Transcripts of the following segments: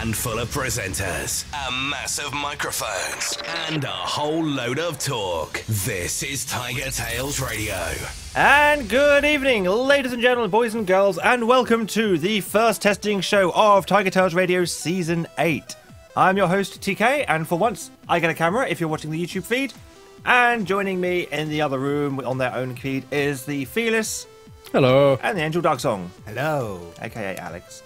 handful of presenters, a mass of microphones, and a whole load of talk. This is TigerTails Radio. And good evening, ladies and gentlemen, boys and girls, and welcome to the first testing show of TigerTails Radio Season 8. I'm your host, TK, and for once, I get a camera if you're watching the YouTube feed. And joining me in the other room on their own feed is the Fearless. Hello. And the Angel Dark Song. Hello. AKA Alex,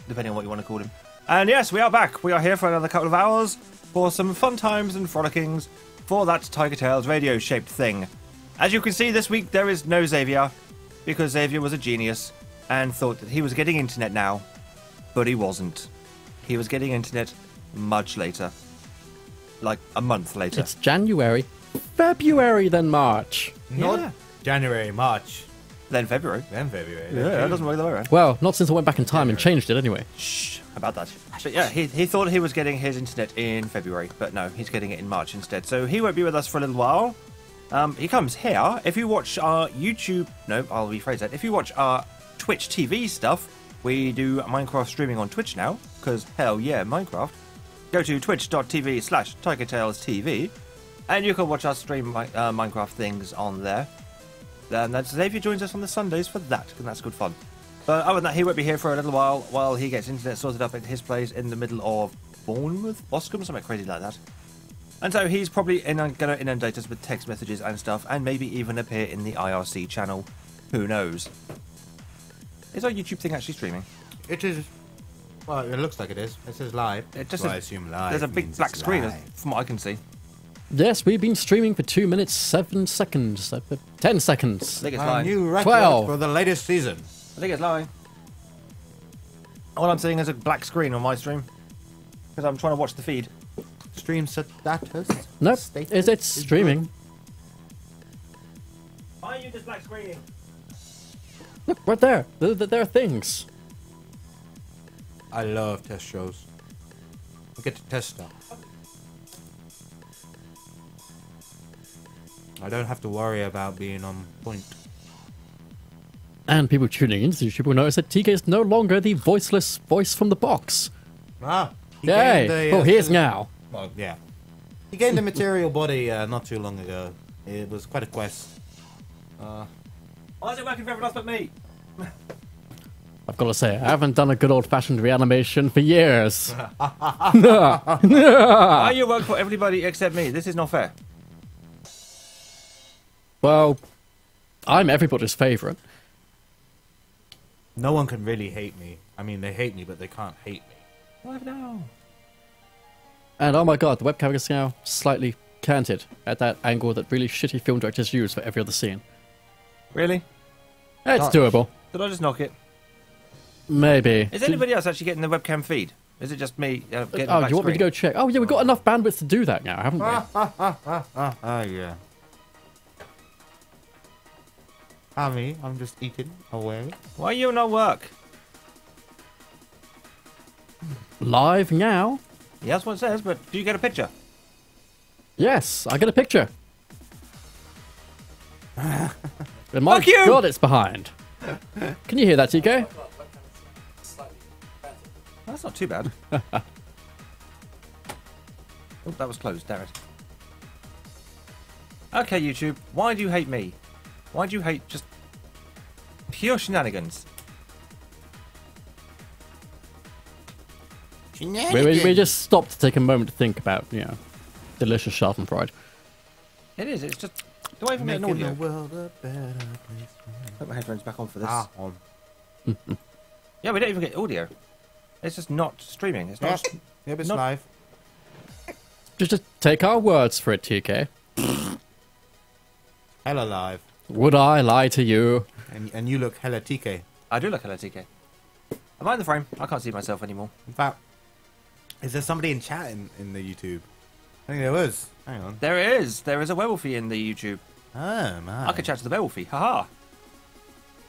depending on what you want to call him. And yes, we are back. We are here for another couple of hours for some fun times and frolickings for that TigerTails radio-shaped thing. As you can see, this week there is no Xavier, because Xavier was a genius and thought that he was getting internet now, but he wasn't. He was getting internet much later. Like a month later. It's January, February, then March. Not January, March. Then February. Then February. Yeah, that doesn't work the way around. Well, not since I went back in time and changed it anyway. Shh, about that. But yeah, he thought he was getting his internet in February, but no, he's getting it in March instead. So he won't be with us for a little while. He comes here. If you watch our YouTube... No, I'll rephrase that. If you watch our Twitch TV stuff, we do Minecraft streaming on Twitch now, because hell yeah, Minecraft. Go to twitch.tv/TigerTailsTV, and you can watch us stream Minecraft things on there. And that's Xavier joins us on the Sundays for that, and that's good fun. But other than that, he won't be here for a little while he gets internet sorted up at his place in the middle of Bournemouth, Boscombe, something crazy like that. And so he's probably going to inundate us with text messages and stuff, and maybe even appear in the IRC channel. Who knows? Is our YouTube thing actually streaming? It is. Well, it looks like it is. It says live. It just so says, I assume live. There's a big black screen, from what I can see. Yes, we've been streaming for 2 minutes, 7 seconds, 10 seconds. I think it's A lying. new record 12. for the latest season. I think it's lying. All I'm seeing is a black screen on my stream, because I'm trying to watch the feed. Stream status. Nope, Status it's streaming. Why are you just black screening? Look, right there. There are things. I love test shows. I get to test stuff. I don't have to worry about being on point. And people tuning into YouTube will notice that TK is no longer the voiceless voice from the box. Ah. Yay! Well, he is now. Well, yeah. He gained a material body not too long ago. It was quite a quest. Why is it working for everyone else but me? I've got to say, I haven't done a good old-fashioned reanimation for years. Why you work for everybody except me? This is not fair. Well, I'm everybody's favourite. No one can really hate me. I mean, they hate me, but they can't hate me. What now? And oh my god, the webcam is now slightly canted at that angle that really shitty film directors use for every other scene. Really? It's doable. Did I just knock it? Maybe. Is anybody else actually getting the webcam feed? Is it just me getting the Oh, black do you want me to screen? go check? Oh yeah, we've got enough bandwidth to do that now, haven't we? Yeah. Hammy, I'm just eating away. Why you not work? Live now? Yeah, that's what it says, but do you get a picture? Yes, I get a picture. And my Fuck you! god, it's behind. Can you hear that, TK? That's not too bad. Oh, that was closed, damn it. Okay, YouTube, why do you hate me? Why do you hate just pure shenanigans? We just stopped to take a moment to think about, you know, delicious schadenfreude. It is, it's just... Do I even get an Making audio? the world a better place. Put my headphones back on for this. On. Yeah, we don't even get audio. It's just not streaming. It's not... Yep, it's not- live. Just take our words for it, TK. Hella live. Would I lie to you? And you look hella TK. I do look at TK. Am I in the frame? I can't see myself anymore. In fact, is there somebody in chat in the YouTube? I think there was. Hang on. There is. There is a werewolfie in the YouTube. Oh, man. I could chat to the werewolfie. Haha.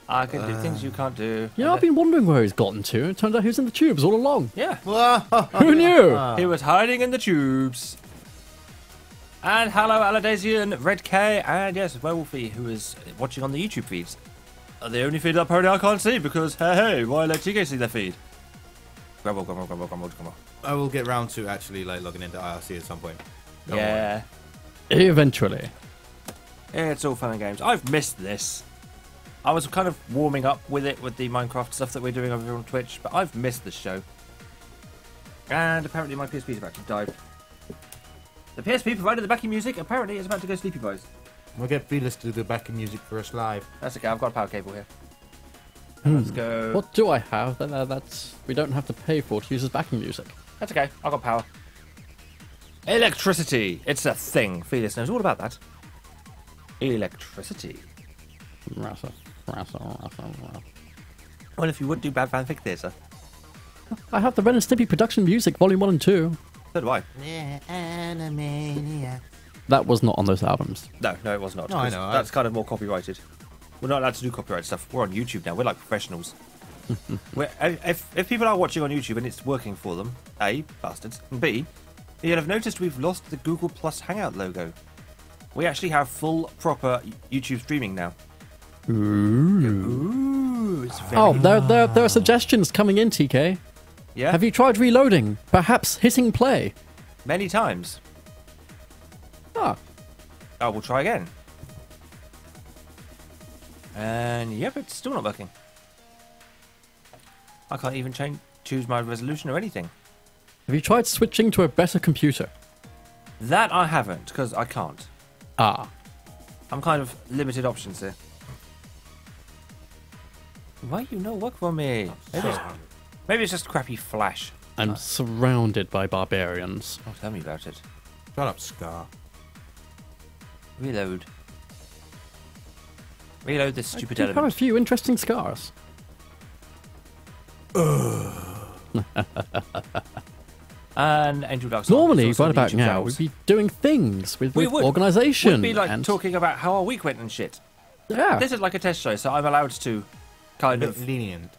I can do things you can't do. Yeah, I've been wondering where he's gotten to. It turns out he was in the tubes all along. Yeah. Who knew? He was hiding in the tubes. And hello, Aladasian, Red K, and yes, Werewolfie, who is watching on the YouTube feeds. The only feed apparently I can't see because, hey, why let TK see their feed? Grumble. I will get round to actually like logging into IRC at some point. Don't Yeah. Eventually. It's all fun and games. I've missed this. I was kind of warming up with it with the Minecraft stuff that we're doing over here on Twitch, but I've missed the show. And apparently my PSP's about to die. The PSP provided the backing music. Apparently it's about to go sleepy boys. We'll get Felis to do the backing music for us live. That's okay. I've got a power cable here. Let's go. What do I have? That's we don't have to pay for to use as backing music. That's okay. I've got power. Electricity. It's a thing. Felix knows all about that. Electricity. Well, if you would do Bad Fanfic Theatre. I have the Ren and Stimpy production music, volume 1 and 2. So do I. That was not on those albums. No, it was not. No, I know. That's kind of more copyrighted. We're not allowed to do copyright stuff. We're on YouTube now. We're like professionals. If people are watching on YouTube and it's working for them, A, bastards, and B, you'll have noticed we've lost the Google Plus Hangout logo. We actually have full, proper YouTube streaming now. Ooh, it's very there are suggestions coming in, TK. Yeah? Have you tried reloading? Perhaps hitting play? Many times. Ah, Oh, we'll try again. And yep, it's still not working. I can't even choose my resolution or anything. have you tried switching to a better computer? That I haven't, because I can't. Ah, I'm kind of limited options here. Why you no work for me? Maybe it's just crappy flash. I'm surrounded by barbarians. Oh, tell me about it. Shut up, Scar. Reload. Reload this I stupid do have a element. few interesting scars. And Angel Dark Souls Normally, is also right on the about YouTube now, channels. we'd be doing things with We would. organisation. We'd be like and, talking about how our week went and shit. Yeah. This is like a test show, so I'm allowed to kind A of... bit lenient.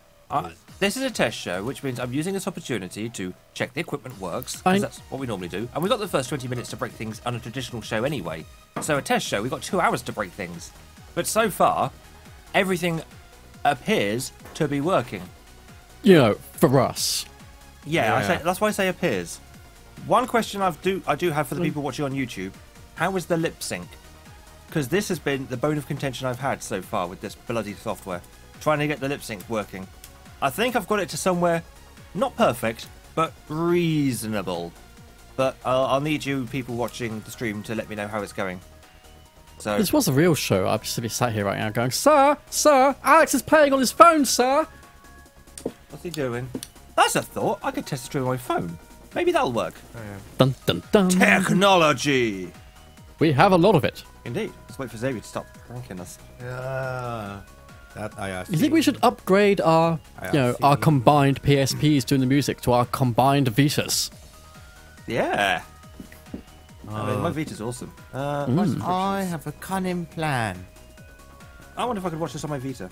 This is a test show, which means I'm using this opportunity to check the equipment works, I- because that's what we normally do. And we got the first 20 minutes to break things on a traditional show anyway. So a test show, we got 2 hours to break things. But so far, everything appears to be working. You know, for us. Yeah. That's why I say appears. One question I do have for the people watching on YouTube: how is the lip sync? Because this has been the bone of contention I've had so far with this bloody software, trying to get the lip sync working. I think I've got it to somewhere not perfect, but reasonable. But I'll need you people watching the stream to let me know how it's going. So This was a real show. I'd just be sat here right now going, Sir, Alex is playing on his phone, sir. what's he doing? That's a thought. I could test the stream on my phone. Maybe that'll work. Dun dun dun. Technology. We have a lot of it. Indeed. Let's wait for Xavier to stop pranking us. Yeah. That IRC. You think we should upgrade our, our see. combined PSPs doing the music to our combined Vitas? Yeah. I mean, my Vita's awesome. My subscriptions. I have a cunning plan. I wonder if I could watch this on my Vita.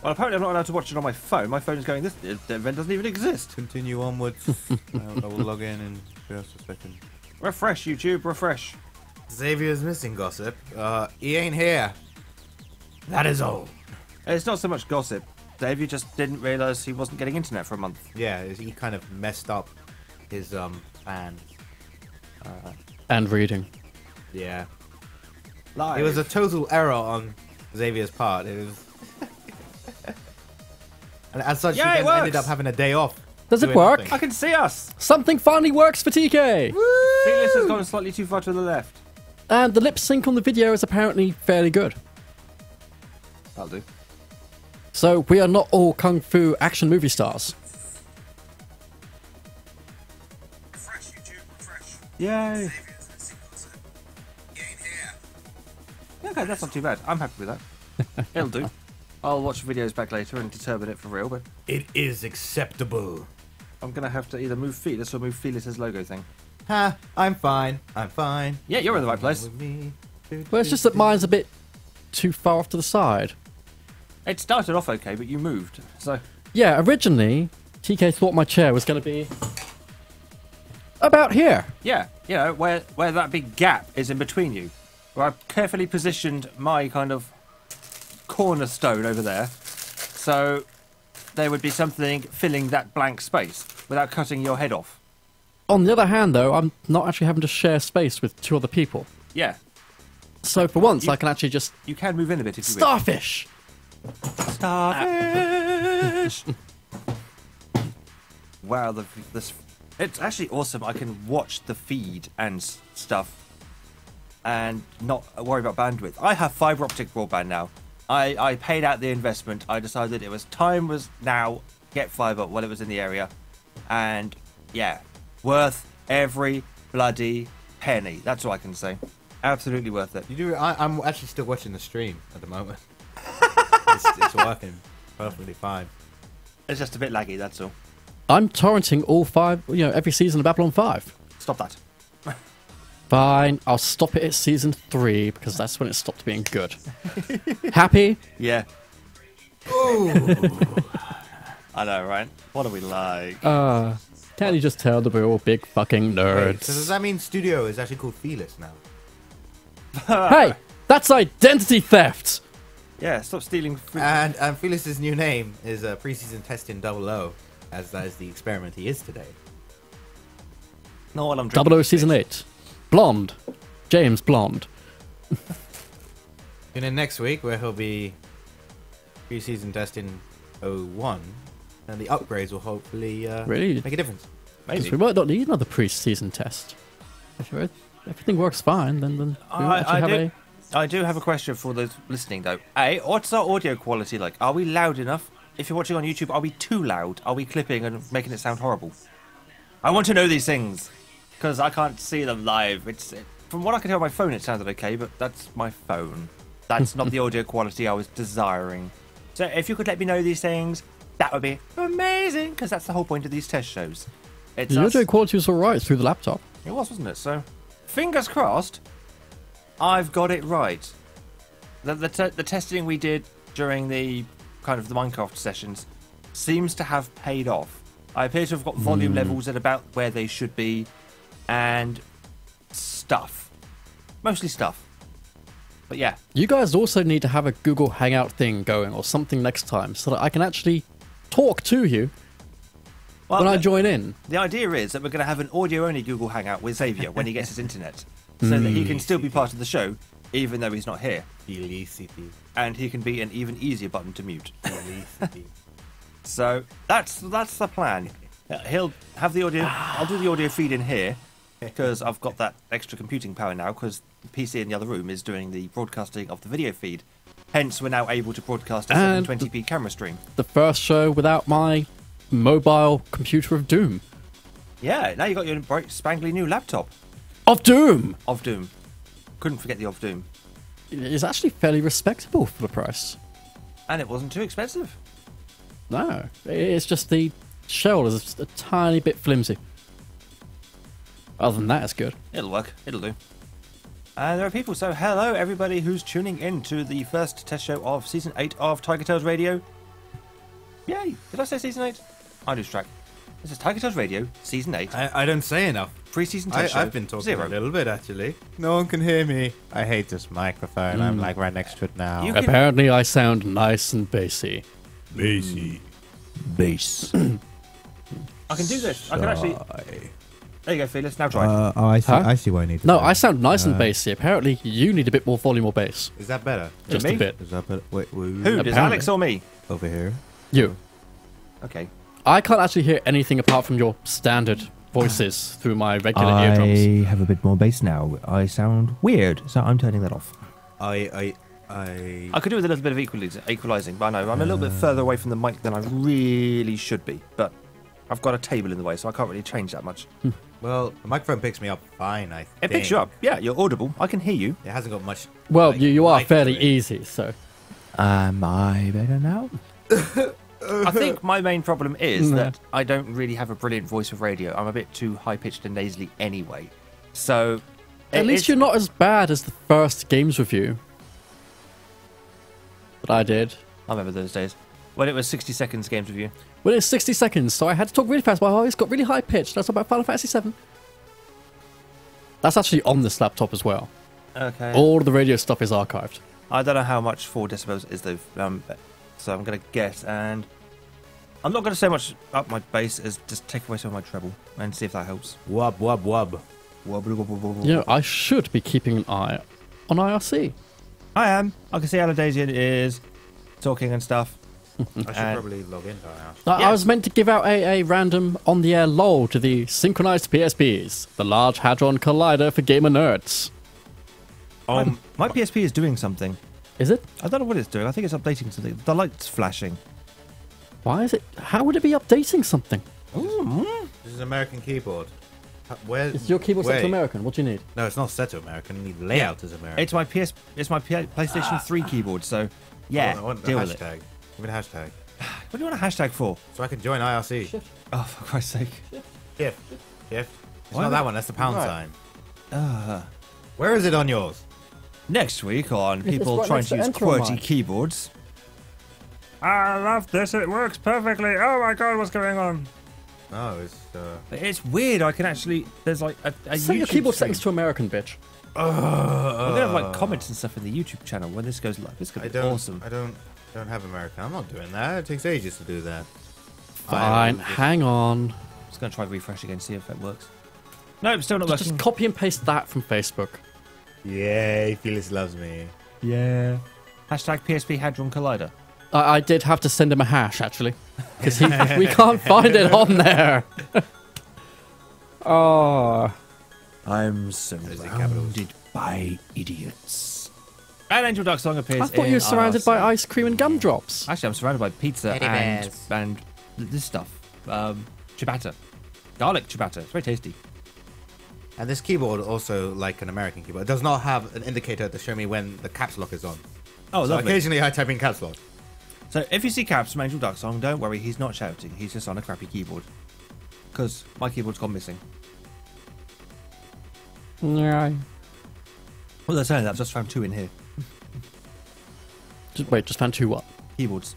Well, apparently I'm not allowed to watch it on my phone. My phone is going, this event doesn't even exist. Continue onwards. I will log in just a second. Refresh, YouTube, refresh. Xavier's missing, gossip. He ain't here. That is all. It's not so much gossip. Xavier just didn't realise he wasn't getting internet for a month. Yeah, he kind of messed up his plan. And reading. Yeah. Live. It was a total error on Xavier's part. It was. And as such, Yeah, he it then ended works. up having a day off. Does it doing work? nothing. I can see us. Something finally works for TK! Felix has gone slightly too far to the left. And the lip sync on the video is apparently fairly good. That'll do. So we are not all kung fu action movie stars. Refresh, YouTube, refresh. Yay. Xavier's missing, gossip. He ain't here. Okay, that's not too bad. I'm happy with that. It'll do. I'll watch videos back later and determine it for real, but It is acceptable. I'm going to have to either move Felix or move Felix's logo thing. Ha! I'm fine. I'm fine. Yeah, you're in the right place. With me. Well, it's just that mine's a bit too far off to the side. It started off okay, but you moved. So, Yeah, originally, TK thought my chair was going to be about here. yeah, you know, where that big gap is in between you. Where I've carefully positioned my kind of cornerstone over there. So, there would be something filling that blank space without cutting your head off. On the other hand, though, I'm not actually having to share space with 2 other people. Yeah, So for once, I can actually just... you can move in a bit if you Starfish! wish. Starfish! Wow, it's actually awesome. I can watch the feed and stuff and not worry about bandwidth. I have fibre optic broadband now. I paid out the investment. I decided it was now get fibre while it was in the area. And yeah, worth every bloody penny. That's all I can say. Absolutely worth it. You do. I'm actually still watching the stream at the moment. it's working perfectly fine. It's just a bit laggy, that's all. I'm torrenting all 5, every season of Babylon 5. Stop that. Fine, I'll stop it at season 3 because that's when it stopped being good. Happy? Yeah. Ooh. I know, right? What are we like? Can't you just tell that we're all big fucking nerds? Wait, so does that mean Studio is actually called Felis now? Hey, that's identity theft! Yeah, stop stealing food. And Felis's new name is PreSeason Testing 00, as that is the experiment he is today. Not what I'm drinking. 00 season 8. Blonde. James Blonde. And then next week, where he'll be PreSeason Testing 01, and the upgrades will hopefully Really? make a difference. Because we might not need another pre-season test. If everything works fine, then we might actually have a... I do have a question for those listening, though. A, what's our audio quality like? Are we loud enough? If you're watching on YouTube, are we too loud? Are we clipping and making it sound horrible? I want to know these things, because I can't see them live. From what I can tell on my phone, it sounded okay, but that's my phone. That's not the audio quality I was desiring. So if you could let me know these things, that would be amazing, because that's the whole point of these test shows. The audio quality was alright through the laptop. It was, wasn't it? So, fingers crossed, I've got it right. The testing we did during the kind of the Minecraft sessions seems to have paid off. I appear to have got volume levels at about where they should be, and stuff. Mostly stuff. But yeah. You guys also need to have a Google Hangout thing going or something next time so that I can actually talk to you when I join in. The idea is that we're going to have an audio-only Google Hangout with Xavier when he gets his internet, so that he can still be part of the show, even though he's not here. Felicity. And he can be an even easier button to mute. So that's the plan. He'll have the audio. I'll do the audio feed in here because I've got that extra computing power now. Because the PC in the other room is doing the broadcasting of the video feed. Hence, we're now able to broadcast a 720p camera stream. The first show without my mobile computer of doom. Yeah, now you got your bright, spangly new laptop. Of doom. Of Doom. Couldn't forget the Of Doom. It's actually fairly respectable for the price. And it wasn't too expensive. No, it's just the shell is just a tiny bit flimsy. Other than that, it's good. It'll work. It'll do. And there are people. So hello, everybody who's tuning in to the first test show of Season 8 of TigerTails Radio. Yay! Did I say Season 8? I lose track. This is TigerTails Radio, Season 8. I don't say enough. Pre-season test show. I've been talking 0. a little bit, actually. No one can hear me. I hate this microphone. I'm like right next to it now. Apparently, I sound nice and bassy. Bassy. Bass. I can do this. I can actually... There you go, Felix. Now try. I see. Huh? I see what I need to No, do. I sound nice and bassy. Apparently, you need a bit more volume or bass. Is that better? Just me? a bit. Is that better? Wait, Who? Does Apparently. Alex or me? over here. You. Okay. I can't actually hear anything apart from your standard voices through my regular eardrums. have a bit more bass now. I sound weird, so I'm turning that off. I could do with a little bit of equalising, but I know I'm a little bit further away from the mic than I really should be. But I've got a table in the way, so I can't really change that much. Well, the microphone picks me up fine, I think. It picks you up. Yeah, you're audible. I can hear you. It hasn't got much... Well, like, you are mic fairly to it. easy, so... Am I better now? I think my main problem is that I don't really have a brilliant voice for radio. I'm a bit too high-pitched and nasally anyway. So... At least you're not as bad as the first games review that I did. I remember those days. When it was 60 seconds games review. Well, it's 60 seconds, so I had to talk really fast. My voice got really high pitched. That's about Final Fantasy VII. That's actually on this laptop as well. Okay. All of the radio stuff is archived. I don't know how much 4 decibels is though. So I'm going to guess, and I'm not going to say much up my bass as just take away some of my treble and see if that helps. Wub, wub, wub. You know, I should be keeping an eye on IRC. I am. I can see Aladasian is talking and stuff. I should probably log into our house. I Yes. was meant to give out a random on-the-air lol to the synchronized PSPs, the Large Hadron Collider for gamer nerds. My PSP is doing something. Is it? I don't know what it's doing. I think it's updating something. The light's flashing. Why is it? How would it be updating something? This is an American keyboard. Where Is your keyboard set to American? What do you need? No, it's not set to American. The layout is American. It's my PlayStation 3 keyboard. So yeah, I want the deal with it. hashtag. Give me the hashtag. What do you want a hashtag for? So I can join IRC. Shift. Oh, for Christ's sake! Shift. It's Why not am that I- one. That's the pound Right. sign. Where is it on yours? Next week on It's people right trying next to to use enter on QWERTY mine. keyboards. I love this. It works perfectly. Oh my god, what's going on? No, it's. It's weird. I can actually. There's like a Set your YouTube keyboard stream. settings to American, bitch. We're gonna have like comments and stuff in the YouTube channel when this goes live. This could I be don't. awesome. I don't have American. I'm not doing that. It takes ages to do that. Fine, hang on. I'm just gonna try refresh again, see if that works. Nope, still not Just working. copy and paste that from Facebook. Yay, Felix loves me. Yeah. Hashtag PSP Hadron Collider. I did have to send him a hash, actually. Because we can't find it on there. Oh. I'm capitals. surrounded by idiots. And Angel Duck Song appears I thought in you were surrounded IRC. by ice cream and gumdrops. Actually, I'm surrounded by pizza Teddy and bears. this stuff. Ciabatta. Garlic ciabatta. It's very tasty. And this keyboard also like an American keyboard. It does not have an indicator to show me when the caps lock is on. Oh, So lovely. occasionally I type in caps lock. So if you see Caps from Angel Duck Song, don't worry, he's not shouting. He's just on a crappy keyboard. Because my keyboard's gone missing. Yeah. Well, they're saying that. I've just found 2 in here. Just found 2 what? Keyboards.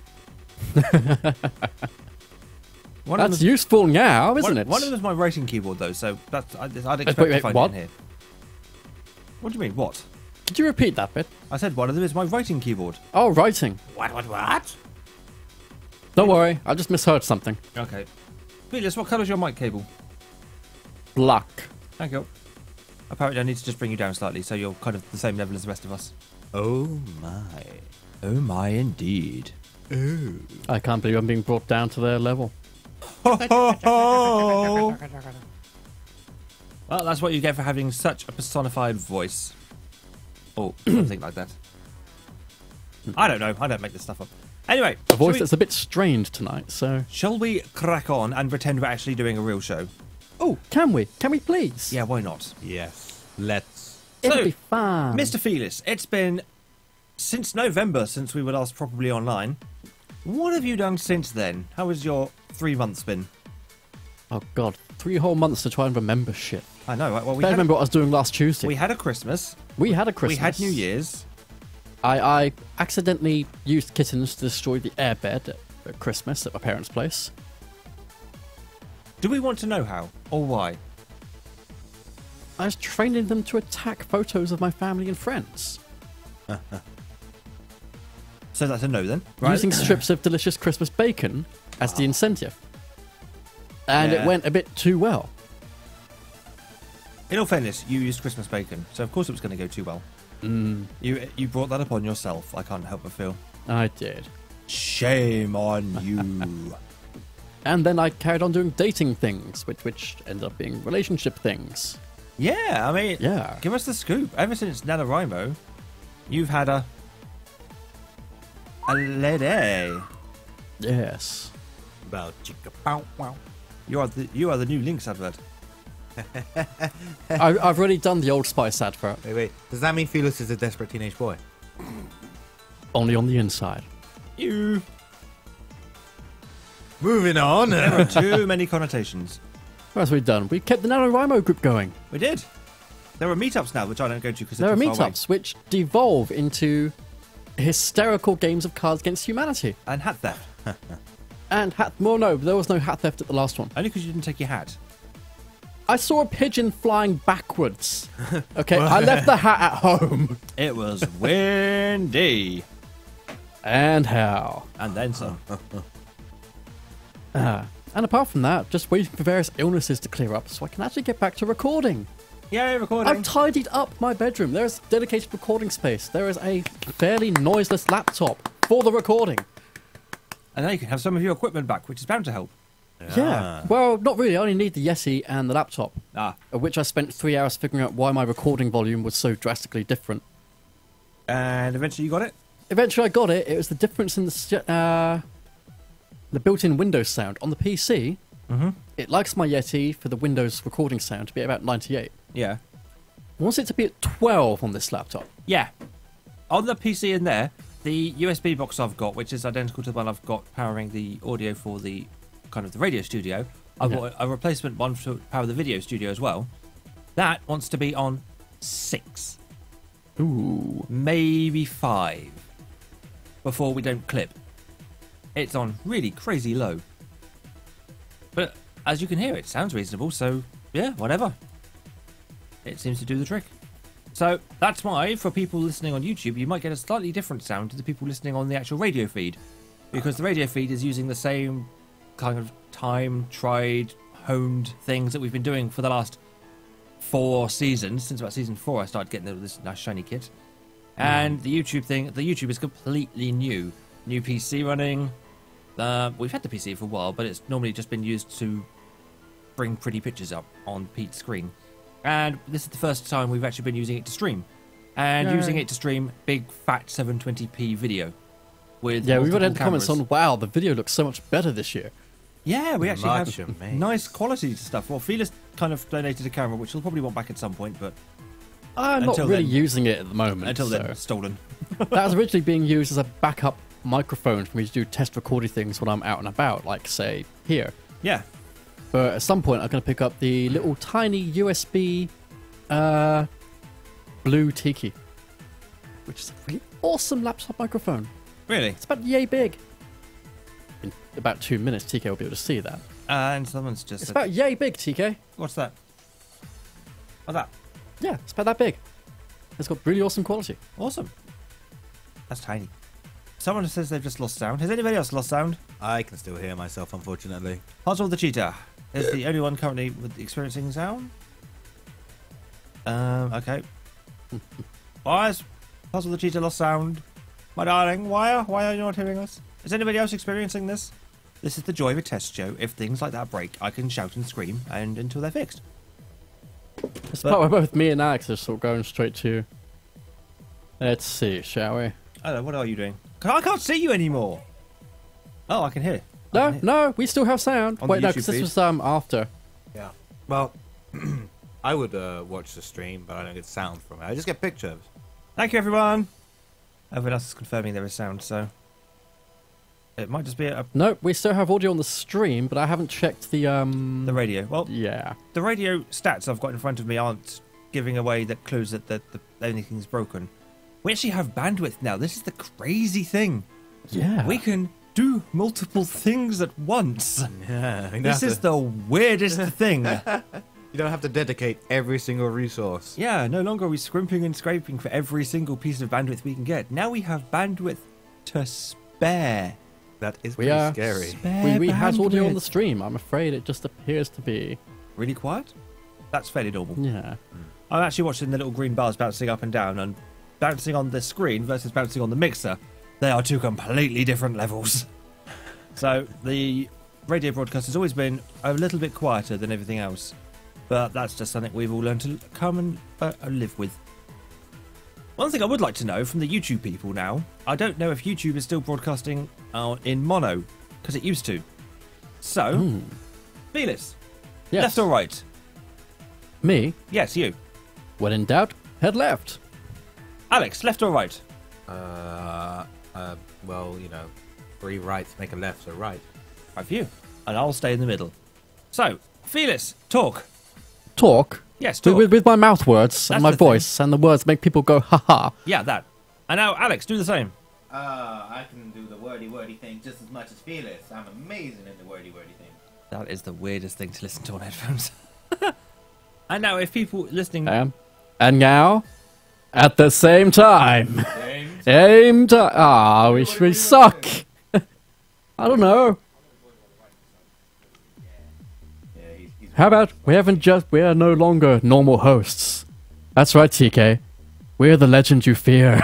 One of That's them- useful now, isn't it? One of them is my writing keyboard, though, so that's I'd expect wait, to find what? it in here. What do you mean, what? Could you repeat that bit? I said one of them is my writing keyboard. Oh, writing. What? Don't worry, I just misheard something. Okay. Felix, what colour's your mic cable? Black. Thank you. Apparently I need to just bring you down slightly so you're kind of the same level as the rest of us. Oh my. Oh my, indeed. I can't believe I'm being brought down to their level. Well, that's what you get for having such a personified voice. Or something like that. I don't know. I don't make this stuff up. Anyway, A voice that's a bit strained tonight, so... shall we crack on and pretend we're actually doing a real show? Oh, can we? Can we please? Yeah, why not? Yes. Let's. It'll So, be fun. Mr. Felix, it's been since November since we were last properly online. What have you done since then? How has your 3 months been? Oh, God. 3 whole months to try and remember shit. I know, right? Well, I don't remember what I was doing last Tuesday. we had a Christmas. We had a Christmas. We had New Year's. I accidentally used kittens to destroy the airbed at Christmas at my parents' place. Do we want to know how or why? I was training them to attack photos of my family and friends. So that's a no then, right? Using strips of delicious Christmas bacon as the incentive. And Yeah. it went a bit too well. In all fairness, you used Christmas bacon, so of course it was going to go too well. You brought that upon yourself. I can't help but feel. I did. Shame on you. And then I carried on doing dating things, which ended up being relationship things. Yeah, I mean, Yeah. give us the scoop. Ever since NaNoWriMo, you've had a lady. Yes. About chicka pow wow. You are the new Lynx advert. I've already done the Old Spice advert, Wait. Does that mean Felix is a desperate teenage boy? only on the inside. You. Moving on. There are too many connotations. What else have we done? We kept the NaNoWriMo group going. We did. There are meetups now, which I don't go to because There are too far away. meetups which devolve into hysterical games of Cards Against Humanity. And hat theft. And hat... Well, no, there was no hat theft at the last one. Only because you didn't take your hat. I saw a pigeon flying backwards. Okay, I left the hat at home. It was windy. And how? And then some. And apart from that, just waiting for various illnesses to clear up so I can actually get back to recording. Yay, recording. I've tidied up my bedroom. There's dedicated recording space. There is a fairly noiseless laptop for the recording. And now you can have some of your equipment back, which is bound to help. Yeah. Well, not really. I only need the Yeti and the laptop. Of which I spent 3 hours figuring out why my recording volume was so drastically different. And eventually you got it? Eventually I got it. It was the difference in the built-in Windows sound. On the PC, it likes my Yeti for the Windows recording sound to be at about 98. Yeah. I want it to be at 12 on this laptop. Yeah. On the PC in there, the USB box I've got, which is identical to the one I've got powering the audio for the kind of the radio studio, I've got a replacement one to power the video studio as well. That wants to be on 6. Ooh. Maybe 5. Before we don't clip. It's on really crazy low. But as you can hear, it sounds reasonable, so yeah, whatever. It seems to do the trick. So that's why, for people listening on YouTube, you might get a slightly different sound to the people listening on the actual radio feed. Because the radio feed is using the same kind of time, tried, honed things that we've been doing for the last 4 seasons. Since about season 4 I started getting this nice shiny kit. And the YouTube thing, the YouTube is completely new. New PC running. We've had the PC for a while, but it's normally just been used to bring pretty pictures up on Pete's screen. And this is the first time we've actually been using it to stream. And using it to stream big, fat 720p video. With we've already had cameras. comments on, wow, the video looks so much better this year. Yeah, we actually Much have amazing. nice quality stuff. Well, Felix kind of donated a camera, which he'll probably want back at some point, but I'm not Until really then. using it at the moment. until so. then, stolen. That was originally being used as a backup microphone for me to do test recording things when I'm out and about, like, say, here. Yeah. But at some point, I'm going to pick up the little tiny USB Blue Tiki, which is a really awesome laptop microphone. Really? It's about yay big. In about 2 minutes, TK will be able to see that. And someone's just It's said, about yay big, TK. what's that? What's that? Yeah, it's about that big. It's got really awesome quality. Awesome. That's tiny. Someone says they've just lost sound. Has anybody else lost sound? I can still hear myself, unfortunately. Puzzle the Cheetah is the only one currently with experiencing sound. Okay. Why has Puzzle the Cheetah lost sound? My darling, why are you not hearing us? Is anybody else experiencing this? This is the joy of a test show. If things like that break, I can shout and scream and until they're fixed. It's the part where both me and Alex are sort of going straight to... Let's see, shall we? Hello, what are you doing? I can't see you anymore. Oh, I can hear. No, we still have sound. On Wait, the no, YouTube because this feed? was after. Yeah. Well, I would watch the stream, but I don't get sound from it. I just get pictures. Thank you, everyone. Everyone else is confirming there is sound, so it might just be No, we still have audio on the stream, but I haven't checked the the radio. Well, Yeah. the radio stats I've got in front of me aren't giving away the clues that anything's broken. We actually have bandwidth now. This is the crazy thing. Yeah. We can do multiple things at once. Yeah. This is the weirdest thing. You don't have to dedicate every single resource. Yeah, no longer are we scrimping and scraping for every single piece of bandwidth we can get. Now we have bandwidth to spare. That is We pretty are- scary. Spare We had audio on bandwidth. the stream. I'm afraid it just appears to be. Really quiet? That's fairly normal. Yeah. I'm actually watching the little green bars bouncing up and down, and bouncing on the screen versus bouncing on the mixer. They are two completely different levels. So the radio broadcast has always been a little bit quieter than everything else. But that's just something we've all learned to come and live with. One thing I would like to know from the YouTube people now, I don't know if YouTube is still broadcasting in mono, because it used to. So, Felix, Yes. left or right? Me? Yes, you. When in doubt, head left. Alex, left or right? Well, you know, 3 rights make a left, so right. Right for you. And I'll stay in the middle. So, Felix, talk. Talk. Yes, talk. With my mouth words That's and my the thing. voice, and the words make people go, haha. Yeah, that. And now, Alex, do the same. I can do the wordy thing just as much as Felix. I'm amazing in the wordy thing. That is the weirdest thing to listen to on headphones. And now, if people listening... And now, at the same time. Same time. Ah, we suck. I don't know. How about we are no longer normal hosts. That's right, TK. We're the legend you fear.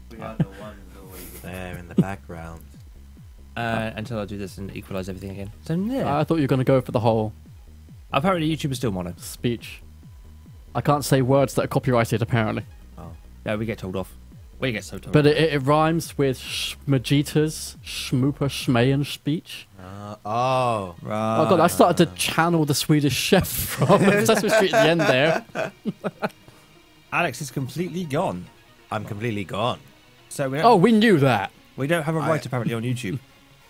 We are the ones always. There in the background. Until I do this and equalize everything again. So yeah. I thought you were going to go for the whole Apparently YouTube is still mono. speech. I can't say words that are copyrighted, apparently. Yeah, we get told off. We get so told But off. it rhymes with Schmajita's Schmooper Schmayan speech. Right. Oh god, I started to channel the Swedish chef from Sesame Street at the end there. Alex is completely gone. I'm completely gone. So we don't, Oh, we knew that. we don't have a right apparently on YouTube.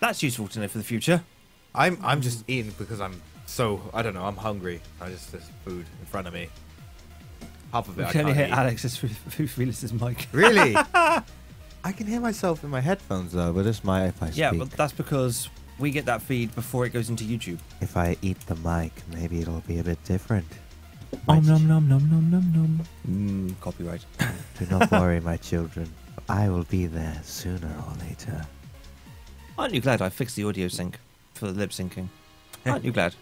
That's useful to know for the future. I'm just eating because I'm so, I don't know, I'm hungry. There's food in front of me. Half of it We I can only can't hear eat. Alex's Felix's mic. Really? I can hear myself in my headphones though, but it's my if I speak. Yeah, but that's because we get that feed before it goes into YouTube. If I eat the mic, maybe it'll be a bit different. Nom nom nom nom nom nom nom. Copyright. Do not worry, my children. I will be there sooner or later. Aren't you glad I fixed the audio sync for the lip syncing? Aren't you glad?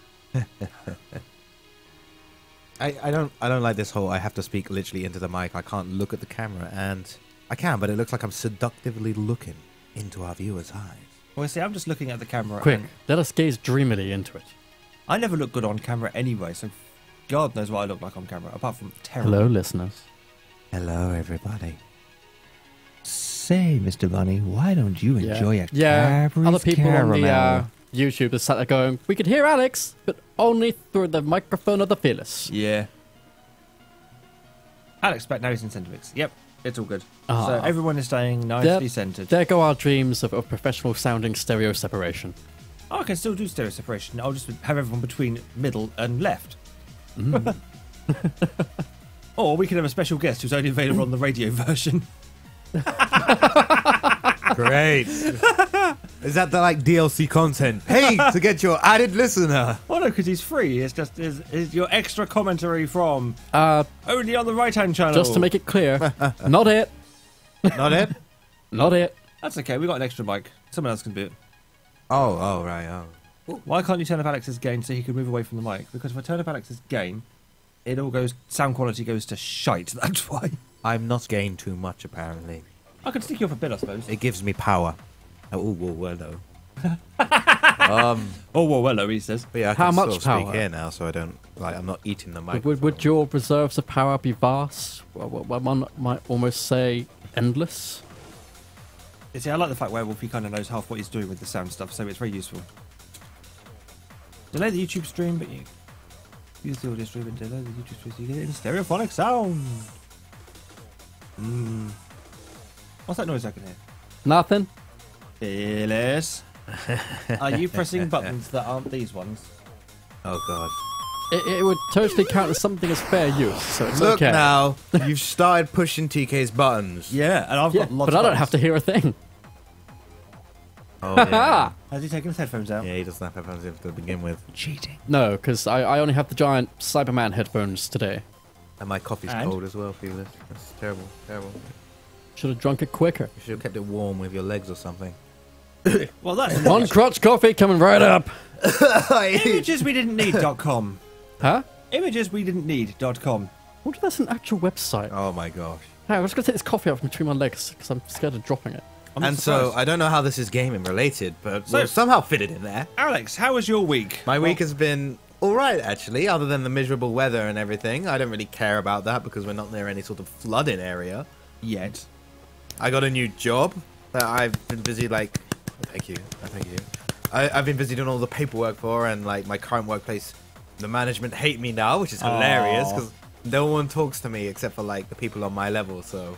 I don't like this whole I have to speak literally into the mic. I can't look at the camera, and I can, but it looks like I'm seductively looking into our viewers' eyes. Well, see, I'm just looking at the camera. Quick, and let us gaze dreamily into it. I never look good on camera anyway, so God knows what I look like on camera, apart from terrible. Hello, listeners. Hello, everybody. Say, Mr. Bunny, why don't you enjoy a Yeah, Cadbury's other people caramel? on the YouTube are sat there going, we could hear Alex, but only through the microphone of the Fearless. Yeah. Alex back now he's in centre mix. Yep, it's all good. Ah. So everyone is staying nicely centred. There go our dreams of professional sounding stereo separation. Oh, I can still do stereo separation. I'll just have everyone between middle and left. Or we could have a special guest who's only available on the radio version. Great. Is that the like DLC content? Hey, to get your added listener. Oh no, because he's free. It's just is your extra commentary from Uh, only on the right-hand channel. just to make it clear, not it, Not it? not it. That's okay. We got an extra mic. Someone else can do it. Oh, right. Oh. Why can't you turn up Alex's gain so he can move away from the mic? Because if I turn up Alex's gain, it all goes. Sound quality goes to shite. That's why. I'm not gained too much, apparently. I can stick you off a bit, I suppose. It gives me power. Oh, well, no. Oh well, hello, he says. But yeah, I How can much still speak power? here now, so I don't, like, I'm not eating the mic. Would your reserves of power be vast? One might almost say endless. You see, I like the fact Werewolf, he kind of knows half what he's doing with the sound stuff, so it's very useful. Delay the YouTube stream, but you use the audio stream and delay the YouTube stream so you get it in stereophonic sound. What's that noise I can hear? Nothing. Fearless. Are you pressing buttons that aren't these ones? Oh, God. It would totally count as something as fair use, so it's Look okay. now, you've started pushing TK's buttons. Yeah, and I've Yeah, got lots but I of don't buttons. have to hear a thing. Oh, yeah. Has he taken his headphones out? Yeah, he doesn't have headphones in to begin with. Cheating. No, because I only have the giant Cyberman headphones today. And my coffee's And? cold as well, Felix. That's terrible, terrible. Should have drunk it quicker. You should have kept it warm with your legs or something. Well, that's One crotch coffee coming right up. imageswedidn'tneed.com. Huh? Imageswedidn'tneed.com. What if that's an actual website? Oh, my gosh. Hey, I'm just going to take this coffee out from between my legs because I'm scared of dropping it. I'm not And so, surprised. I don't know how this is gaming related, but So- we'll somehow fit it in there. Alex, how was your week? My week has been alright, actually, other than the miserable weather and everything. I don't really care about that because we're not near any sort of flooding area. Yet. I got a new job that I've been busy, like... Thank you. I've been busy doing all the paperwork for, and, like, my current workplace, the management hate me now, which is hilarious, because no one talks to me except for, like, the people on my level, so...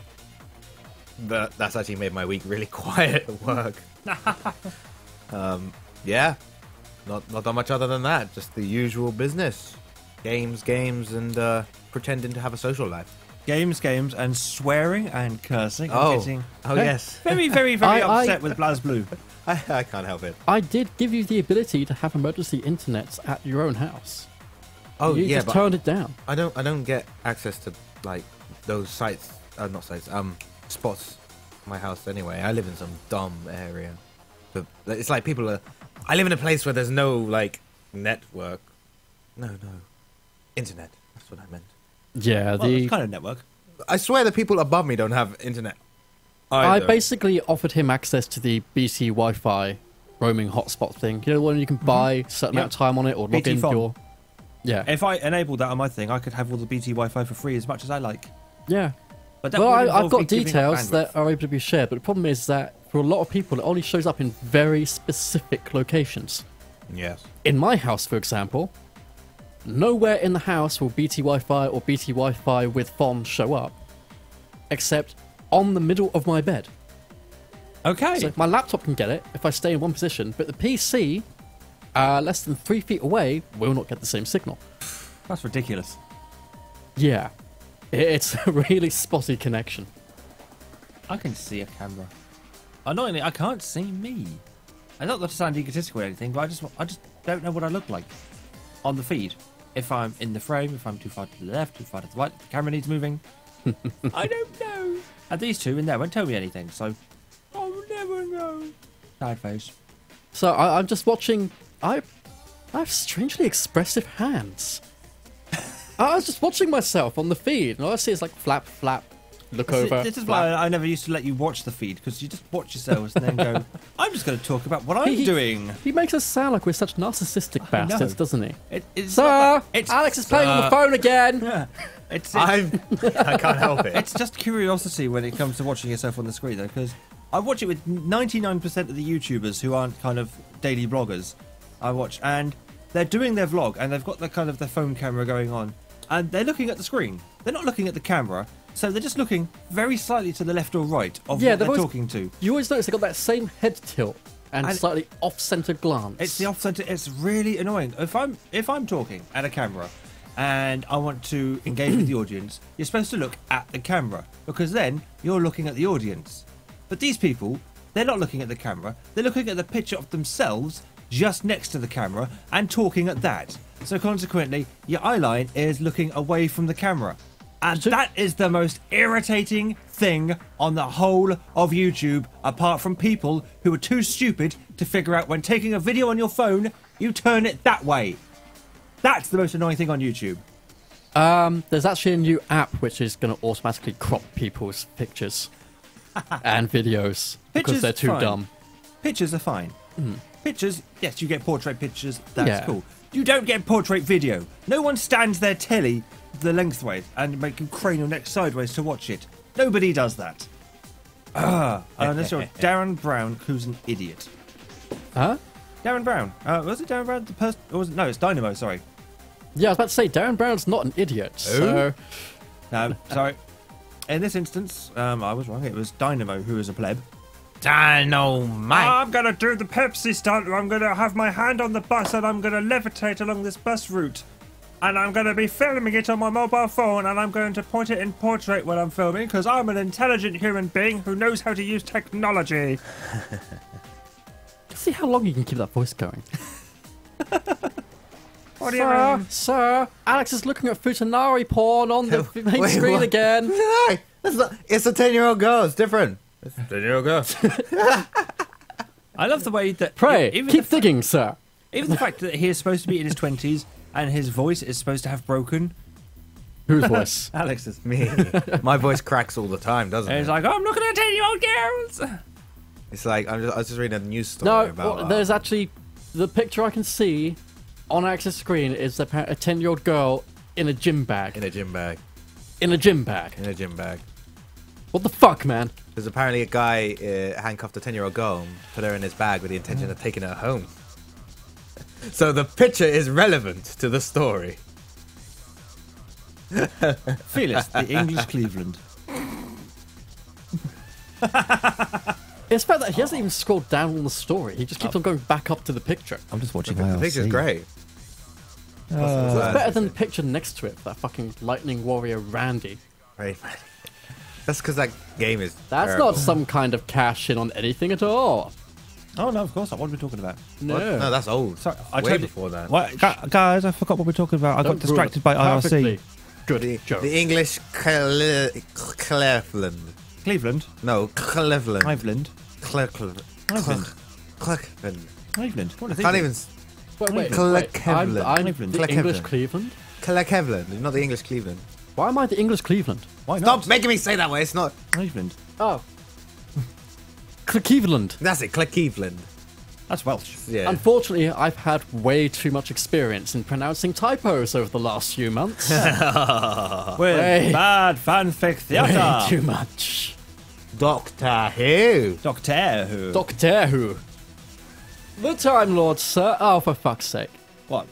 That's actually made my week really quiet at work. Yeah. Not done much other than that. Just the usual business. Games, and pretending to have a social life. Games, and swearing and cursing. Oh. I'm getting Yes. very, very, very I- upset with BlazBlue. I can't help it. I did give you the ability to have emergency internet at your own house. Oh, You yeah, just but turned it down. I don't get access to, like, those sites. Not sites. Spots. My house anyway. I live in some dumb area. But it's like people are... I live in a place where there's no, like, network. No. Internet. That's what I meant. Yeah, Well, it's kind of network. I swear the people above me don't have internet. I either. basically offered him access to the BT Wi-Fi roaming hotspot thing. You know, the one you can buy a certain amount of time on it or log BT in phone. your... Yeah. If I enabled that on my thing, I could have all the BT Wi-Fi for free as much as I like. Yeah. But that Well, would I've involve got me giving up details bandwidth. that are able to be shared, but the problem is that for a lot of people, it only shows up in very specific locations. Yes. In my house, for example, nowhere in the house will BT Wi-Fi or BT Wi-Fi with FON show up, except on the middle of my bed. Okay. So my laptop can get it if I stay in one position, but the PC, less than 3 feet away, will not get the same signal. That's ridiculous. Yeah. It's a really spotty connection. I can see a camera. Annoyingly, I can't see me. I don't want to sound egotistical or anything, but I just don't know what I look like on the feed. If I'm in the frame, if I'm too far to the left, too far to the right, if the camera needs moving. I don't know. And these two in there won't tell me anything, so I'll never know. Sad face. So I'm just watching... I have strangely expressive hands. I was just watching myself on the feed, and all I see is like flap, flap, look over. This is flap. why I never used to let you watch the feed, because you just watch yourselves and then go, I'm just going to talk about what I'm doing. He makes us sound like we're such narcissistic I know. bastards, doesn't he? It's Sir, not that- it's- Alex is playing on the phone again. Yeah. It's I can't help it. It's just curiosity when it comes to watching yourself on the screen, though, because I watch it with 99% of the YouTubers who aren't kind of daily bloggers. I watch, and they're doing their vlog, and they've got the kind of their phone camera going on, and they're looking at the screen. They're not looking at the camera, so they're just looking very slightly to the left or right of what they're talking to. You always notice they've got that same head tilt and slightly off-center glance. It's the off-center. It's really annoying. If I'm talking at a camera and I want to engage with the audience, you're supposed to look at the camera, because then you're looking at the audience. But these people, they're not looking at the camera. They're looking at the picture of themselves just next to the camera and talking at that. So consequently, your eye line is looking away from the camera. And that is the most irritating thing on the whole of YouTube, apart from people who are too stupid to figure out when taking a video on your phone, you turn it that way. That's the most annoying thing on YouTube. There's actually a new app which is going to automatically crop people's pictures and videos because Pictures, they're too fine. dumb. Pictures are fine. Pictures, yes, you get portrait pictures, that's Yeah. cool. You don't get portrait video. No one stands their telly the lengthways and make you crane your neck sideways to watch it. Nobody does that. Unless you're Darren Brown, who's an idiot. Huh? Darren Brown. Was it Darren Brown? The person? Or was it? No, it's Dynamo. Sorry. Yeah, I was about to say, Darren Brown's not an idiot. So, No, sorry. In this instance, I was wrong. It was Dynamo who is a pleb. Dynamite. I'm gonna do the Pepsi stunt. I'm gonna have my hand on the bus and I'm gonna levitate along this bus route. And I'm gonna be filming it on my mobile phone and I'm going to point it in portrait when I'm filming because I'm an intelligent human being who knows how to use technology. see how long you can keep that voice going. What do you mean? Sir, Alex is looking at Futanari porn on the main Wait, screen what? again. No, it's a 10-year-old girl. It's different. It's a 10-year-old girl. I love the way that... Pray, even keep the digging, sir. Even the fact that he is supposed to be in his 20s and his voice is supposed to have broken. Whose voice? Alex's. Me. My voice cracks all the time, doesn't And he's it? like, oh, I'm looking at 10-year-old girls. It's like I was just reading a news story No, about. well, there's actually the picture I can see on Alex's screen is a 10-year-old girl in a gym bag. in a gym bag. In a gym bag. In a gym bag. What the fuck, man? There's apparently a guy handcuffed a 10-year-old girl and put her in his bag with the intention of taking her home. So the picture is relevant to the story. Felix, the English Cleveland. It's the fact that he hasn't even scrolled down on the story. He just keeps on going back up to the picture. I'm just watching The picture's great. It's better than the picture next to it, that fucking Lightning Warrior Randy. Right. That's because that game is That's terrible. not some kind of cash in on anything at all. Oh, no, of course not. What are we talking about? No. What? No, that's old. Sorry, Way totally- before that. What? Guys, I forgot what we're talking about. I got Don't ruin distracted it. by Perfectly IRC. Good joke. The English Cleveland. Cleveland. No, Cleveland. Iveland. Cleveland. Iveland. Cleveland. Iveland. What I is can't it? even. wait. Cleveland. I'm the Cleveland. English Cleveland. Cleveland, not the English Cleveland. Why am I the English Cleveland? Why not? Stop making me say that way. It's not. Cleveland. Oh. Cleveland. That's it. Cleveland. That's Welsh. Yeah. Unfortunately, I've had way too much experience in pronouncing typos over the last few months. With bad fanfic Way theatre. too much. Doctor Who. Doctor Who. Doctor Who. The Time Lord, sir. Oh, for fuck's sake. What?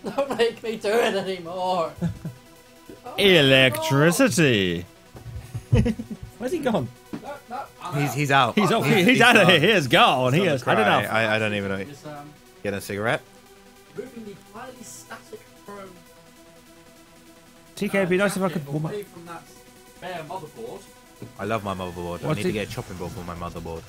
Don't make me do it anymore. Electricity. Where's he gone? He's out. He's out of here. He is gone. He on the has had cry. enough. I don't even know. Is, Get a cigarette. moving the highly static chrome TK, it'd be nice if I could warm up. away from that bare motherboard. I love my motherboard. I What need did- to get a chopping board for my motherboard.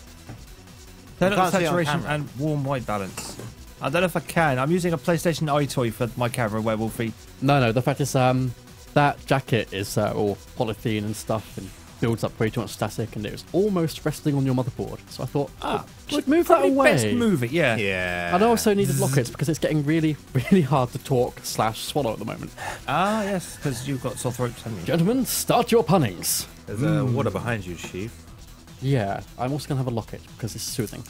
Turn up can't the see it on saturation camera. and warm white balance. I don't know if I can. I'm using a PlayStation iToy for my camera, Werewolfie. No, the fact is, that jacket is all polythene and stuff and builds up way too much static, and it was almost resting on your motherboard. So I thought, should move that Probably away. best move it, yeah. Yeah. And I also needed lockets because it's getting really, really hard to talk / swallow at the moment. Ah, yes, because you've got sore throats, haven't you? Gentlemen, start your punnings. There's water behind you, Chief. Yeah, I'm also gonna have a locket because it's soothing.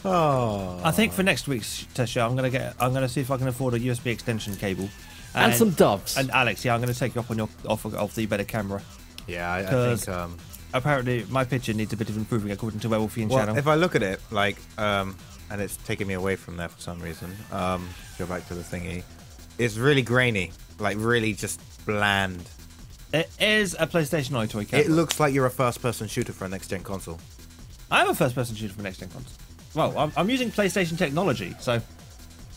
Oh. I think for next week's test show, I'm gonna see if I can afford a USB extension cable. And some doves. And Alex, yeah, I'm gonna take you up on your off the better camera. Yeah, I 'Cause- think. Apparently, my picture needs a bit of improving according to Werewolfian Well, channel. if I look at it, like, and it's taking me away from there for some reason. Go back to the thingy. It's really grainy, like really just bland. It is a PlayStation iToy camera. It looks like you're a first-person shooter for a next-gen console. I'm a first-person shooter for next-gen console. Well, I'm using PlayStation technology, so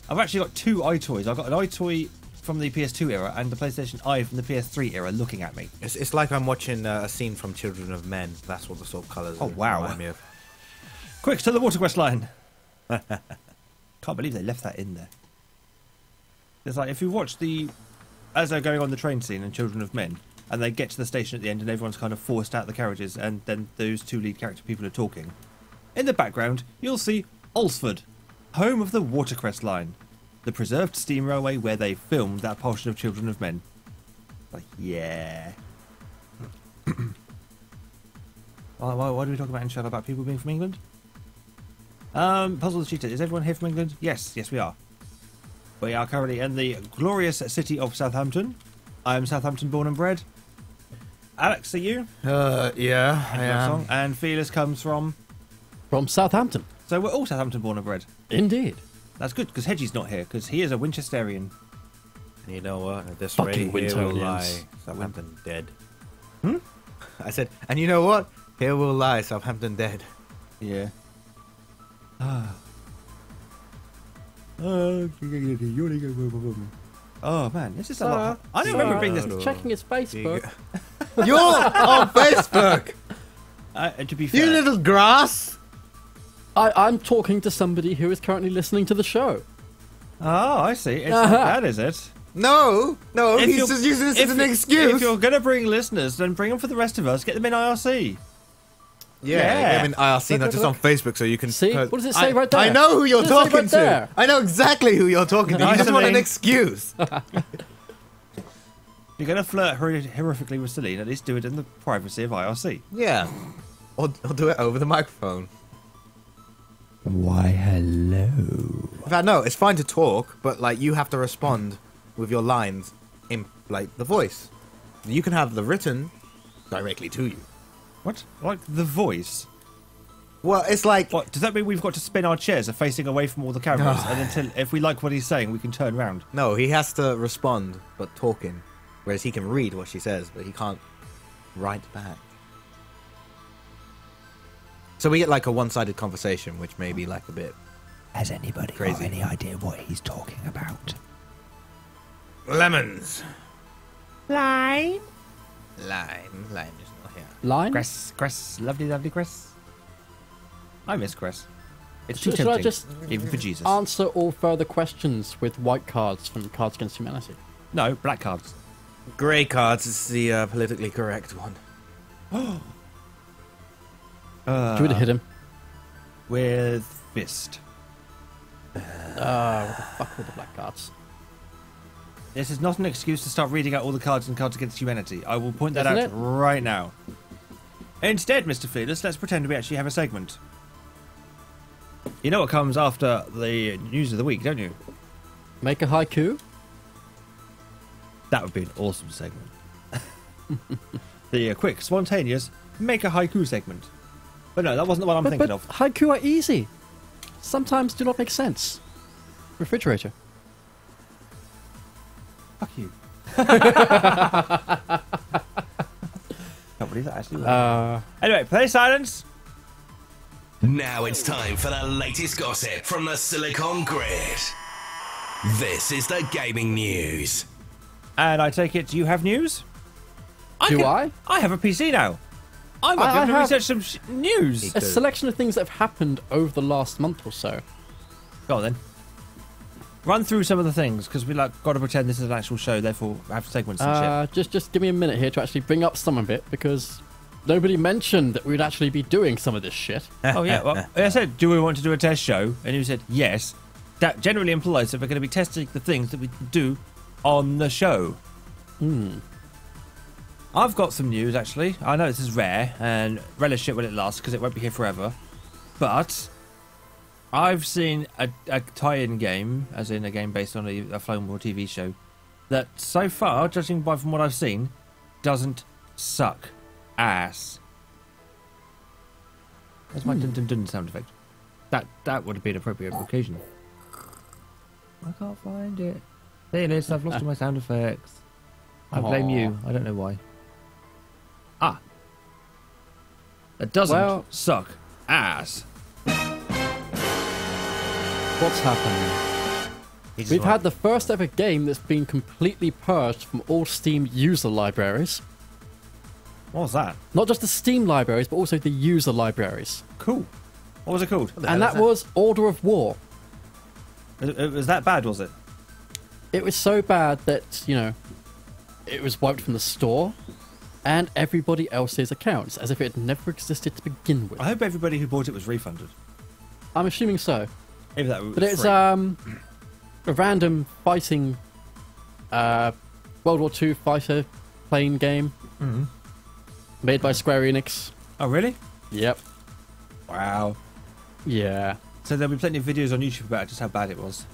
I've actually got two iToys. I've got an iToy from the PS2 era and the PlayStation Eye from the PS3 era looking at me. It's like I'm watching a scene from Children of Men. That's what the sort of colours Oh, wow. remind me of. Quick, to the water quest line. Can't believe they left that in there. It's like if you watch as they're going on the train scene in Children of Men, and they get to the station at the end, and everyone's kind of forced out the carriages, and then those two lead character people are talking. In the background, you'll see Alsford, home of the Watercress Line, the preserved steam railway where they filmed that portion of Children of Men. Like, yeah. Why do we talk about inshallah about people being from England? Puzzle the Cheetah. Is everyone here from England? Yes, we are. We are currently in the glorious city of Southampton. I am Southampton born and bred. Alex, are you? Yeah, I am. And Felix comes from... From Southampton. So we're all Southampton born and bred. Indeed. That's good, because Hedgie's not here, because he is a Winchesterian. And you know what? At this Fucking rate, here will Wintonians. lie Southampton dead. I said, and you know what? Here will lie Southampton dead. Yeah. Oh man, this is a lot. I don't remember being this. He's checking his Facebook. You're on Facebook! To be fair, You little grass! I'm talking to somebody who is currently listening to the show. oh, I see. It's like that, is it? No, If he's you're- just using this if as an you- excuse. If you're gonna bring listeners, then bring them for the rest of us. Get them in IRC. Yeah, I mean, IRC, not just on Facebook, so you can... See? What does it say right there? I know who you're What does it say talking right to. there? I know exactly who you're talking to. You just want an Listening. excuse. If you're gonna flirt horrifically with Celine, at least do it in the privacy of IRC. Yeah. Or do it over the microphone. Why, hello. In fact, no, it's fine to talk, but, like, you have to respond with your lines in, like, the voice. You can have the written directly to you. What? Like the voice? Well, it's like... What does that mean? We've got to spin our chairs, facing away from all the cameras, and until if we like what he's saying, we can turn around. No, he has to respond, but talking. Whereas he can read what she says, but he can't write back. So we get like a one-sided conversation, which may be like a bit... Has anybody Crazy. got any idea what he's talking about? Lemons. Lime. Lime is not here. Line? Cress, lovely Cress. I miss Cress. It's too Should I tempting, just even for Jesus. answer all further questions with white cards from Cards Against Humanity? No, black cards. Grey cards is the politically correct one. Do you want to hit him? With fist. What the fuck with the black cards? This is not an excuse to start reading out all the cards and Cards Against Humanity. I will point that Isn't out it? right now. Instead, Mr. Fearless, let's pretend we actually have a segment. You know what comes after the news of the week, don't you? Make a haiku? That would be an awesome segment. The quick, spontaneous, make a haiku segment. But no, that wasn't the one I'm thinking of. Haiku are easy. Sometimes do not make sense. Refrigerator. Fuck you. Can't believe that actually worked. Anyway, play silence. Now it's time for the latest gossip from the Silicon Grid. This is the gaming news. And I take it you have news? Do I? I have a PC now. I'm not I going to have- research some news. A selection of things that have happened over the last month or so. Go on then. Run through some of the things, because we got to pretend this is an actual show, therefore have segments and shit. Just give me a minute here to actually bring up some of it, because nobody mentioned that we'd actually be doing some of this shit. Oh yeah, well, I said, do we want to do a test show? And you said, yes. That generally implies that we're going to be testing the things that we do on the show. I've got some news, actually. I know this is rare, and relish it when it lasts, because it won't be here forever. But I've seen a tie-in game, as in a game based on a Flame War TV show, that so far, judging by from what I've seen, doesn't suck ass. That's my dun-dun-dun sound effect. That would have been appropriate occasion. I can't find it. There it is, I've lost all my sound effects. I blame you. I don't know why. Ah. That doesn't suck ass. What's happening? We've had the first ever game that's been completely purged from all Steam user libraries. What was that? Not just the Steam libraries, but also the user libraries. Cool. What was it called? And that was Order of War. It was that bad, was it? It was so bad that, it was wiped from the store and everybody else's accounts, as if it had never existed to begin with. I hope everybody who bought it was refunded. I'm assuming so. If that was But it's free. a random fighting World War II fighter plane game made by Square Enix. Oh, really? Yep. Wow. Yeah. So there'll be plenty of videos on YouTube about just how bad it was.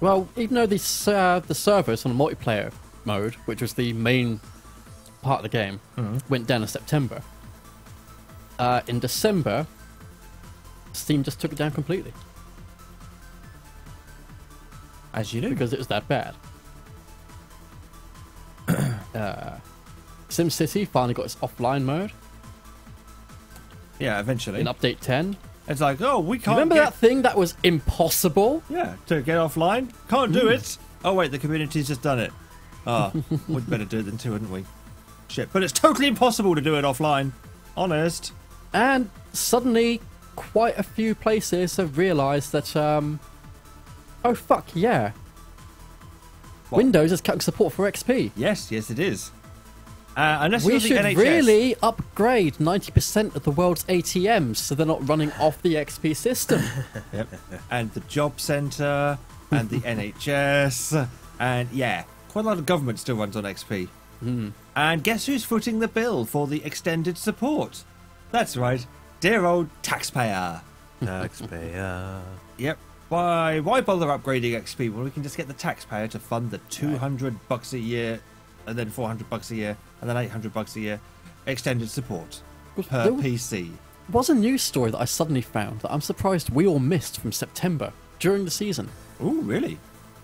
Well, even though the servers on the multiplayer mode, which was the main part of the game, went down in September, in December, Steam just took it down completely. As you do. Because it was that bad. SimCity finally got its offline mode Yeah, eventually. in Update 10. It's like, oh, we can't Remember get... that thing that was impossible? Yeah, to get offline. Can't do it. Oh, wait, the community's just done it. Ah, we'd better do it then too, wouldn't we? Shit, but it's totally impossible to do it offline. Honest. And suddenly, quite a few places have realised that, oh fuck, yeah. What? Windows is cutting support for XP. Yes, it is. Unless We you're the should NHS. really upgrade 90% of the world's ATMs so they're not running off the XP system. Yep. And the job centre, and the NHS, and yeah, quite a lot of government still runs on XP. And guess who's footing the bill for the extended support? That's right, dear old taxpayer. Taxpayer. Yep. Why bother upgrading XP when we can just get the taxpayer to fund the $200 a year, and then $400 a year, and then $800 a year extended support per There was- PC? was a news story that I suddenly found that I'm surprised we all missed from September during the season. Oh, really?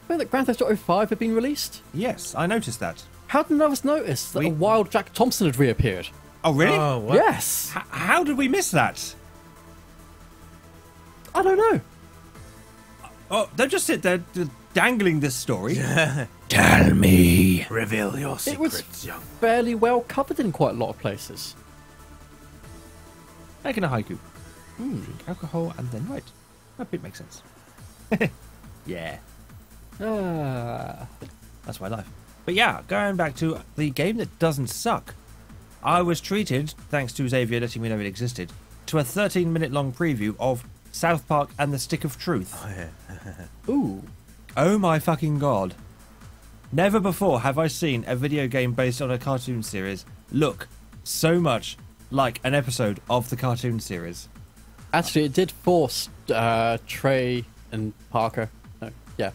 Where that Grand Theft Auto 5 had been released? Yes, I noticed that. How did none of us notice that a wild Jack Thompson had reappeared? Oh, really? Oh, what? Yes! How did we miss that? I don't know. Oh, don't just sit there dangling this story. Tell me. Reveal your It was secrets, young. fairly well covered in quite a lot of places. Making a haiku. Drink alcohol and then write. That bit makes sense. Yeah, that's my life. But yeah, going back to the game that doesn't suck. I was treated, thanks to Xavier letting me know it existed, to a 13-minute long preview of South Park and the Stick of Truth. Ooh. Oh my fucking god. Never before have I seen a video game based on a cartoon series look so much like an episode of the cartoon series. Actually, it did force Trey and Parker. No, yeah.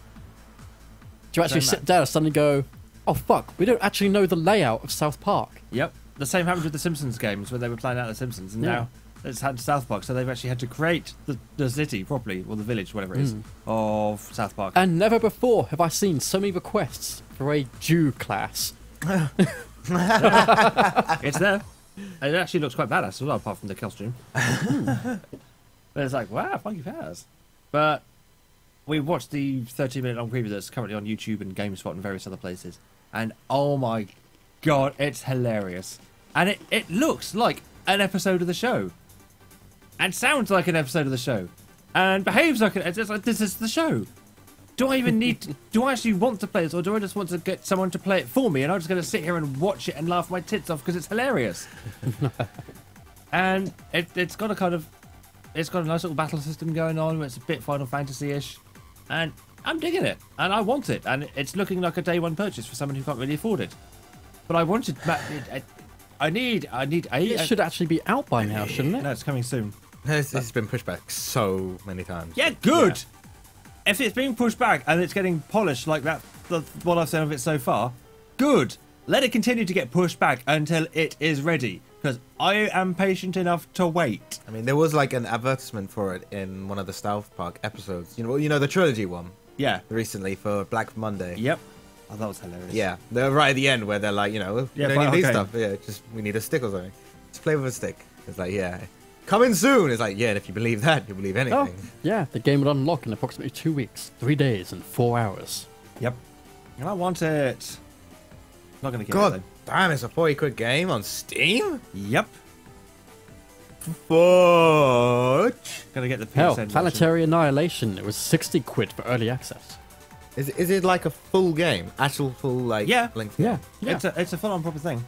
To actually sit down and suddenly go, oh fuck, we don't actually know the layout of South Park. Yep. The same happened with the Simpsons games when they were playing out the Simpsons, and now it's had South Park, so they've actually had to create the city properly, or the village, whatever it is, of South Park. And never before have I seen so many requests for a Jew class. It's there. It actually looks quite badass as well, apart from the costume. But it's like, wow, funky powers. But we watched the 13-minute long preview that's currently on YouTube and GameSpot and various other places, and oh my god, it's hilarious. And it looks like an episode of the show. And sounds like an episode of the show. And behaves like it's like, this is the show. Do I even need to, do I actually want to play this, or do I just want to get someone to play it for me and I'm just going to sit here and watch it and laugh my tits off because it's hilarious? And it's got a kind of, it's got a nice little battle system going on where it's a bit Final Fantasy-ish, and I'm digging it and I want it, and it's looking like a day one purchase for someone who can't really afford it. But I wanted, I need It should actually be out by now, shouldn't it? No, it's coming soon. It's been pushed back so many times. Yeah, good. Yeah. If it's being pushed back and it's getting polished like that, what I've seen of it so far, good. Let it continue to get pushed back until it is ready, because I am patient enough to wait. I mean, there was like an advertisement for it in one of the South Park episodes. You know the trilogy one. Yeah. Recently for Black Monday. Yep. Oh, that was hilarious. Yeah, they're right at the end where they're like, we don't need stuff. Yeah, just we need a stick or something. Just play with a stick. It's like, yeah. Coming soon! It's like, yeah, and if you believe that, you'll believe anything. Oh, yeah, the game will unlock in approximately 2 weeks, 3 days, and 4 hours. Yep. And I want it. Not going to get it, God though. damn, it's a 40 quid game on Steam? Yep. Fudge. Gonna get the PSN Hell, version. Planetary Annihilation, it was 60 quid for early access. Is it like a full game? Actual full, like, length? Yeah. It's a full-on proper thing.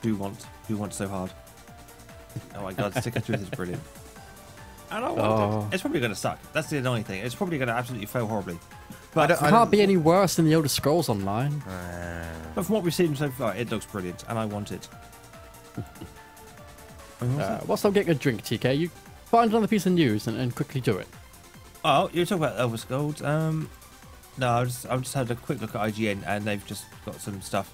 Do want so hard. Oh my god, Stick of Truth is brilliant. And I want it. It's probably going to suck. That's the annoying thing. It's probably going to absolutely fail horribly. But it can't be any worse than the Elder Scrolls Online. But from what we've seen so far, it looks brilliant, and I want it. Whilst I'm getting a drink, TK, you find another piece of news and quickly do it. Oh, you're talking about Elder Scrolls? No, I've just had a quick look at IGN, and they've just got some stuff.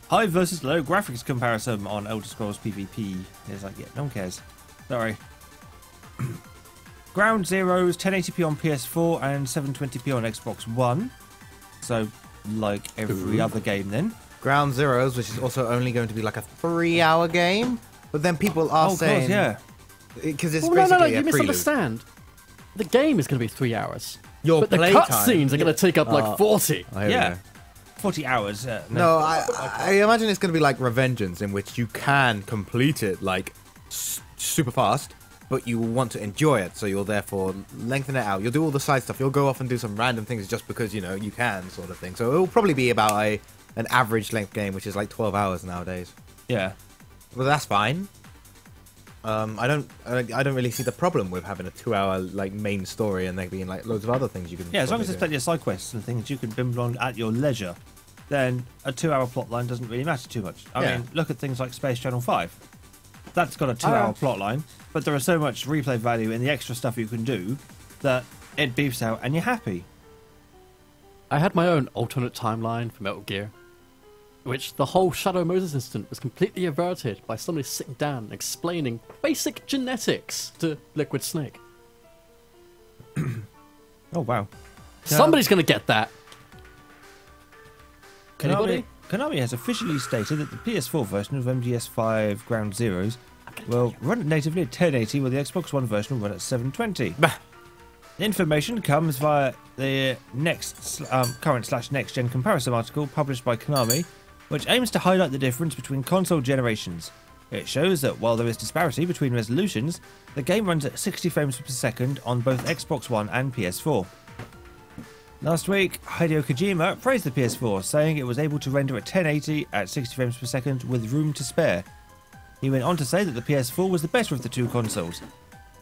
High versus low graphics comparison on Elder Scrolls PvP. It's like, yeah, no one cares. Sorry. Ground Zeroes 1080p on PS4 and 720p on Xbox One. So, like every other game then. Ground Zeroes, which is also only going to be like a 3-hour game. But then people are saying... God, yeah. Because it's no, basically you a prelude. misunderstand. The game is going to be 3 hours. But the cutscenes are going to take up like 40. Yeah. 40 hours. No, I imagine it's going to be like Revengeance, in which you can complete it like super fast, but you will want to enjoy it, so you'll therefore lengthen it out. You'll do all the side stuff. You'll go off and do some random things just because, you can, sort of thing. So it'll probably be about an average length game, which is like 12 hours nowadays. Yeah. Well, that's fine. I don't really see the problem with having a 2-hour like main story and there being like loads of other things you can. Yeah, as long as it's plenty of side quests and things you can bimble on at your leisure, then a 2-hour plot line doesn't really matter too much. I mean, look at things like Space Channel 5. That's got a 2-hour plot line, but there is so much replay value in the extra stuff you can do that it beefs out and you're happy. I had my own alternate timeline for Metal Gear, which the whole Shadow Moses incident was completely averted by somebody sitting down and explaining basic genetics to Liquid Snake. Oh, wow. Somebody's going to get that. Anybody? Konami has officially stated that the PS4 version of MGS5 Ground Zeroes will run natively at 1080, while the Xbox One version will run at 720. The information comes via the current/next-gen comparison article published by Konami, which aims to highlight the difference between console generations. It shows that while there is disparity between resolutions, the game runs at 60 frames per second on both Xbox One and PS4. Last week, Hideo Kojima praised the PS4, saying it was able to render at 1080 at 60 frames per second with room to spare. He went on to say that the PS4 was the better of the two consoles.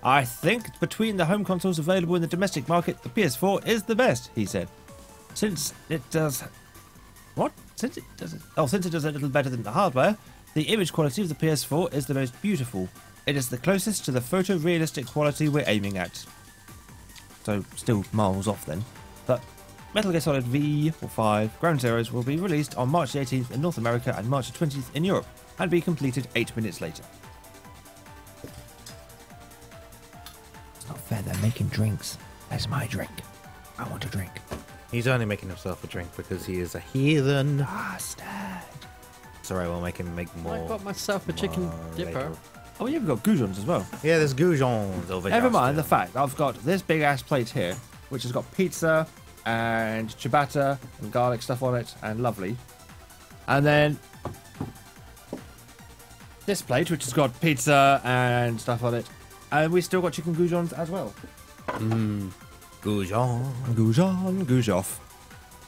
I think between the home consoles available in the domestic market, the PS4 is the best, he said. Since it does... What? Since it does a little better than the hardware, the image quality of the PS4 is the most beautiful. It is the closest to the photorealistic quality we're aiming at. So, still miles off then. But Metal Gear Solid V or 5 Ground Zeroes will be released on March the 18th in North America and March the 20th in Europe, and be completed 8 minutes later. It's not fair, they're making drinks. That's my drink. I want a drink. He's only making himself a drink because he is a heathen. Bastard. Sorry, we'll make him make more. I got myself a chicken dipper. later. Oh, yeah, we've got goujons as well. Yeah, there's goujons over here. Never mind the fact I've got this big ass plate here, which has got pizza and ciabatta and garlic stuff on it, and lovely. And then this plate, which has got pizza and stuff on it, and we still got chicken goujons as well. Goujon. Goujon, goujoff.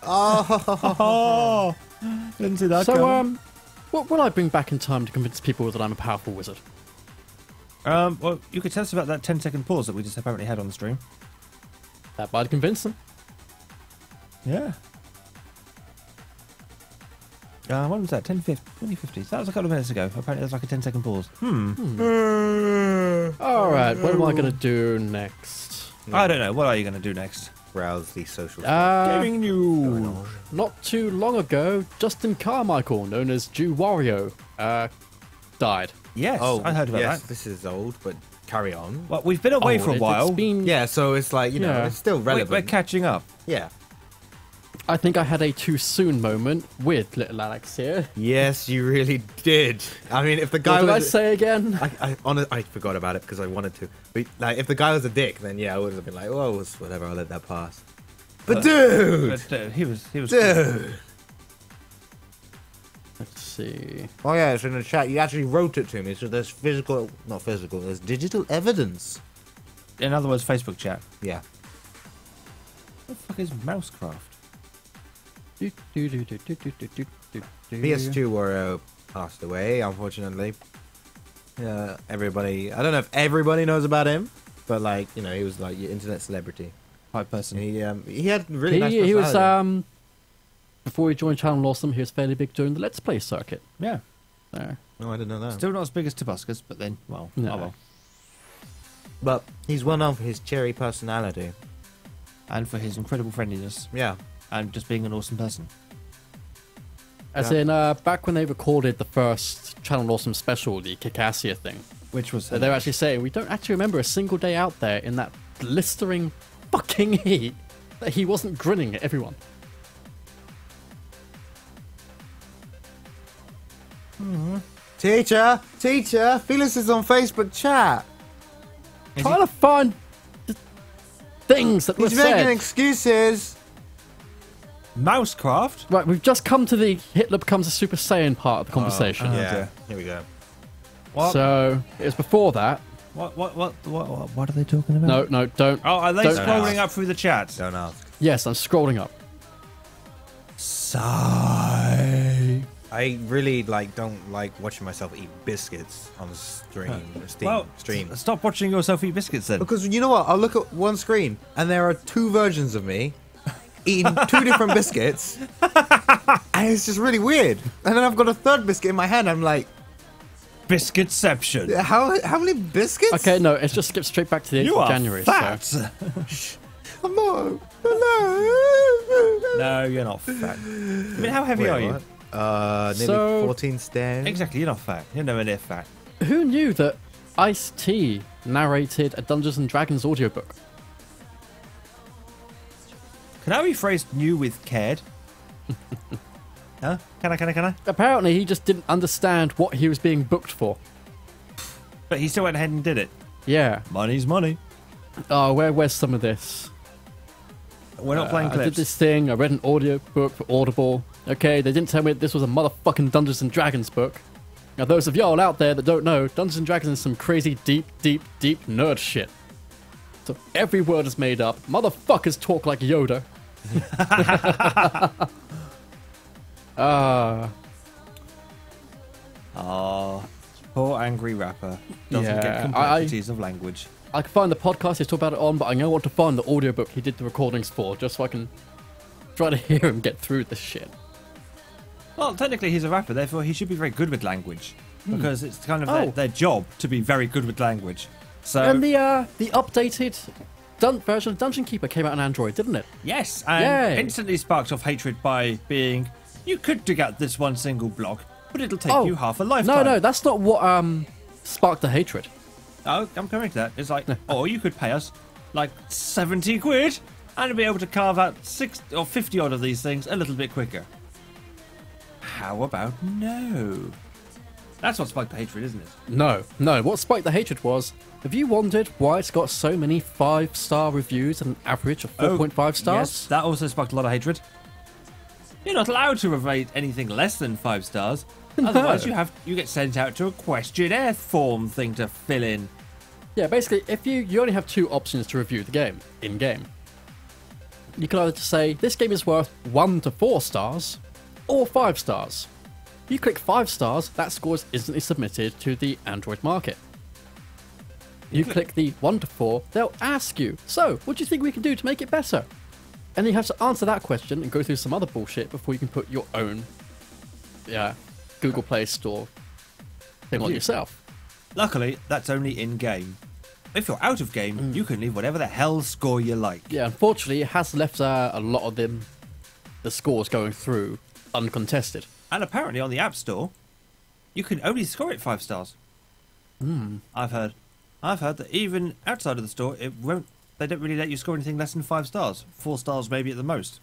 Oh. Didn't see that So, coming. what will I bring back in time to convince people that I'm a powerful wizard? Well, you could tell us about that 10-second pause that we just apparently had on the stream. That might convince them. Yeah. When was that? 2050. That was a couple of minutes ago. Apparently there's like a 10-second pause. Alright, what am I going to do next? I don't know. What are you going to do next? Browse the social. Gaming news. Not too long ago, Justin Carmichael, known as Jew Wario, died. Yes, I heard about yes, that. this is old, but carry on. Well, we've been away for a while. It's been, Yeah, so it's like, you know, Yeah. it's still relevant. We're catching up. Yeah. I think I had a too soon moment with little Alex here. Yes, you really did. I mean, if the guy What did I was... say again? I forgot about it because I wanted to. But like, if the guy was a dick, then yeah, I would have been like, "Oh, whatever, I'll let that pass." But dude, But, he was. dude. Let's see. Oh yeah, it's in the chat. You actually wrote it to me, so there's not physical. There's digital evidence. In other words, Facebook chat. Yeah. What the fuck is Mousecraft? PS2 Wario passed away, unfortunately. Yeah, everybody. I don't know if everybody knows about him, but like, you know, he was like your internet celebrity. Hype person. He had really nice He was personality. before he joined Channel Awesome, he was fairly big during the Let's Play circuit. Yeah. There. No, I didn't know that. Still not as big as Tobuscus, but then, well, No. oh well. But he's well known for his cherry personality. And for his incredible friendliness. Yeah. And just being an awesome person. As in, back when they recorded the first Channel Awesome special, the Kikassia thing, Which was... they're actually saying, we don't actually remember a single day out there in that blistering fucking heat that he wasn't grinning at everyone. Teacher, Felix is on Facebook chat. Trying to find things that were He's making said. excuses. Mousecraft? Right, we've just come to the Hitler becomes a Super Saiyan part of the conversation. Yeah, dear. here we go. What? So, it was before that. What are they talking about? No, don't. Oh, are they Don't scrolling ask. up through the chat? Don't ask. Yes, I'm scrolling up. Sigh. I really don't like watching myself eat biscuits on stream. Stream. Stop watching yourself eat biscuits then. Because you know what? I'll look at one screen and there are two versions of me eating two different biscuits, and it's just really weird. And then I've got a third biscuit in my hand. I'm like, Biscuitception. how many biscuits? Okay, no, it's just skipped straight back to the 8th You of are January. fat. So. I'm not. No, you're not fat. I mean, how heavy Wait, are you? what? Nearly So- 14 stone. Exactly, you're not fat. You're nowhere near fat. Who knew that Ice-T narrated a Dungeons and Dragons audiobook? Can I rephrase new with cared? Huh? Can I? Apparently, he just didn't understand what he was being booked for. But he still went ahead and did it. Yeah. Money's money. Oh, where's some of this? We're not playing I did clips. this thing. I read an audiobook for Audible. Okay, they didn't tell me this was a motherfucking Dungeons and Dragons book. Now, those of y'all out there that don't know, Dungeons and Dragons is some crazy, deep nerd shit. So every word is made up. Motherfuckers talk like Yoda. Oh, Poor angry rapper doesn't Yeah, get complexities of language. I can find the podcast he's talked about it on, but I know what to find the audiobook he did the recordings for, just so I can try to hear him get through this shit. Well, technically he's a rapper, therefore he should be very good with language. Because it's kind of Oh. their job to be very good with language. So And the updated version of Dungeon Keeper came out on Android, didn't it? yes, and Yay. instantly sparked off hatred by being, you could dig out this one single block, but it'll take you half a lifetime. No, that's not what sparked the hatred. Oh, I'm coming to that. It's like, or you could pay us like 70 quid and be able to carve out 60 or 50 odd of these things a little bit quicker. How about no? That's what spiked the hatred, isn't it? No. What spiked the hatred was, have you wondered why it's got so many 5-star reviews and an average of 4.5 stars? Yes, that also sparked a lot of hatred. You're not allowed to rate anything less than 5 stars. Otherwise, you get sent out to a questionnaire form thing to fill in. Yeah, basically, if you only have 2 options to review the game in-game. You can either say, this game is worth 1 to 4 stars, or 5 stars. You click 5 stars, that score is instantly submitted to the Android market. You click the 1 to 4, they'll ask you, so, what do you think we can do to make it better? And you have to answer that question and go through some other bullshit before you can put your own Google Play Store thing on yourself. Luckily, that's only in-game. If you're out of game, you can leave whatever the hell score you like. Yeah, unfortunately, it has left a lot of the scores going through uncontested. And apparently on the App Store, you can only score it 5 stars. I've heard that even outside of the store, they don't really let you score anything less than 5 stars. 4 stars maybe at the most.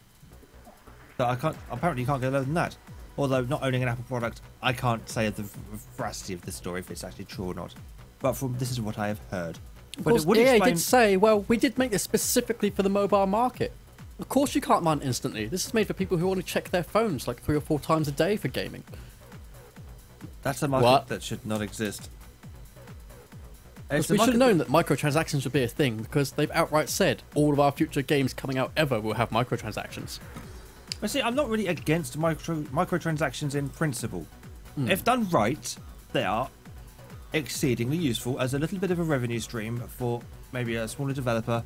So apparently you can't go lower than that. Although, not owning an Apple product, I can't say the veracity of this story if it's actually true or not. But this is what I have heard. Of But course, it would EA explain... did say, well, we did make this specifically for the mobile market. Of course you can't mine instantly. This is made for people who want to check their phones like 3 or 4 times a day for gaming. That's a market What? that should not exist. Because we should have known that microtransactions would be a thing, because they've outright said all of our future games coming out ever will have microtransactions. But see, I'm not really against microtransactions in principle. If done right, they are exceedingly useful as a little bit of a revenue stream for maybe a smaller developer.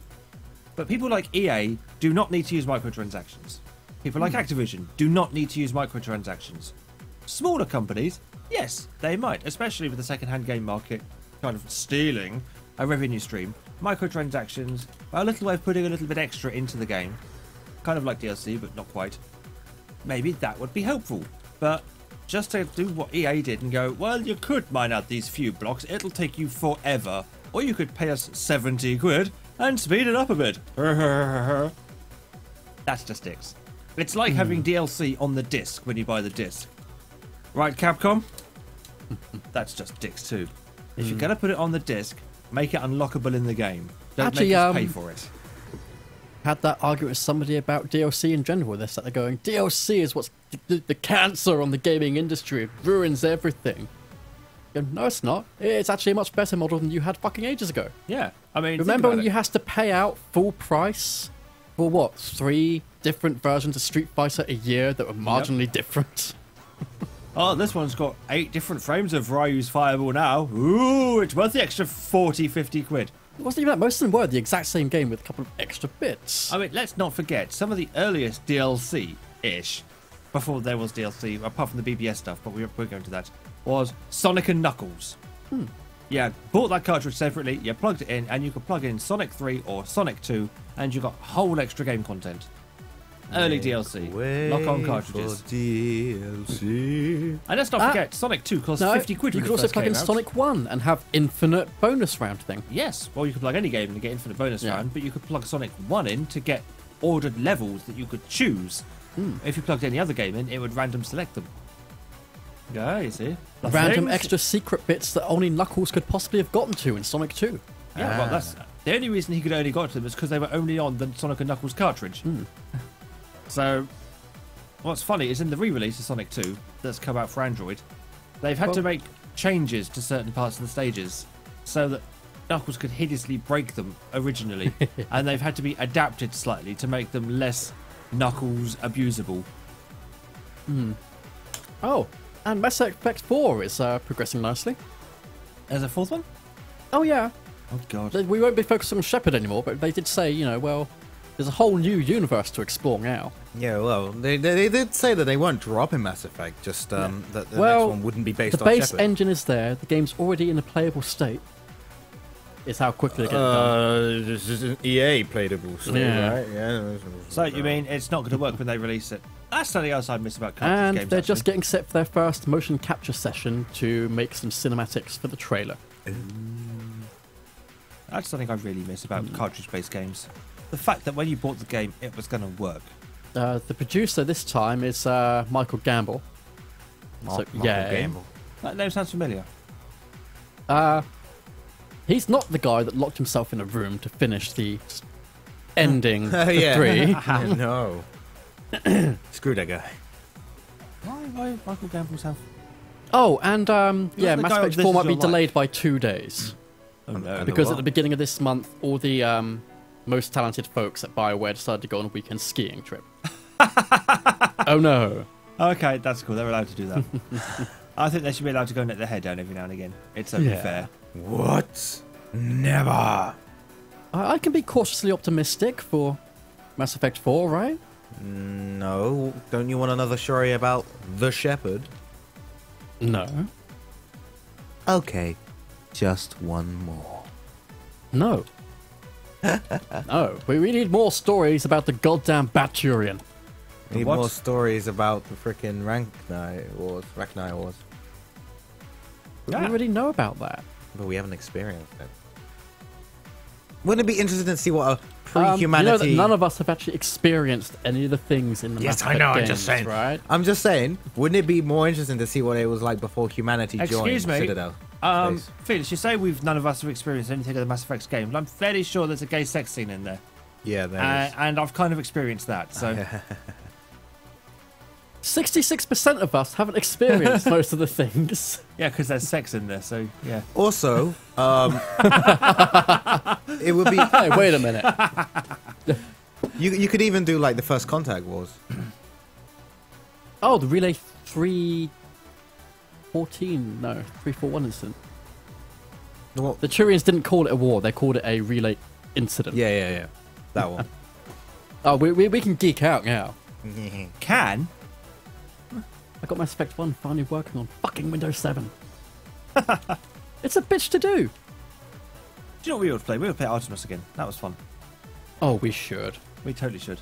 But people like EA do not need to use microtransactions. People like Activision do not need to use microtransactions. Smaller companies, yes, they might, especially with the second-hand game market kind of stealing a revenue stream. Microtransactions are a little way of putting a little bit extra into the game. Kind of like DLC, but not quite. Maybe that would be helpful. But just to do what EA did and go, well, you could mine out these few blocks, it'll take you forever. Or you could pay us 70 quid and speed it up a bit. That just dicks. It's like having DLC on the disc when you buy the disc. Right, Capcom? That's just dicks too. If you're going to put it on the disc, make it unlockable in the game. Don't Actually, make us pay for it. Had that argument with somebody about DLC in general. They're sat there going, DLC is what's the cancer on the gaming industry. It ruins everything. No, it's not. It's actually a much better model than you had fucking ages ago. Yeah, I mean, Remember when you had to pay out full price for what, 3 different versions of Street Fighter a year that were marginally different? Oh, this one's got 8 different frames of Ryu's Fireball now. Ooh, it's worth the extra 40, 50 quid. It wasn't even that. Most of them were the exact same game with a couple of extra bits. I mean, let's not forget, some of the earliest DLC-ish, before there was DLC, apart from the BBS stuff, but we're going to that, was Sonic and Knuckles. Yeah, bought that cartridge separately, you plugged it in, and you could plug in Sonic 3 or Sonic 2, and you got whole extra game content. Early DLC, lock-on cartridges. DLC. And let's not forget, Sonic 2 cost 50 quid you when could it also first plug came in out. Sonic 1 and have infinite bonus round thing. Yes, well, you could plug any game and get infinite bonus round, but you could plug Sonic 1 in to get ordered levels that you could choose. If you plugged any other game in, it would random select them. Yeah, you see. The Random things- extra secret bits that only Knuckles could possibly have gotten to in Sonic 2. Yeah, well, that's the only reason he could only got to them is because they were only on the Sonic and Knuckles cartridge. So, what's funny is in the re-release of Sonic 2 that's come out for Android, they've had to make changes to certain parts of the stages so that Knuckles could hideously break them originally, and they've had to be adapted slightly to make them less Knuckles abusable. Oh, and Mass Effect 4 is progressing nicely. There's a fourth one? Oh yeah, Oh, God. we won't be focused on Shepard anymore, but they did say, well, there's a whole new universe to explore now. Yeah, well, they did say that they weren't dropping Mass Effect, just that the next one wouldn't be based the on base Shepard. engine is there. The game's already in a playable state. Is how quickly they get it done. This is an EA playable state, Yeah. right? Yeah. So you mean it's not going to work when they release it? That's something else I miss about cartridge And games. they're just actually. getting set for their first motion capture session to make some cinematics for the trailer. That's something I really miss about cartridge-based games. The fact that when you bought the game, it was going to work. The producer this time is Michael Gamble. Michael yeah. Gamble. That name sounds familiar. He's not the guy that locked himself in a room to finish the ending for Yeah. 3. No. Screw that guy. Why Michael Gamble sound... Oh, and yeah, the Mass guy Effect of 4 This might Is be Your delayed Life? by 2 days. Oh, no. Because at the beginning of this month, all the most talented folks at BioWare decided to go on a weekend skiing trip. Oh no. Okay, that's cool. They're allowed to do that. I think they should be allowed to go and let their hair down every now and again. It's only Yeah. fair. What? Never. I can be cautiously optimistic for Mass Effect 4, right? No. Don't you want another story about the Shepherd? No. Okay. Just one more. No. No. We need more stories about the goddamn Baturian. Need what? more stories about the frickin' Rachni Wars. We Yeah. already know about that. But we haven't experienced it. Wouldn't it be interesting to see what a You know pre-humanity... that none of us have actually experienced any of the things in the Yes, Mass I Effect know, I'm games, just saying. right? I'm just saying, wouldn't it be more interesting to see what it was like before humanity Excuse joined me. Citadel? Space? Felix, you say none of us have experienced anything of the Mass Effect games. I'm fairly sure there's a gay sex scene in there. Yeah, there is. And I've kind of experienced that, so... 66% of us haven't experienced most of the things. Yeah, because there's sex in there, so yeah. Also, it would be... Hey, wait a minute. You could even do, like, the First Contact Wars. Oh, the Relay 314. No, 341 incident. What? The Turians didn't call it a war, they called it a relay incident. Yeah. That one. Oh, we can geek out now. Can? I got Mass Effect 1 finally working on fucking Windows 7. It's a bitch to do. Do you know what we would play? We would play Artemis again. That was fun. Oh, we should. We totally should.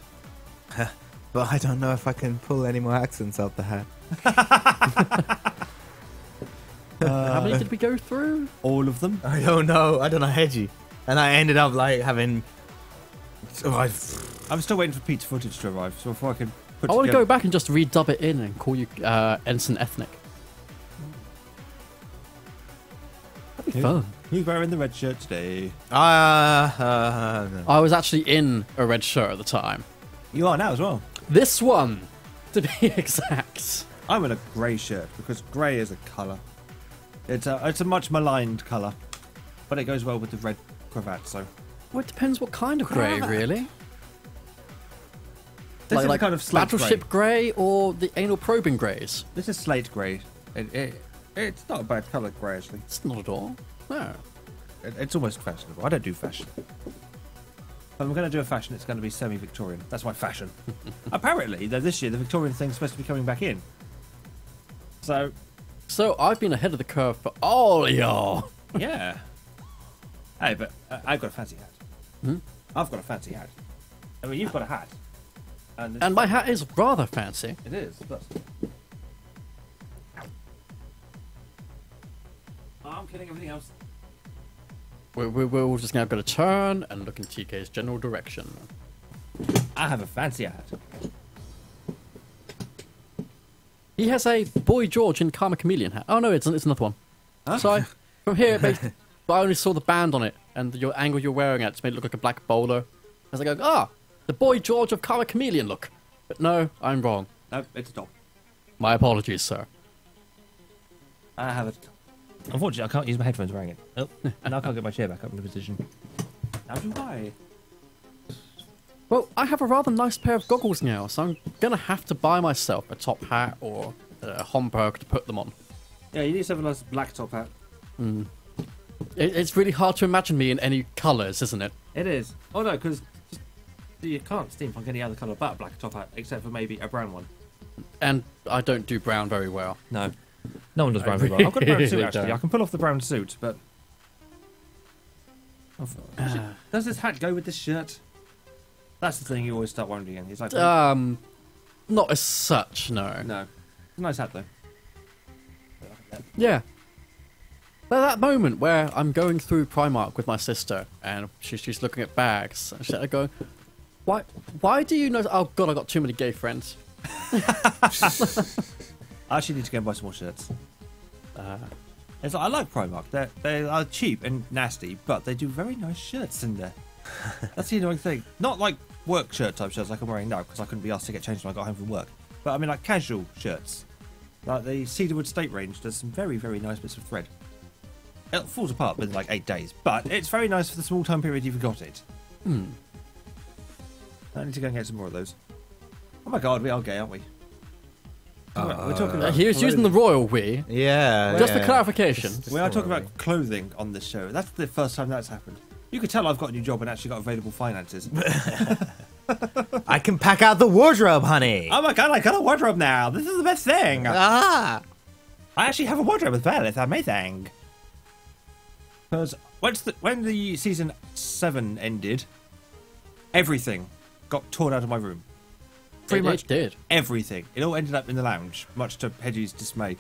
But I don't know if I can pull any more accents out the hat. How many did we go through? All of them? I don't know. I Hedgie. And I ended up, like, having... I'm still waiting for Pete's footage to arrive, so before I can put I want to together... go back and just redub it in and call you Ensign Ethnic. That'd be fun. Who's wearing the red shirt today? No. I was actually in a red shirt at the time. You are now as well. This one, to be exact. I'm in a grey shirt because grey is a colour. It's a much maligned colour, but it goes well with the red cravat. So Well, it depends what kind of grey, really. this is a kind of slate battleship grey or the anal probing greys. This is slate grey. It's not a bad colour grey actually. It's not at all. No. It's almost fashionable. I don't do fashion. If I'm going to do a fashion, it's going to be semi-Victorian. That's my fashion. Apparently, though, this year the Victorian thing's supposed to be coming back in. So, I've been ahead of the curve for all y'all. yeah. Hey, but I've got a fancy hat. I've got a fancy hat. I mean, you've got a hat. And my hat is rather fancy. It is. But... I'm kidding. Everything else. We're just now going to turn and look in TK's general direction. I have a fancy hat. He has a Boy George in Karma Chameleon hat. Oh no, it's another one. Huh? So from here, but I only saw the band on it, and your angle you're wearing it made it look like a black bowler. As I go, the Boy George of Karma Chameleon look. But no, I'm wrong. No, it's a top. My apologies, sir. I have it. Unfortunately, I can't use my headphones wearing it. Oh, and I can't get my chair back up into position. How do I? Well, I have a rather nice pair of goggles now, so I'm gonna have to buy myself a top hat or a Homburg to put them on. Yeah, you need to have a nice black top hat. It's really hard to imagine me in any colours, isn't it? It is. Oh no, because you can't steampunk any other colour but a black top hat, except for maybe a brown one. And I don't do brown very well. No. No one does brown very well. I've got a brown suit Really actually. don't. I can pull off the brown suit, but does this hat go with this shirt? That's the thing you always start wondering. He's like, Not as such, no. no, it's a nice hat though. Yeah. But that moment where I'm going through Primark with my sister and she's looking at bags and she's going, why do you know? Oh god, I got too many gay friends. I actually need to go and buy some more shirts. It's like, I like Primark. They are cheap and nasty, but they do very nice shirts in there. That's the annoying thing. Not like work shirt type shirts like I'm wearing now, because I couldn't be asked to get changed when I got home from work. But I mean like casual shirts. Like the Cedarwood State range does some very, very nice bits of thread. It falls apart within like 8 days, but it's very nice for the small time period you've got it. I need to go and get some more of those. Oh my god, we are gay, aren't we? We're talking about He was using the royal we. Yeah. Just yeah. for clarification. We are talking about clothing on this show. That's the first time that's happened. You could tell I've got a new job and actually got available finances. I can pack out the wardrobe, honey. Oh my god, I got a wardrobe now. This is the best thing. Ah. I actually have a wardrobe as well. It's amazing. Because when the season 7 ended, everything got torn out of my room. Pretty much It did. everything. It all ended up in the lounge, much to Hedgie's dismay.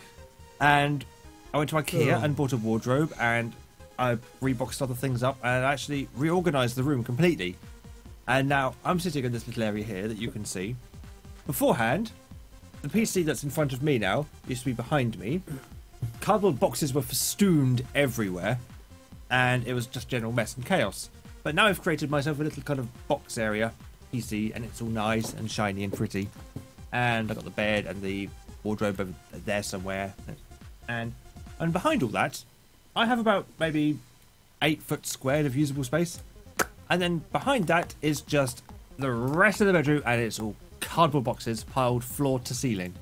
And I went to IKEA and bought a wardrobe, and I reboxed other things up and actually reorganized the room completely. And now I'm sitting in this little area here that you can see. Beforehand, the PC that's in front of me now used to be behind me. Cardboard boxes were festooned everywhere, and it was just general mess and chaos. But now I've created myself a little kind of box area PC, and it's all nice and shiny and pretty. And I got the bed and the wardrobe over there somewhere, and behind all that, I have about maybe 8 foot squared of usable space, and then behind that is just the rest of the bedroom, and it's all cardboard boxes piled floor to ceiling.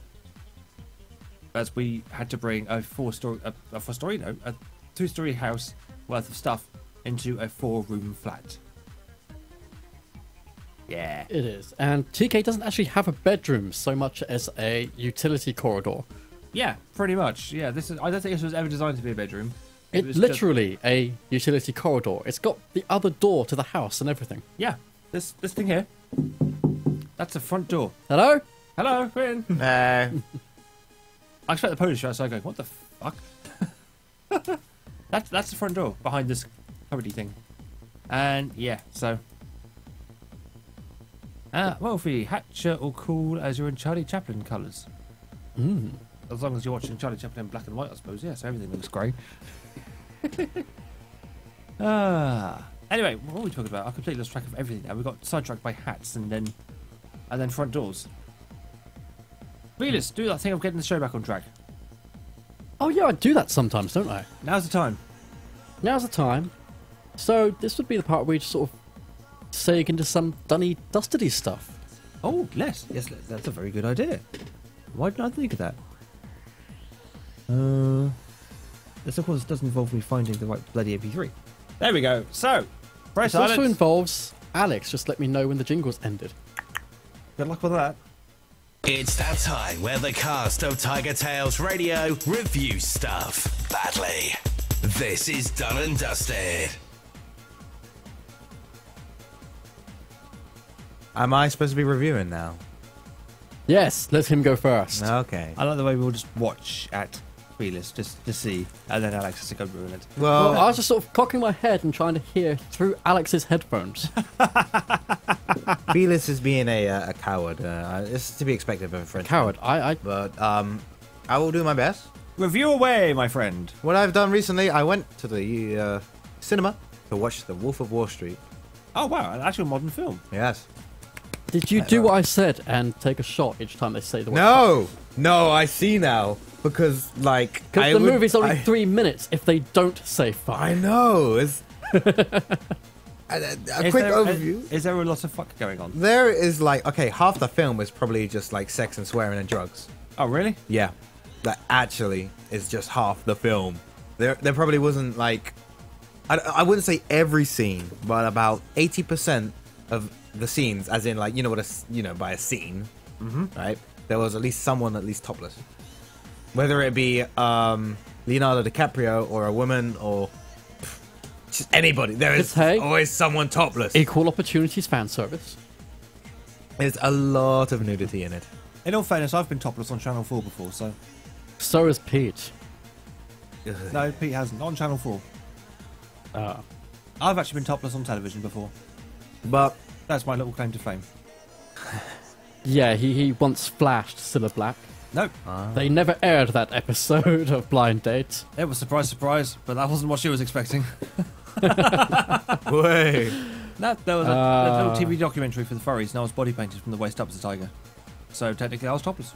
As we had to bring a 2-story house worth of stuff into a 4-room flat. Yeah. It is. And TK doesn't actually have a bedroom so much as a utility corridor. Yeah, pretty much. Yeah, I don't think this was ever designed to be a bedroom. It's was literally a utility corridor. It's got the other door to the house and everything. Yeah, this thing here. That's the front door. Hello? Hello, Quinn. Nah. I expect the Polish outside going, what the fuck? That's the front door behind this cupboardy thing. And yeah, so. Well, for you, hat, shirt, all cool as you're in Charlie Chaplin colours. As long as you're watching Charlie Chaplin in black and white, I suppose. Yeah, so everything looks grey. Anyway, what are we talking about? I completely lost track of everything now. We got sidetracked by hats and then front doors. Velas, do that thing of getting the show back on track. Oh yeah, I do that sometimes, don't I? Now's the time. Now's the time. So this would be the part where you just sort of seg into some dunny, dusty stuff. Oh, yes, that's a very good idea. Why didn't I think of that? This, of course, does involve me finding the right bloody MP3. There we go. So, press This also silence. involves Alex. Just let me know when the jingles ended. Good luck with that. It's that time where the cast of TigerTails Radio review stuff badly. This is Done and Dusted. Am I supposed to be reviewing now? Yes, let him go first. Okay. I like the way we'll just watch at Velas just to see, and then Alex has to go ruin it. Well, Well, I was just sort of cocking my head and trying to hear through Alex's headphones. Velas is being a coward. It's to be expected of a French. Coward. But I will do my best. Review away, my friend. What I've done recently, I went to the cinema to watch The Wolf of Wall Street. Oh, wow, an actual modern film. Yes. Did you do what I said and take a shot each time they say the word? No, I see now. Because, like... Because the movie's only 3 minutes if they don't say fuck. I know. It's... a quick overview. Is there a lot of fuck going on? There is, like... Okay, half the film is probably just, like, sex and swearing and drugs. Oh, really? Yeah. That actually is just half the film. There probably wasn't, like... I wouldn't say every scene, but about 80% of the scenes, as in like, you know what by a scene, right? There was at least someone topless. Whether it be Leonardo DiCaprio or a woman or just anybody, there is always someone topless. Equal opportunities fan service. There's a lot of nudity in it. In all fairness, I've been topless on Channel 4 before, so... So has Pete. No, Pete hasn't. Not on Channel 4. I've actually been topless on television before. But that's my little claim to fame. Yeah, he once flashed Cilla Black. Nope. They never aired that episode of Blind Date. It was surprise, surprise, but that wasn't what she was expecting. Wait. No, there was a little TV documentary for the furries, and I was body painted from the waist up as a tiger. So technically I was topless.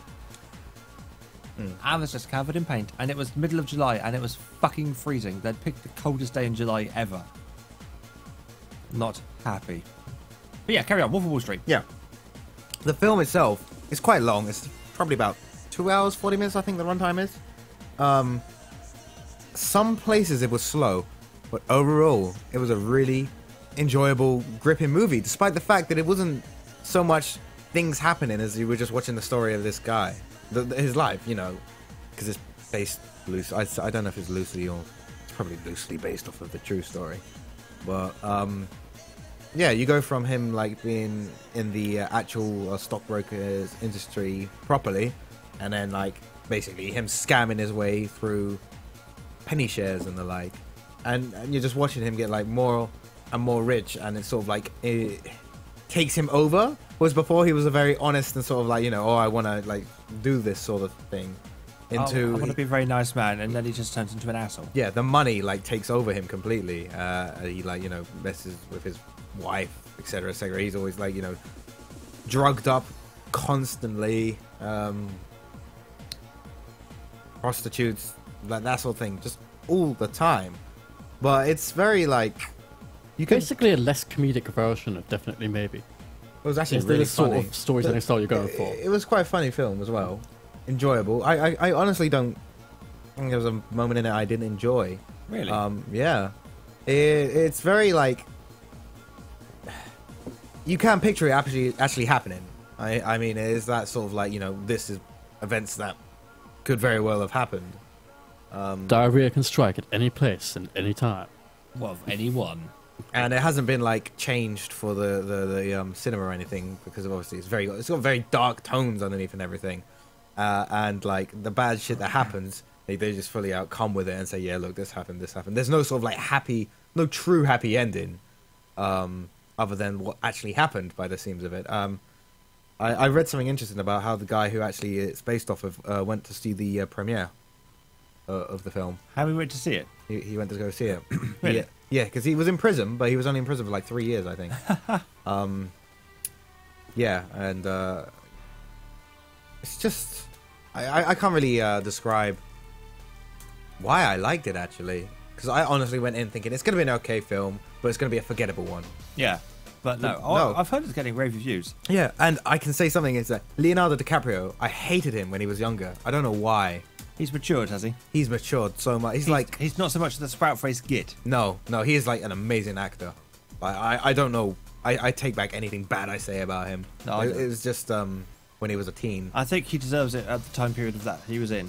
I was just covered in paint, and it was middle of July, and it was fucking freezing. They'd picked the coldest day in July ever. Not happy. But yeah, carry on. Wolf of Wall Street. Yeah. The film itself is quite long. It's probably about 2 hours, 40 minutes, I think the runtime is. Some places it was slow, but overall, it was a really enjoyable, gripping movie, despite the fact that it wasn't so much things happening as you were just watching the story of this guy. His life, because it's based loose. I don't know if it's loosely or it's probably loosely based off of the true story. But yeah, you go from him like being in the actual stockbrokers industry properly, and then like basically him scamming his way through penny shares and the like, and you're just watching him get like more and more rich, and it's sort of like it takes him over. Whereas before he was a very honest and sort of like, I want to like do this sort of thing. I want to be a very nice man, and then he just turns into an asshole. Yeah, the money like takes over him completely. He like messes with his wife, etc., etc. He's always like drugged up constantly, prostitutes, like that sort of thing, just all the time. But it's very like basically a less comedic version of Definitely Maybe. It was actually Is really the sort funny. of storytelling style you're going for? It was quite a funny film as well. Enjoyable. I honestly don't think there was a moment in it I didn't enjoy. Really? Yeah. It's very like you can't picture it actually happening. I mean, it is that sort of like this is events that could very well have happened. Diarrhea can strike at any place and any time. Well, anyone. And it hasn't been like changed for the cinema or anything, because obviously it's got very dark tones underneath and everything, and like the bad shit that happens, they just fully come with it and say, yeah, look, this happened. There's no sort of like true happy ending, other than what actually happened by the seams of it. I read something interesting about how the guy who actually it's based off of went to see the premiere of the film. How we went to see it? He went to go see it. Really? Yeah, because he was in prison, but he was only in prison for like 3 years, I think. Yeah, and it's just I can't really describe why I liked it actually, because I honestly went in thinking it's going to be an okay film, but it's going to be a forgettable one. Yeah, but no. I've heard it's getting rave reviews. Yeah, and I can say something is that Leonardo DiCaprio, I hated him when he was younger. I don't know why. He's matured, has he? He's matured so much. He's not so much the sprout-faced git. No, he is like an amazing actor. I don't know. I take back anything bad I say about him. No, it was just when he was a teen. I think he deserves it at the time period of that he was in.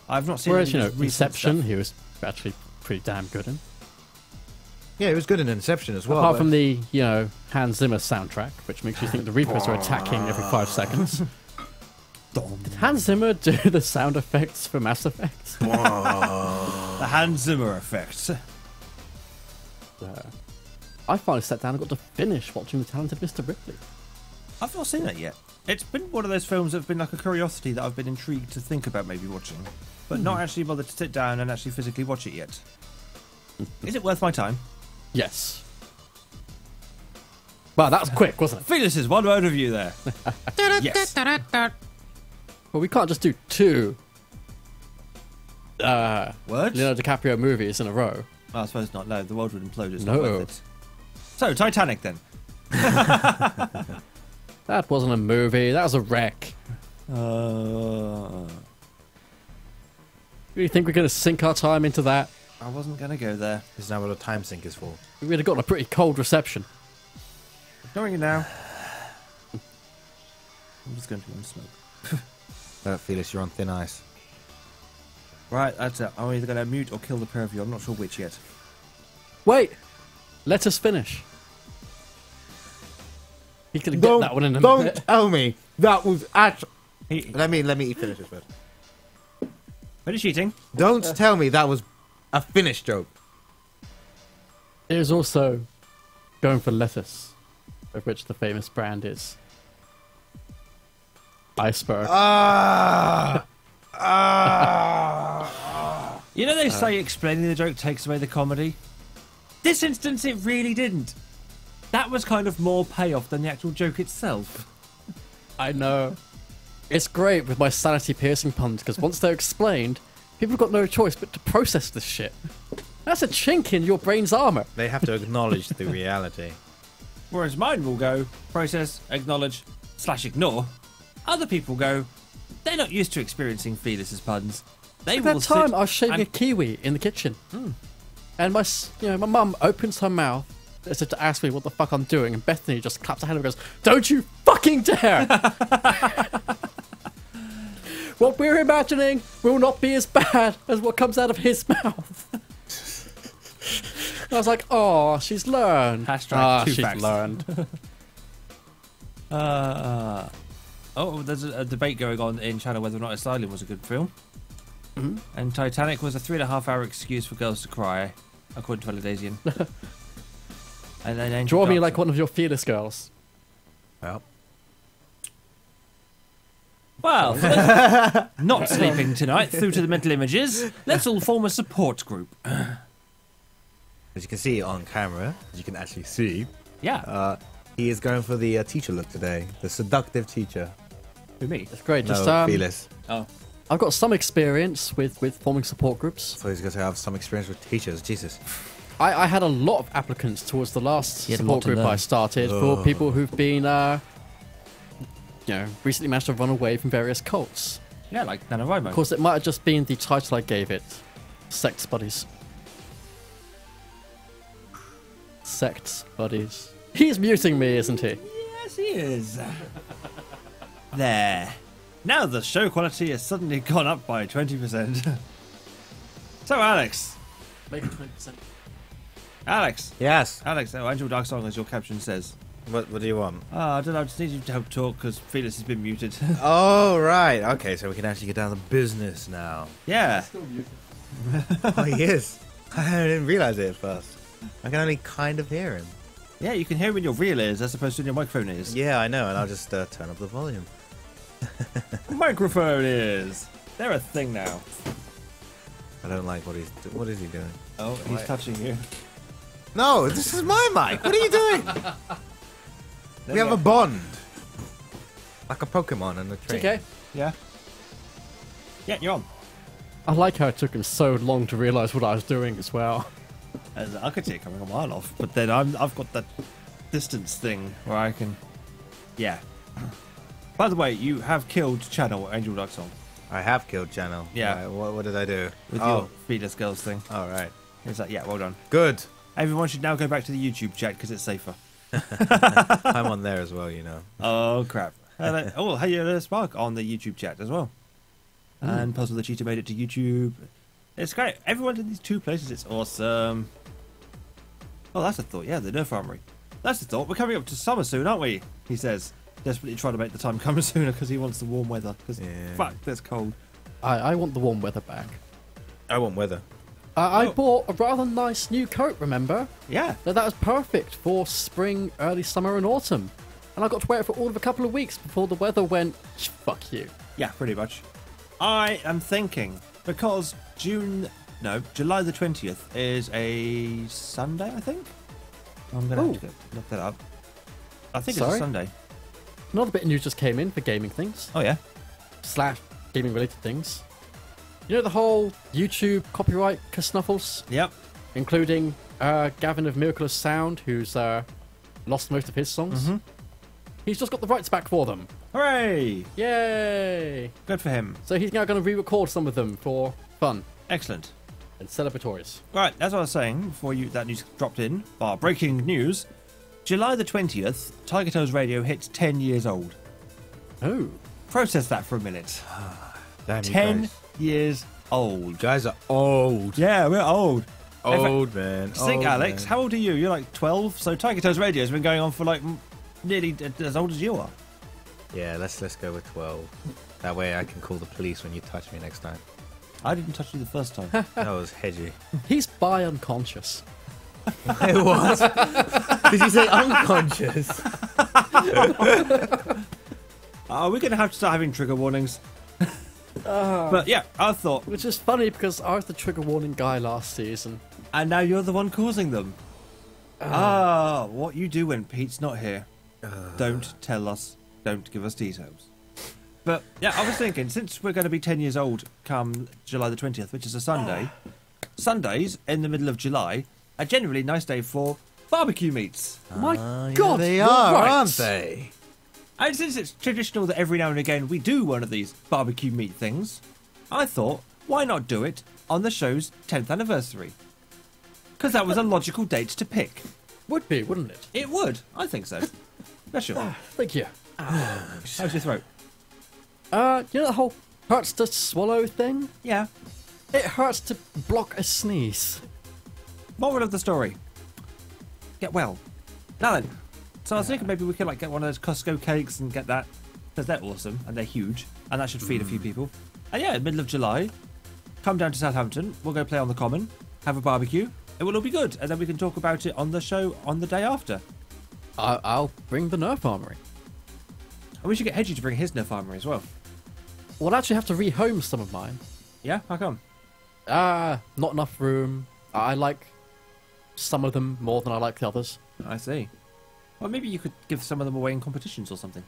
I've not seen. Whereas recent Inception, stuff. he was actually pretty damn good in. Yeah, he was good in Inception as well. Apart from the Hans Zimmer soundtrack, which makes you think the Reapers are attacking every 5 seconds. Did Hans Zimmer do the sound effects for Mass Effect? The Hans Zimmer effect. I finally sat down and got to finish watching The Talented Mr. Ripley. I've not seen that yet. It's been one of those films that have been like a curiosity that I've been intrigued to think about maybe watching, but not actually bothered to sit down and actually physically watch it yet. Is it worth my time? Yes. Wow, that was quick, wasn't it? Felix's one word review there. Yes. Well, we can't just do 2 Words? Leonardo DiCaprio movies in a row. Oh, I suppose not. No, the world would implode. It's No. not worth it. So, Titanic then. That wasn't a movie. That was a wreck. Uh, You think we're going to sink our time into that? I wasn't going to go there. This is now what a time sink is for. We would have gotten a pretty cold reception. Ignoring you now. I'm just going to go and smoke. Felix, you're on thin ice. Right, that's it. I'm either going to mute or kill the pair of you. I'm not sure which yet. Wait! Let us finish. He could get that one in a Don't minute. tell me that was actually. He, Let me finish it first. finish eating. Don't tell me that was a finished joke. It is also going for lettuce, of which the famous brand is Iceberg. You know they say explaining the joke takes away the comedy? This instance, it really didn't. That was kind of more payoff than the actual joke itself. I know. It's great with my sanity piercing puns because once they're explained, people have got no choice but to process this shit. That's a chink in your brain's armor. They have to acknowledge the reality. Whereas mine will go, process, acknowledge, / ignore. Other people go, they're not used to experiencing Felis's puns. They At will that time, sit I was shaving a and- kiwi in the kitchen, and my mum opens her mouth as if to ask me what the fuck I'm doing, and Bethany just claps her hand and goes, "Don't you fucking dare!" What we're imagining will not be as bad as what comes out of his mouth. I was like, "Oh, she's learned." Hashtag two she's facts. learned. There's a debate going on in China whether or not Asylum was a good film. Mhm. And Titanic was a 3.5-hour excuse for girls to cry, according to Validasian. And then Angel Draw me Dark like Song. one of your fearless girls. Well, Well, for those not sleeping tonight through to the mental images, let's all form a support group. as you can see on camera, as you can actually see, Yeah, he is going for the teacher look today. The seductive teacher. who me? It's great. Just No, Felix. Oh, I've got some experience with forming support groups. So he's going to have some experience with teachers. Jesus. I had a lot of applicants towards the last You had a lot support to group learn. I started for people who've been, recently managed to run away from various cults. yeah, like NaNoWriMo. Of course, it might have just been the title I gave it. Sects Buddies. Sects Buddies. He's muting me, isn't he? Yes, he is. There. Now the show quality has suddenly gone up by 20%. So, Alex. Make it 20%. Alex. Yes. Alex, Angel Dark Song, as your caption says. What do you want? I don't know, I just need you to help talk because Felix has been muted. Oh, right. Okay, so we can actually get down to business now. Yeah. Oh, he is. I didn't realize it at first. I can only kind of hear him. Yeah, you can hear him in your real ears as opposed to in your microphone ears. Yeah, I know, and I'll just turn up the volume. Microphone ears. They're a thing now. I don't like what he's. What is he doing? Oh, he's Right. touching you. No, this is my mic. What are you doing? We have a bond, like a Pokemon and a It's train. okay. Yeah. Yeah, you're on. I like how it took him so long to realise what I was doing as well. As I could see it coming a mile off, but then I've got that distance thing where I can. Yeah. By the way, you have killed Channel Angel Dark Song I have killed Channel. Yeah. Right, what did I do? with your Fetus Girls thing. all right. It's like, yeah, well done. Good. Everyone should now go back to the YouTube chat because it's safer. I'm on there as well, you know. Oh crap! Hey, Spark on the YouTube chat as well. And Puzzle the Cheetah made it to YouTube. It's great. Everyone in these two places. It's awesome. Oh, that's a thought. Yeah, the Nerf Armory. That's a thought. We're coming up to summer soon, aren't we? He says, desperately trying to make the time come sooner because he wants the warm weather. Because Yeah. fuck, that's cold. I want the warm weather back. I want weather. I Oh. bought a rather nice new coat, remember? Yeah. That was perfect for spring, early summer and autumn. And I got to wear it for all of a couple of weeks before the weather went, fuck you. Yeah, pretty much. I am thinking because July the 20th is a Sunday, I think. I'm gonna have to look that up. I think it's Sorry? a Sunday. Another bit of news just came in for gaming things, Oh yeah. / gaming related things. You know the whole YouTube copyright kersnuffles? Yep. Including Gavin of Miraculous Sound, who's lost most of his songs. Mhm. He's just got the rights back for them. Hooray! Yay! Good for him. So he's now going to re-record some of them for fun. Excellent. and celebratories. Right, as I was saying before that news dropped in, breaking news. July the 20th, TigerTails Radio hits 10 years old. Oh. Process that for a minute. Damn, 10 years old. You guys are old. Yeah, we're old. Old, man. Just think, Old, Alex, man. how old are you? You're like 12. So TigerTails Radio has been going on for like nearly as old as you are. Yeah, let's go with 12. That way I can call the police when you touch me next time. I didn't touch you the first time. That was hedgy. He's bi unconscious. It was. Did you say unconscious? We're going to have to start having trigger warnings. But yeah, I thought. Which is funny because I was the trigger warning guy last season. And now you're the one causing them. What you do when Pete's not here. Don't tell us. Don't give us details. But yeah, I was thinking, since we're going to be 10 years old come July the 20th, which is a Sunday, Sundays in the middle of July are generally a nice day for barbecue meats. My Yeah, God, they you're are, right. aren't they? And since it's traditional that every now and again we do one of these barbecue meat things, I thought, why not do it on the show's 10th anniversary? Because that was a logical date to pick. Would be, wouldn't it? It would. I think so. Bless you. Thank you. How's your throat? You know the whole hurts to swallow thing? Yeah. It hurts to block a sneeze. Moral of the story. Get well. Now then. So I was thinking maybe we could like get one of those Costco cakes and get that. Because they're awesome and they're huge. And that should feed a few people. And yeah, middle of July. Come down to Southampton. We'll go play on the Common. Have a barbecue. It will all be good. And then we can talk about it on the show on the day after. I'll bring the Nerf Armory. And we should get Hedgie to bring his Nerf Armory as well. We'll actually have to rehome some of mine. Yeah? How come? Not enough room. I like some of them more than I like the others. I see. Well, maybe you could give some of them away in competitions or something.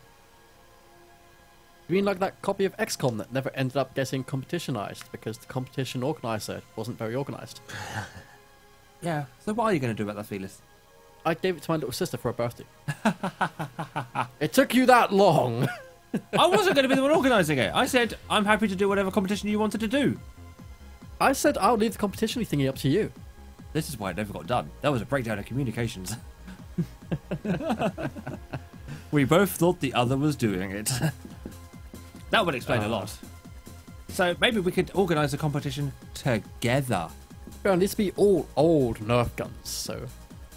You mean like that copy of XCOM that never ended up getting competitionized because the competition organizer wasn't very organized? Yeah. So what are you going to do about that, Felix? I gave it to my little sister for her birthday. It took you that long. I wasn't going to be the one organising it. I said, I'm happy to do whatever competition you wanted to do. I said I'll leave the competition thingy up to you. This is why it never got done. There was a breakdown of communications. We both thought the other was doing it. That would explain a lot. So maybe we could organise a competition together. There needs to be all old Nerf guns, so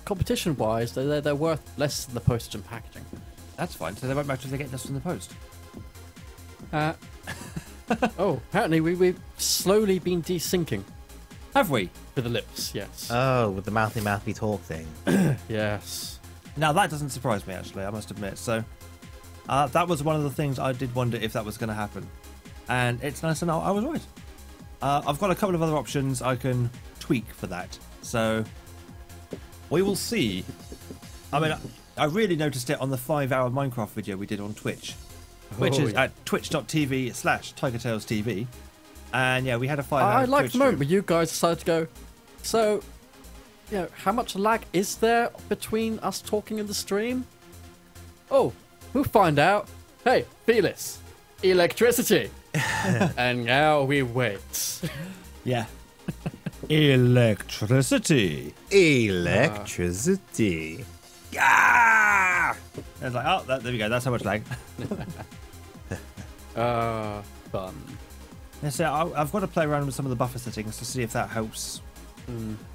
competition-wise, they're worth less than the postage and packaging. That's fine. So they won't matter if they get this from the post. Oh, apparently we've slowly been desyncing Have we? with the lips, yes. Oh, with the mouthy talk thing. Yes. Now that doesn't surprise me, actually, I must admit. So that was one of the things I did wonder if that was going to happen. And it's nice to know I was right. I've got a couple of other options I can tweak for that. So we will see. I mean, I really noticed it on the 5-hour Minecraft video we did on Twitch, which is at twitch.tv/TigerTailsTV. And yeah, we had a 5-hour I like Twitch the moment stream. where you guys decided to go, so, you know, how much lag is there between us talking in the stream? Oh, we'll find out. Hey, Felix, electricity. And now we wait. Yeah. Electricity. Electricity. Yeah! And it's like, oh, there we go. That's how much lag. Fun. Yeah, so I've got to play around with some of the buffer settings to see if that helps.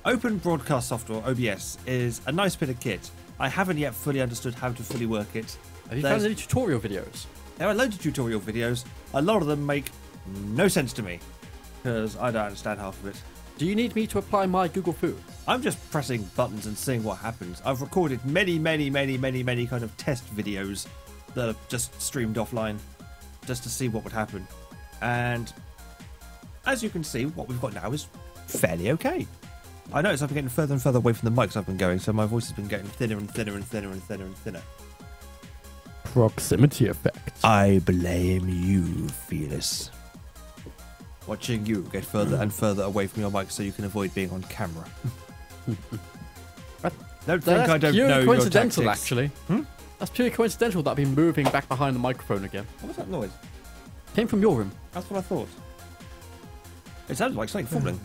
Open Broadcast Software, OBS, is a nice bit of kit. I haven't yet fully understood how to fully work it. Have you found any tutorial videos? There are loads of tutorial videos. A lot of them make no sense to me because I don't understand half of it. Do you need me to apply my Google Food? I'm just pressing buttons and seeing what happens. I've recorded many kind of test videos that are just streamed offline just to see what would happen. And as you can see, what we've got now is fairly okay. I notice I've been getting further and further away from the mics I've been going, so my voice has been getting thinner and thinner and thinner and thinner and thinner. Proximity effect. I blame you, Felix. Watching you get further and further away from your mic so you can avoid being on camera. Don't think I don't know purely your coincidental, tactics. actually. That's purely coincidental that I've been moving back behind the microphone again. What was that noise? Came from your room. That's what I thought. It sounded like something falling.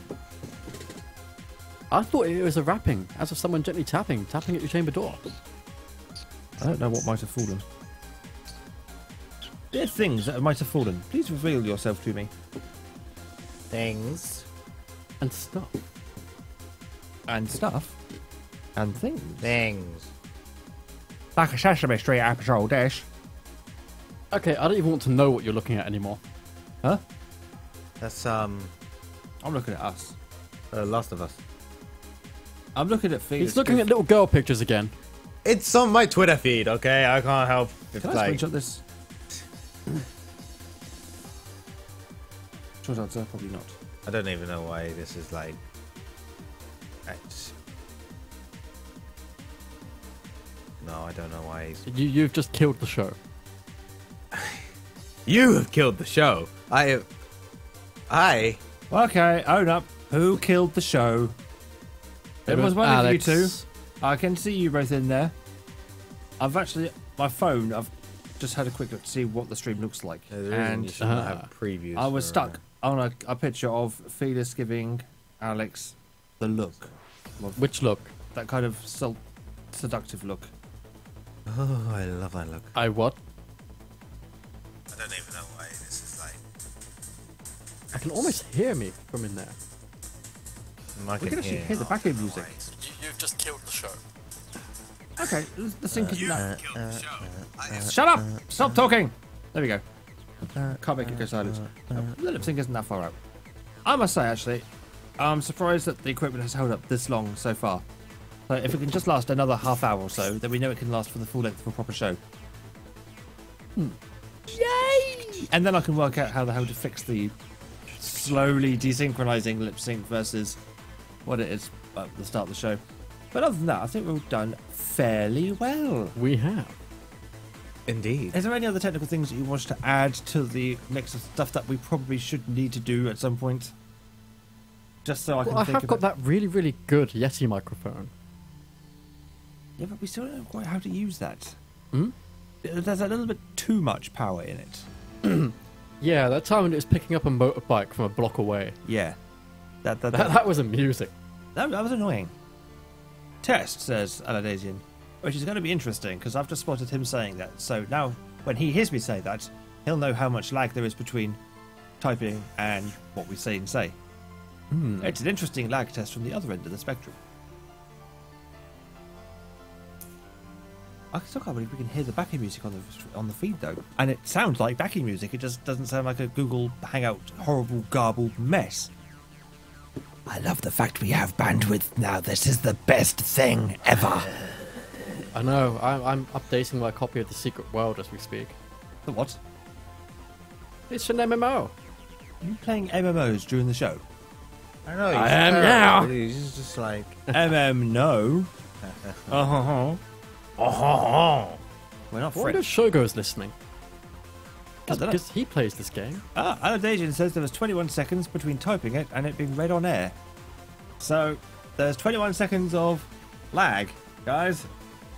I thought it was a rapping, as of someone gently tapping at your chamber door. I don't know what might have fallen. Dear things that might have fallen, please reveal yourself to me. Things. And stuff. And stuff. And things. Things. Like a Sesame Street episode dish. Okay, I don't even want to know what you're looking at anymore. Huh? That's I'm looking at us. Last of Us. I'm looking at Felix. He's looking at little girl pictures again. It's on my Twitter feed, okay? I can't help. Can I screenshot this? Short answer, probably not. I don't even know why this is like. No, I don't know why he's. You've just killed the show. You have killed the show. I. Okay, own up. Who killed the show? It was one of you two. I can see you both in there. I've actually, my phone, I've just had a quick look to see what the stream looks like. And you should not have previews. I was stuck on a picture of Felix giving Alex the look. Which look? That kind of seductive look. Oh, I love that look. I what? I don't even know why this is like. I can almost hear me from in there. We can actually hear the background music. You've just killed the show. Okay, the sync isn't that. Shut up! Stop talking! There we go. Can't make it go silent. The lip sync isn't that far out. I must say, actually, I'm surprised that the equipment has held up this long so far. So if it can just last another half hour or so, then we know it can last for the full length of a proper show. Yay! And then I can work out how the hell to fix the slowly desynchronizing lip sync versus what it is at the start of the show. But other than that, I think we've done fairly well. We have. Indeed. Is there any other technical things that you want to add to the mix of stuff that we probably should need to do at some point? Just so I can I think have got that really, really good Yeti microphone. Yeah, but we still don't know quite how to use that. Hmm? There's a little bit too much power in it. Yeah, that time when it was picking up a motorbike from a block away. Yeah. That was amusing. That was annoying. Test, says Aladasian, which is going to be interesting because I've just spotted him saying that. So now, when he hears me say that, he'll know how much lag there is between typing and what we say and say. It's an interesting lag test from the other end of the spectrum. I still can't believe we can hear the backing music on the feed though, and it sounds like backing music. It just doesn't sound like a Google Hangout horrible garbled mess. I love the fact we have bandwidth now. This is the best thing ever. I know. I'm updating my copy of The Secret World as we speak. The what? It's an MMO. Are you playing MMOs during the show? I know. I am now. He's just like. No. We're not I wonder if French. Shogo's listening. I don't know. Because he plays this game. Aladasian says there was 21 seconds between typing it and it being read on air. So there's 21 seconds of lag, guys.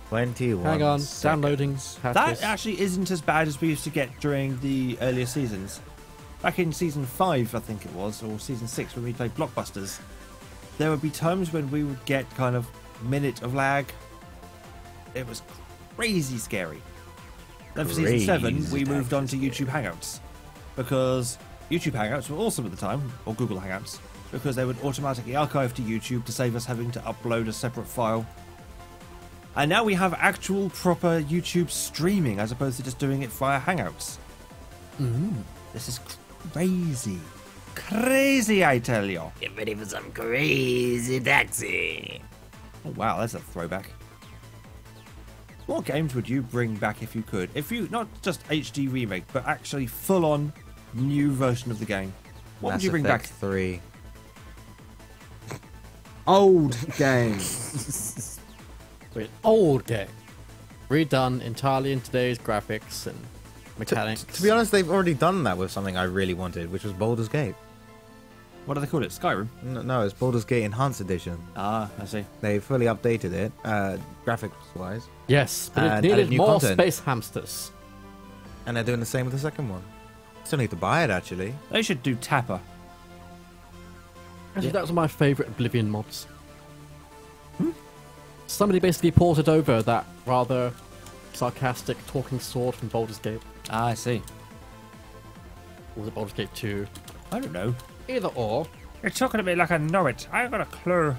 21. Hang on, seconds. downloading That patches. actually isn't as bad as we used to get during the earlier seasons. Back in season 5, I think it was, or season 6 when we played Blockbusters, there would be times when we would get kind of minute of lag. It was crazy scary. Then for season 7, we moved on to YouTube Hangouts. Because YouTube Hangouts were awesome at the time, or Google Hangouts, because they would automatically archive to YouTube to save us having to upload a separate file. And now we have actual proper YouTube streaming as opposed to just doing it via Hangouts. This is crazy. Crazy, I tell you. Get ready for some crazy taxi. Oh, wow, that's a throwback. What games would you bring back if you could? If you, not just HD remake, but actually full-on new version of the game. What would you bring back? 3. Old game. Wait, old game. Redone entirely in today's graphics and mechanics. To be honest, they've already done that with something I really wanted, which was Baldur's Gate. What do they call it? Skyrim? No, it's Baldur's Gate Enhanced Edition. Ah, I see. They fully updated it, graphics-wise, Yes, but it And needed added new more content. space hamsters. and they're doing the same with the second one. Still need to buy it, actually. They should do Tapper. Actually, that was my favourite Oblivion mods. somebody basically ported over that rather sarcastic talking sword from Baldur's Gate. Ah, I see. Or was it Baldur's Gate 2? I don't know. Either or. You're talking to me like I know it. I ain't got a clue.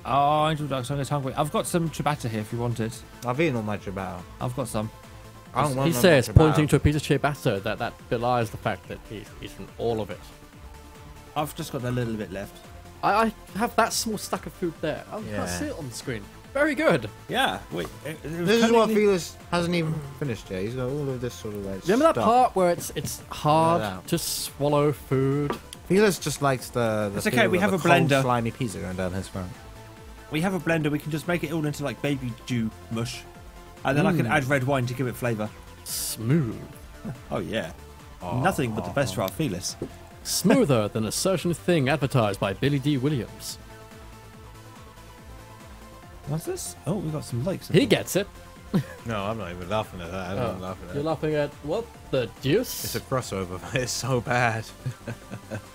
Oh, Angel Dark Song is hungry. I've got some ciabatta here if you want it. I've eaten all my ciabatta. I've got some. I don't want He no says, more pointing ciabatta. to a piece of ciabatta, that belies the fact that he's eaten all of it. I've just got a little bit left. I have that small stack of food there. I Yeah. can't see it on the screen. Very good. Yeah. Wait. This is what Felix hasn't even finished yet. He's got all of this sort of like Remember that stuff. part where it's hard Yeah. to swallow food? Felix just likes the It's okay, feel we of have the a cold, blender. slimy pizza going down his throat. We have a blender. We can just make it all into like baby dew mush, and then I can add red wine to give it flavour. Smooth. Oh yeah. Nothing but the best for our Felis. Smoother than a certain thing advertised by Billy D. Williams. What's this? Oh, we got some likes. He gets it. No, I'm not even laughing at that. I'm not laughing at You're it. laughing at what the deuce? It's a crossover, but it's so bad.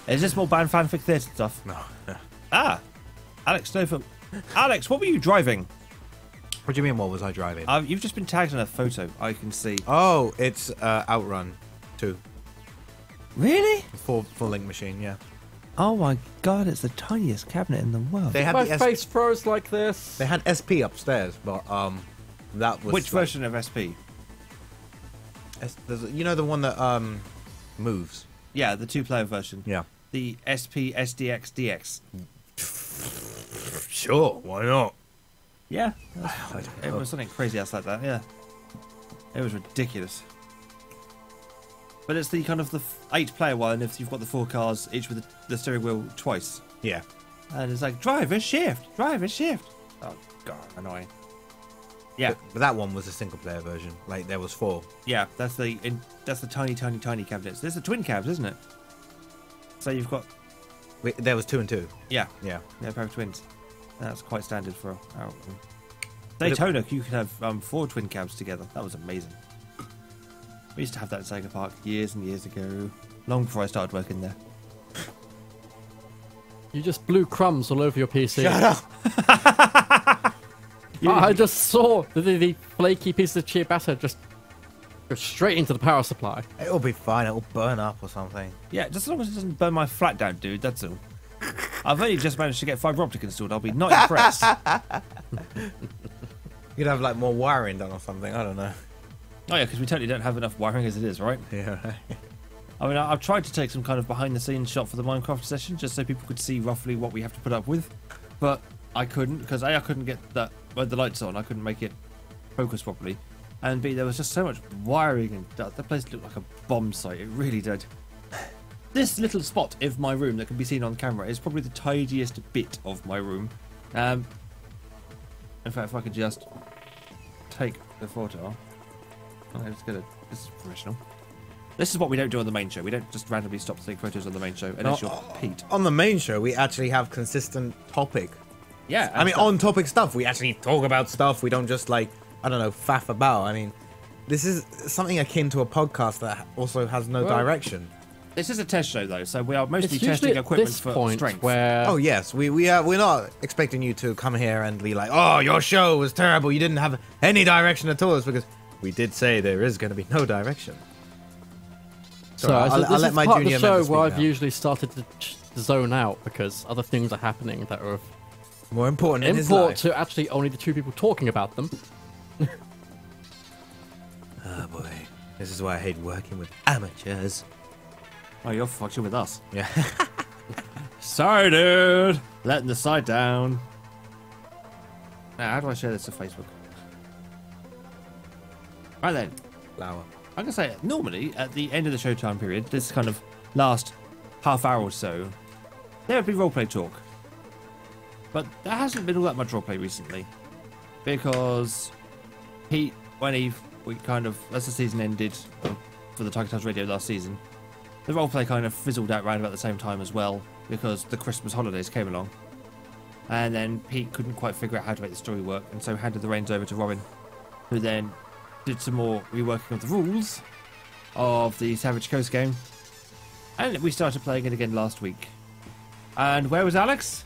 Is this more band fanfic theatre stuff? No. Ah, Alex Snowfoot. Alex, what were you driving? What do you mean, what was I driving? You've just been tagged in a photo. I can see. Oh, it's Outrun 2. Really? Full link machine, yeah. Oh my god, it's the tiniest cabinet in the world. They had My the face froze like this. They had SP upstairs, but that was Which version of SP? you know the one that moves. Yeah, the two-player version. Yeah. The SP SDX DX. Sure, why not? Yeah, it was something crazy else like that. Yeah, it was ridiculous. But it's the kind of the 8-player one. If you've got the 4 cars, each with the steering wheel twice, Yeah. and it's like driver shift. Oh god, annoying. Yeah, But that one was a single player version. Like there was 4. yeah, that's the tiny cabinets. There's the twin cabs, isn't it? So you've got There was 2 and 2. yeah, Yeah. a pair of twins. That's quite standard for Daytona. You could have 4 twin cabs together. That was amazing. We used to have that at Sega Park years and years ago, long before I started working there. You just blew crumbs all over your PC. Shut up. I just saw the flaky piece of ciabatta just go straight into the power supply. It'll be fine. It'll burn up or something. Yeah, just as long as it doesn't burn my flat down, dude. That's all. I've only just managed to get fibre optic installed. I'll be not impressed. You'd have like more wiring done or something. I don't know. Oh yeah, because we totally don't have enough wiring as it is, right? Yeah. I mean, I've tried to take some kind of behind-the-scenes shot for the Minecraft session, just so people could see roughly what we have to put up with, but I couldn't because A, I couldn't get the lights on. I couldn't make it focus properly, and B, there was just so much wiring, and the place looked like a bomb site. It really did. This little spot of my room that can be seen on camera is probably the tidiest bit of my room. In fact, if I could just take the photo. I'm just gonna. This is professional. This is what we don't do on the main show. We don't just randomly stop to take photos on the main show unless you're Pete. On the main show, we actually have consistent topic. Yeah, I mean, on topic stuff. We actually talk about stuff. We don't just like, I don't know, faff about. I mean, this is something akin to a podcast that also has no direction. This is a test show though, so we are mostly It's usually testing at equipment this for point strength. where Oh yes, we're not expecting you to come here and be like, oh, your show was terrible. You didn't have any direction at all. It's because we did say there is going to be no direction. So I'll this let is my part of junior the show member where speak I've now. usually started to zone out because other things are happening that are of More important in his import life. to actually only the two people talking about them. Oh boy, this is why I hate working with amateurs. Oh, you're fucking with us. Yeah. Sorry, dude. Letting the site down. Now, how do I share this to Facebook? Right then. Flower. I'm going to say, normally, at the end of the showtime period, this kind of last half hour or so, there would be roleplay talk. But there hasn't been all that much roleplay recently. Because Pete, as the season ended for the TigerTails Radio last season, the roleplay kind of fizzled out around about the same time as well, because the Christmas holidays came along. And then Pete couldn't quite figure out how to make the story work, and so handed the reins over to Robin, who then did some more reworking of the rules of the Savage Coast game. And we started playing it again last week. And where was Alex?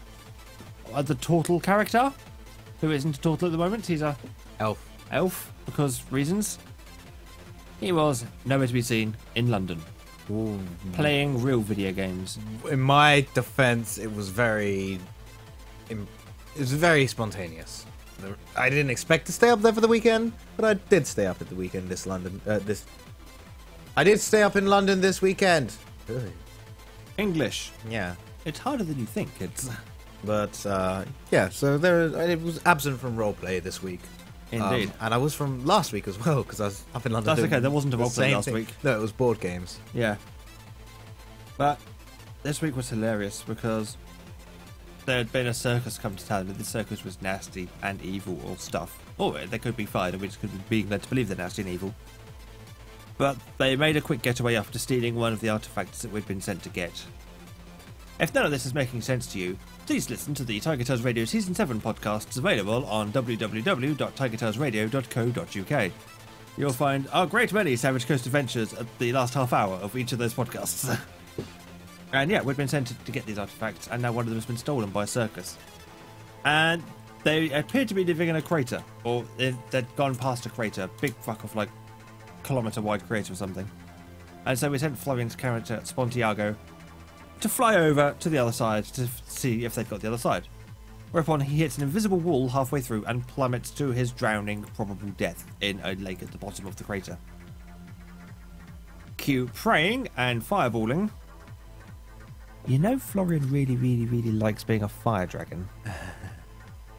the turtle character, who isn't a turtle at the moment. He's a Elf. because reasons. He was nowhere to be seen in London, playing real video games. In my defense, it was very spontaneous. I didn't expect to stay up there for the weekend, but I did stay up at the weekend I did stay up in London this weekend. English. Yeah. It's harder than you think. It's But yeah, so it was absent from roleplay this week. indeed. And I was from last week as well, because I was up in London. That's doing okay, there wasn't a the roleplay same last thing. week. No, it was board games. Yeah. But this week was hilarious because there had been a circus come to town, and the circus was nasty and evil or stuff. Or they could be fired, and we just could be being led to believe they're nasty and evil. But they made a quick getaway after stealing one of the artifacts that we'd been sent to get. If none of this is making sense to you, please listen to the TigerTails Radio Season 7 podcasts available on www.tigertailsradio.co.uk. You'll find our great many Savage Coast adventures at the last half hour of each of those podcasts. And yeah, we'd been sent to get these artifacts, and now one of them has been stolen by a circus. And they appeared to be living in a crater, or they'd gone past a crater, big fuck off like kilometre-wide crater or something. And so we sent Florian's character, Spontiago, to fly over to the other side to see if they'd got the other side. Whereupon he hits an invisible wall halfway through and plummets to his drowning, probable death in a lake at the bottom of the crater. Cue praying and fireballing. You know Florian really, really, really likes being a fire dragon.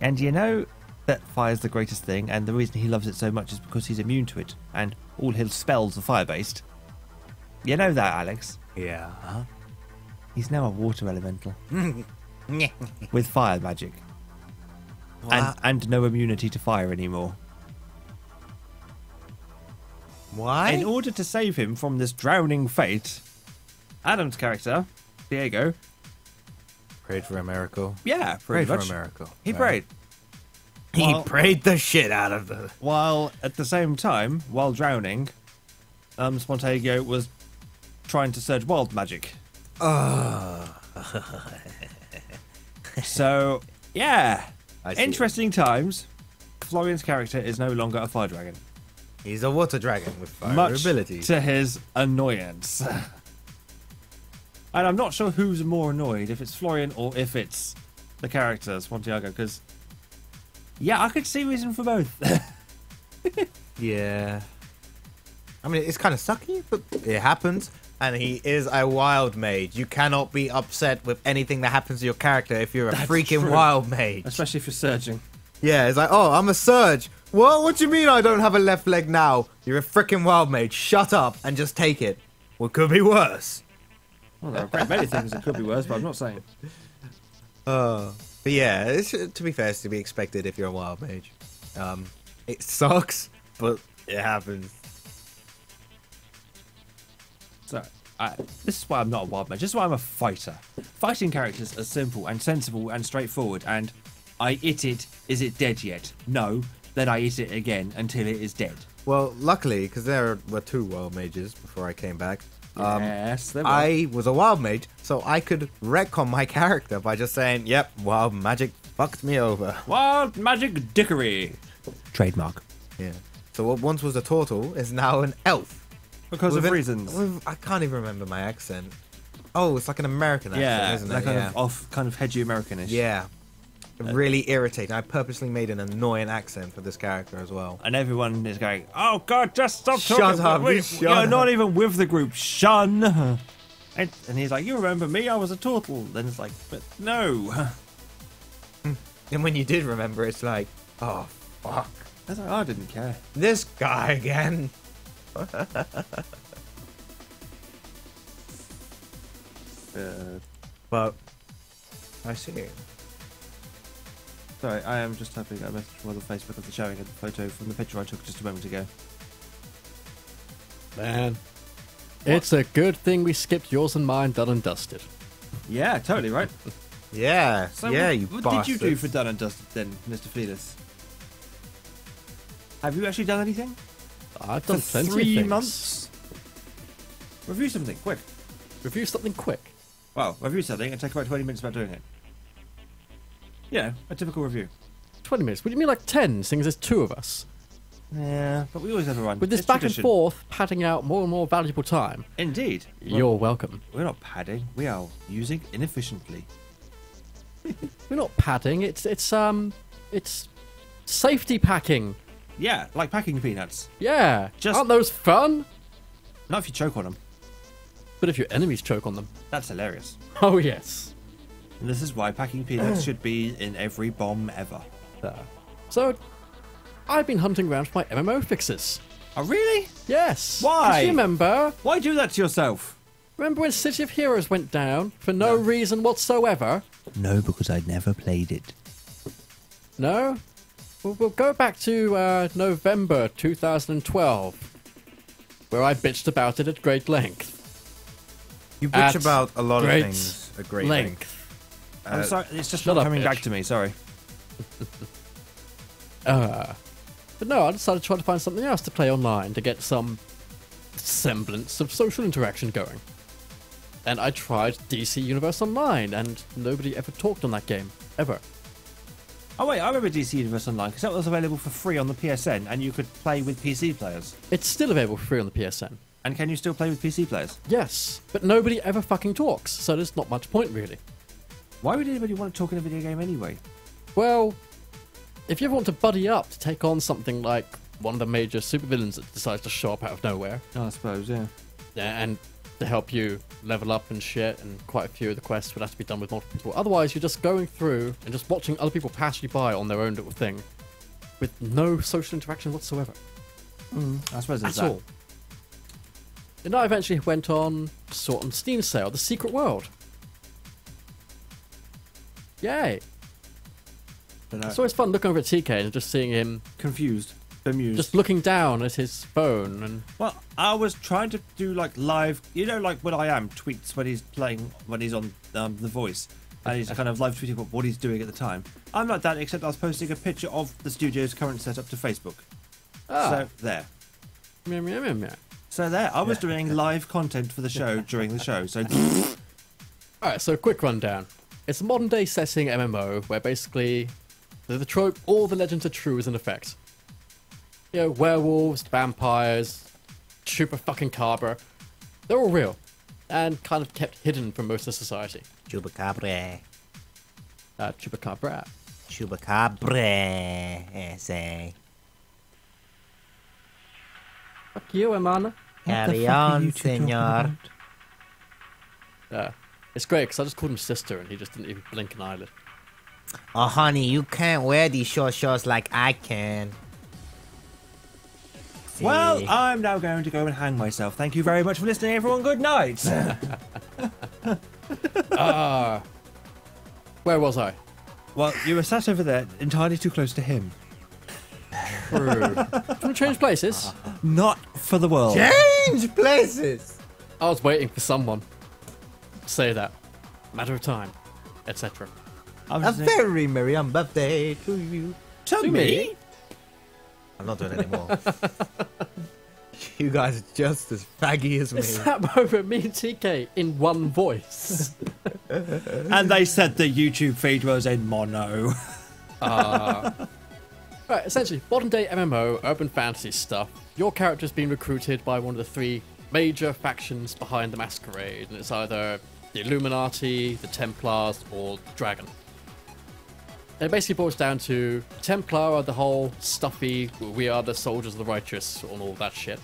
And you know that fire's the greatest thing, and the reason he loves it so much is because he's immune to it, and all his spells are fire-based. You know that, Alex? Yeah. He's now a water elemental. With fire magic. And no immunity to fire anymore. Why? In order to save him from this drowning fate, Adam's character, Diego... Prayed for a miracle. Yeah, Prayed pretty much. for a miracle. He Right. prayed. He While- prayed the shit out of the... While at the same time, while drowning, Spontago was trying to search wild magic. So, yeah. I see. Interesting times. Florian's character is no longer a fire dragon. He's a water dragon with fire Much abilities. to his annoyance. And I'm not sure who's more annoyed, if it's Florian or if it's the character, Spontiago, because, yeah, I could see reason for both. Yeah. I mean, it's kind of sucky, but it happens. And he is a wild mage. You cannot be upset with anything that happens to your character if you're a freaking true. wild mage. Especially if you're surging. Yeah, it's like, oh, I'm a surge. What? What do you mean I don't have a left leg now? You're a freaking wild mage. Shut up and just take it. What could be worse? Well, there are a great many things that could be worse, but I'm not saying. But yeah, to be fair, it's to be expected if you're a wild mage. It sucks, but it happens. So, this is why I'm not a wild mage. This is why I'm a fighter. Fighting characters are simple and sensible and straightforward, and I hit it. Is it dead yet? No. Then I hit it again until it is dead. Well, luckily, because there were 2 wild mages before I came back. Yes, there were. I was a wild mage, so I could retcon my character by just saying, yep, wild magic fucked me over. Wild magic dickery. Trademark. Yeah. So what once was a turtle is now an elf. Because of With reasons. I can't even remember my accent. Oh, it's like an American accent, Yeah, isn't that it? kind Yeah. of off, kind of hedgy Americanish. Yeah. Really irritating. I purposely made an annoying accent for this character as well. And everyone is going, oh God, just stop Shut talking. up, Wait, you shut you're up." not even with the group. Shun. And he's like, you remember me? I was a turtle. Then it's like, but no. And when you did remember, it's like, oh, fuck. I was like, I didn't care. This guy again. But I see. Sorry, I am just typing a message from the Facebook of the showing of the photo from the picture I took just a moment ago. Man. It's a good thing we skipped yours and mine done and dusted. Yeah, totally right. Yeah, So yeah, what, you what bastard. did you do for Done and Dusted then, Mr. Felis? Have you actually done anything? I've done For plenty of 3 things. months? Review something, quick. Review something quick. Well, review something and take about 20 minutes about doing it. Yeah, a typical review. 20 minutes. What do you mean like 10, seeing as there's 2 of us? Yeah, but we always have a run. With this It's back tradition. and forth, padding out more and more valuable time. Indeed. You're welcome. We're not padding. We are using inefficiently. We're not padding. It's safety packing. Yeah, like packing peanuts. Yeah. Just- Aren't those fun? Not if you choke on them. But if your enemies choke on them. That's hilarious. Oh yes. And this is why packing peanuts should be in every bomb ever. So, I've been hunting around for my MMO fixes. Oh, really? Yes. Why? 'Cause you remember? Why do that to yourself? Remember when City of Heroes went down for no reason whatsoever? No, because I'd never played it. No? We'll go back to November 2012, where I bitched about it at great length. You bitch At about a lot of great things at great length. length. I'm sorry, it's just shut not up, coming back bitch. to me, sorry. But no, I decided to try to find something else to play online to get some semblance of social interaction going. And I tried DC Universe Online, and nobody ever talked on that game. Ever. Oh wait, I remember DC Universe Online, because that was available for free on the PSN, and you could play with PC players. It's still available for free on the PSN. And can you still play with PC players? Yes, but nobody ever fucking talks, so there's not much point really. Why would anybody want to talk in a video game anyway? Well, if you ever want to buddy up to take on something like one of the major supervillains that decides to show up out of nowhere, I suppose, yeah. and to help you level up and shit, and quite a few of the quests would have to be done with multiple people. Otherwise, you're just going through and just watching other people pass you by on their own little thing with no social interaction whatsoever. I suppose At it's that. all. And I eventually went on, saw on Steam sale, The Secret World. Yay. But, It's always fun looking over at TK and just seeing him confused, bemused. just looking down at his phone and Well, I was trying to do like live, you know, like when I am tweets when he's playing, when he's on The Voice, and he's kind of live tweeting about what he's doing at the time. I'm like that, except I was posting a picture of the studio's current setup to Facebook. So there. meow, meow, meow, meow. So there, I was doing live content for the show during the show. So Alright, so quick rundown. It's a modern day setting MMO where basically the trope, all the legends are true is in effect. You know, werewolves, vampires, chupacabra, they're all real. And kind of kept hidden from most of society. Chupacabra. Chupacabra. Chupacabra. Say. Fuck you, Emana. Carry on, senor. It's great because I just called him sister and he just didn't even blink an eyelid. Oh, honey, you can't wear these short shorts like I can. See? well, I'm now going to go and hang myself. Thank you very much for listening, everyone. Good night. Where was I? Well, you were sat over there, entirely too close to him. True. Do you want to change places? Not for the world. Change places. I was waiting for someone to say that. Matter of time, etc. I was A just saying- very merry birthday to you. to me? I'm not doing it anymore. You guys are just as faggy as me. It's that moment, me and TK in one voice. And they said the YouTube feed was in mono. Right, essentially, modern day MMO, urban fantasy stuff. Your character's been recruited by one of the 3 major factions behind the Masquerade, and it's either the Illuminati, the Templars, or Dragon. And it basically boils down to Templar are the whole stuffy, we are the soldiers of the righteous, and all that shit.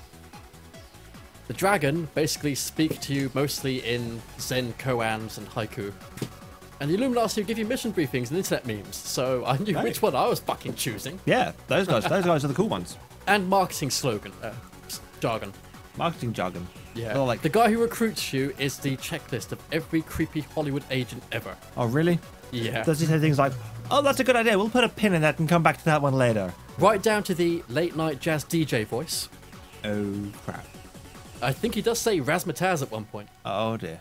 The Dragon basically speak to you mostly in Zen koans and haiku. And the Illuminati will give you mission briefings and internet memes, so I knew Right. which one I was fucking choosing. Yeah, those guys are the cool ones. And marketing slogan, jargon. Marketing jargon. Yeah. Well, like, The guy who recruits you is the checklist of every creepy Hollywood agent ever. oh really? Yeah. Does he say things like, oh, that's a good idea, we'll put a pin in that and come back to that one later? Right down to the late night jazz DJ voice. Oh, crap. I think he does say razzmatazz at one point. Oh, dear.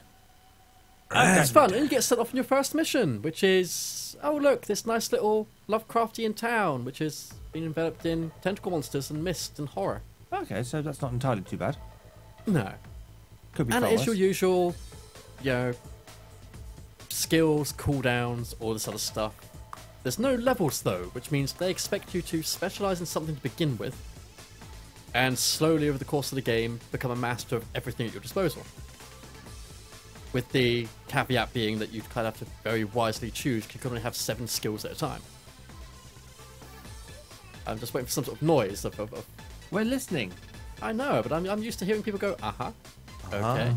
It's fun, and you get sent off on your first mission, which is, oh look, this nice little Lovecraftian town, which has been enveloped in tentacle monsters and mist and horror. Okay, so that's not entirely too bad. No. Could be And far it is your worse. usual, you know, skills, cooldowns, all this other stuff. There's no levels though, which means they expect you to specialize in something to begin with, and slowly over the course of the game become a master of everything at your disposal. With the caveat being that you kind of have to very wisely choose, because you can only have 7 skills at a time. I'm just waiting for some sort of noise of We're listening. I know, but I'm used to hearing people go, okay.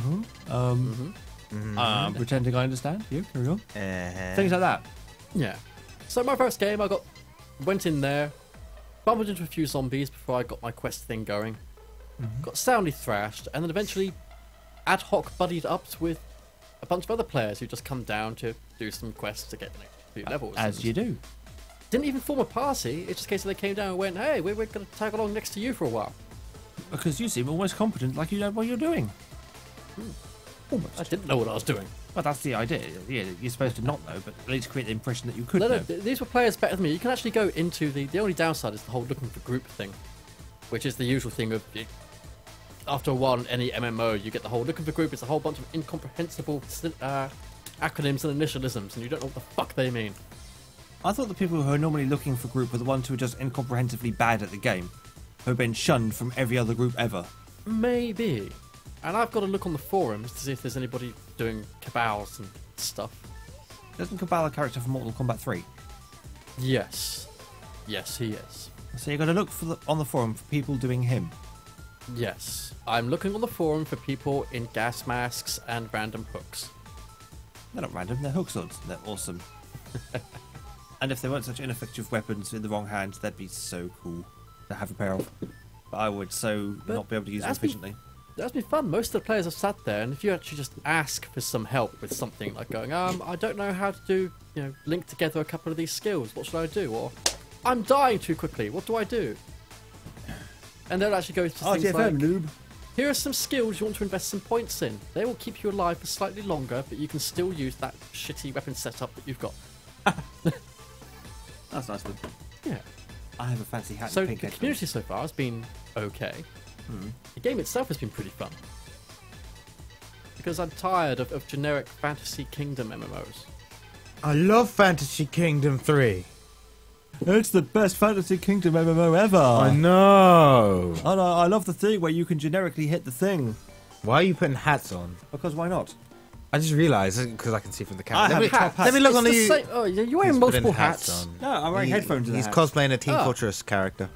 Pretending I understand. You carry on. Uh-huh. Things like that. Yeah. So my first game, went in there, bumbled into a few zombies before I got my quest thing going, got soundly thrashed, and then eventually ad hoc buddied up with a bunch of other players who just come down to do some quests to get the next few levels. As you do. Didn't even form a party. It's just a case of they came down and went, hey, we're going to tag along next to you for a while. Because you seem almost competent, like you know what you're doing. Almost. I didn't know what I was doing. Well, that's the idea. Yeah, you're supposed to not know, but at least create the impression that you could No, know. these were players better than me. You can actually go into the only downside is the whole looking for group thing, which is the usual thing of after a while in any MMO, you get the whole looking for group. It's a whole bunch of incomprehensible acronyms and initialisms, and you don't know what the fuck they mean. I thought the people who are normally looking for group were the ones who are just incomprehensibly bad at the game, who have been shunned from every other group ever. Maybe. And I've got to look on the forums to see if there's anybody doing cabals and stuff. Doesn't Cabal a character from Mortal Kombat 3? Yes. Yes, he is. So you've got to look on the forum for people doing him. Yes. I'm looking on the forum for people in gas masks and random hooks. They're not random, they're hook swords. They're awesome. And if they weren't such ineffective weapons in the wrong hands, they'd be so cool to have a pair of. But I would not be able to use them efficiently. That's been fun. Most of the players have sat there, and if you actually just ask for some help with something, like going, I don't know how to do, link together a couple of these skills. What should I do? Or, I'm dying too quickly. What do I do? And they'll actually go to things like, noob. here are some skills you want to invest some points in. They will keep you alive for slightly longer, but you can still use that shitty weapon setup that you've got. That's nice of them. Yeah. I have a fancy hat So and the pink headphones. community so far has been okay. The game itself has been pretty fun. Because I'm tired of generic Fantasy Kingdom MMOs. I love Fantasy Kingdom 3. It's the best Fantasy Kingdom MMO ever. I know. And I love the thing where you can generically hit the thing. Why are you putting hats on? Because why not? I just realised, because I can see from the camera. I have a top hat. Let me look It's on the the... same- Oh, you're wearing He's multiple putting hats. on. No, I'm wearing headphones in the He's hat. cosplaying a Team Oh. Fortress character.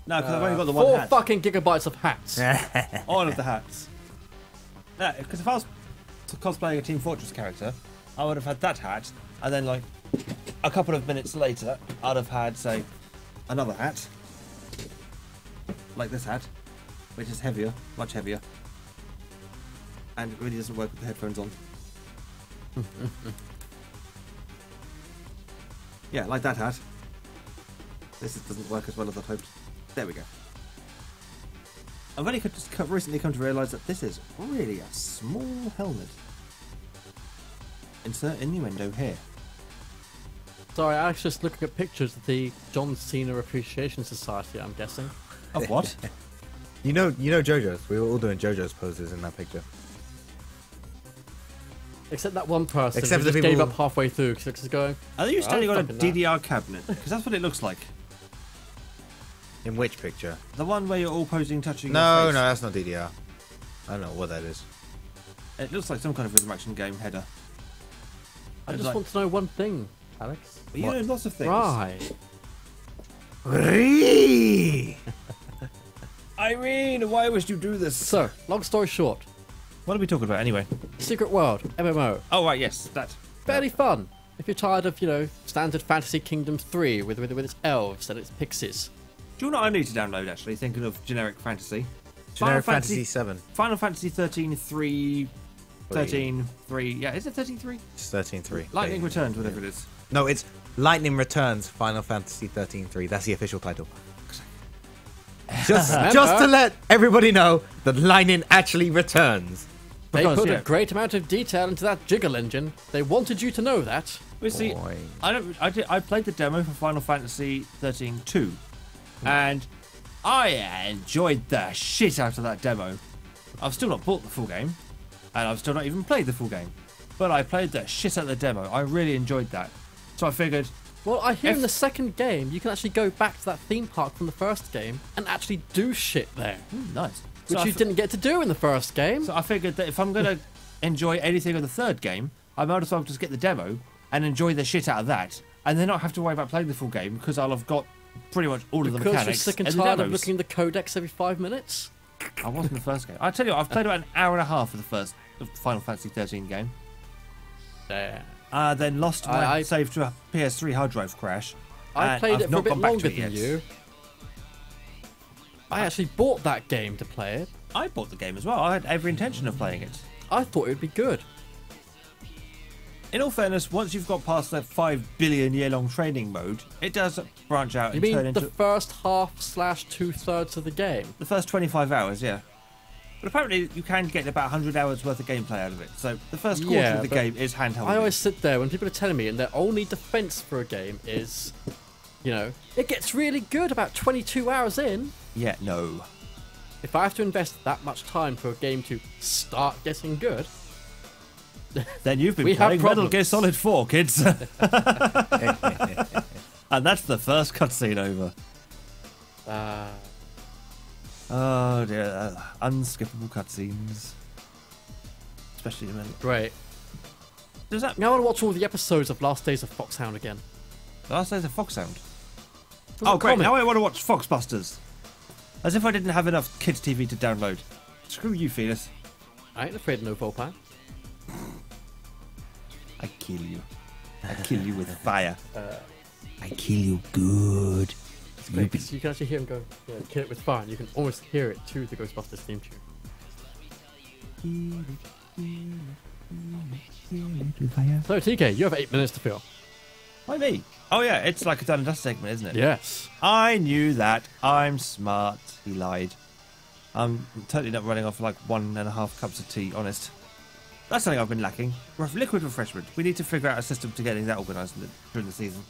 No, because I've only got the one 4 hat. fucking gigabytes of hats. All of the hats. No, because if I was cosplaying a Team Fortress character, I would have had that hat, and then like a couple of minutes later, I'd have had, say, another hat, like this hat, which is heavier, much heavier, and it really doesn't work with the headphones on. Yeah, like that hat. This doesn't work as well as I'd hoped. There we go. I've only just recently come to realise that this is really a small helmet. Insert innuendo here. Sorry, I was just looking at pictures of the John Cena Appreciation Society, I'm guessing. Of what? You know JoJo's. We were all doing JoJo's poses in that picture. Except that one person Except who the just people- gave up halfway through because he's going, Are you standing on a fucking that. DDR cabinet? Because that's what it looks like. In which picture? The one where you're all posing, touching No, your no, face. that's not DDR. I don't know what that is. It looks like some kind of rhythm action game header. I It's just like- want to know one thing, Alex. But you know lots of things. Right. Irene, why would you do this? So, long story short, What are we talking about anyway? Secret World, MMO. Oh, right, yes, that. Fairly fun. If you're tired of, standard Fantasy Kingdom 3 with its elves and its pixies. Do you know what I need to download, actually, thinking of generic fantasy? Generic Final Fantasy 7. Final Fantasy 13.3... 13.3... Yeah, is it 13.3? It's 13.3. Lightning Returns, whatever it is. No, it's Lightning Returns Final Fantasy 13.3. That's the official title. Just to let everybody know that Lightning actually returns. They Because, put yeah. a great amount of detail into that jiggle engine. They wanted you to know that. We see, Boy. I played the demo for Final Fantasy 13.2, and I enjoyed the shit out of that demo. I've still not bought the full game, and I've still not even played the full game. but I played the shit out of the demo. I really enjoyed that. So I figured, Well, I hear in the second game, you can actually go back to that theme park from the first game and actually do shit there. nice. Which So you didn't get to do in the first game. So I figured that if I'm going to enjoy anything in the third game, I might as well just get the demo and enjoy the shit out of that, and then not have to worry about playing the full game because I'll have got pretty much all of the Because mechanics. you're sick and in the tired of demos. looking at the codex every 5 minutes. I wasn't the first game. I tell you what, I've played about an hour and a half of the Final Fantasy 13 game. There. Then lost my save to a PS3 hard drive crash. I and played I've it for a not bit gone back longer to it than yet. you. I actually bought that game to play it. I bought the game as well. I had every intention of playing it. I thought it would be good. In all fairness, once you've got past that 5 billion year long training mode, it does branch out You and turn mean into the first half / 2/3 of the game? the first 25 hours, yeah. But apparently you can get about 100 hours worth of gameplay out of it. So the first quarter Yeah, of the but game is handheld. I always sit there when people are telling me, and their only defense for a game is, it gets really good about 22 hours in. Yeah, no. If I have to invest that much time for a game to start getting good, Then you've been We have playing Metal problems. Gear Solid 4, kids. And that's the first cutscene over. Oh dear, unskippable cutscenes. Especially in a minute. great. Does that Now I want to watch all the episodes of Last Days of Foxhound again. Last Days of Fox Sound? It was Oh a great, comic. now I want to watch Foxbusters. As if I didn't have enough kids' TV to download. Screw you, Felis. I ain't afraid of no Volpine. I kill you. I kill you with fire. I kill you good. It's great 'cause you can actually hear him go, kill it with fire, and you can almost hear it to the Ghostbusters theme tune. So, TK, you have 8 minutes to fill. Why me? Oh yeah, it's like a done and dust segment, isn't it? Yes. I knew that. I'm smart. He lied. I'm totally not running off like 1.5 cups of tea, honest. That's something I've been lacking. Liquid refreshment. We need to figure out a system to getting that organised during the season.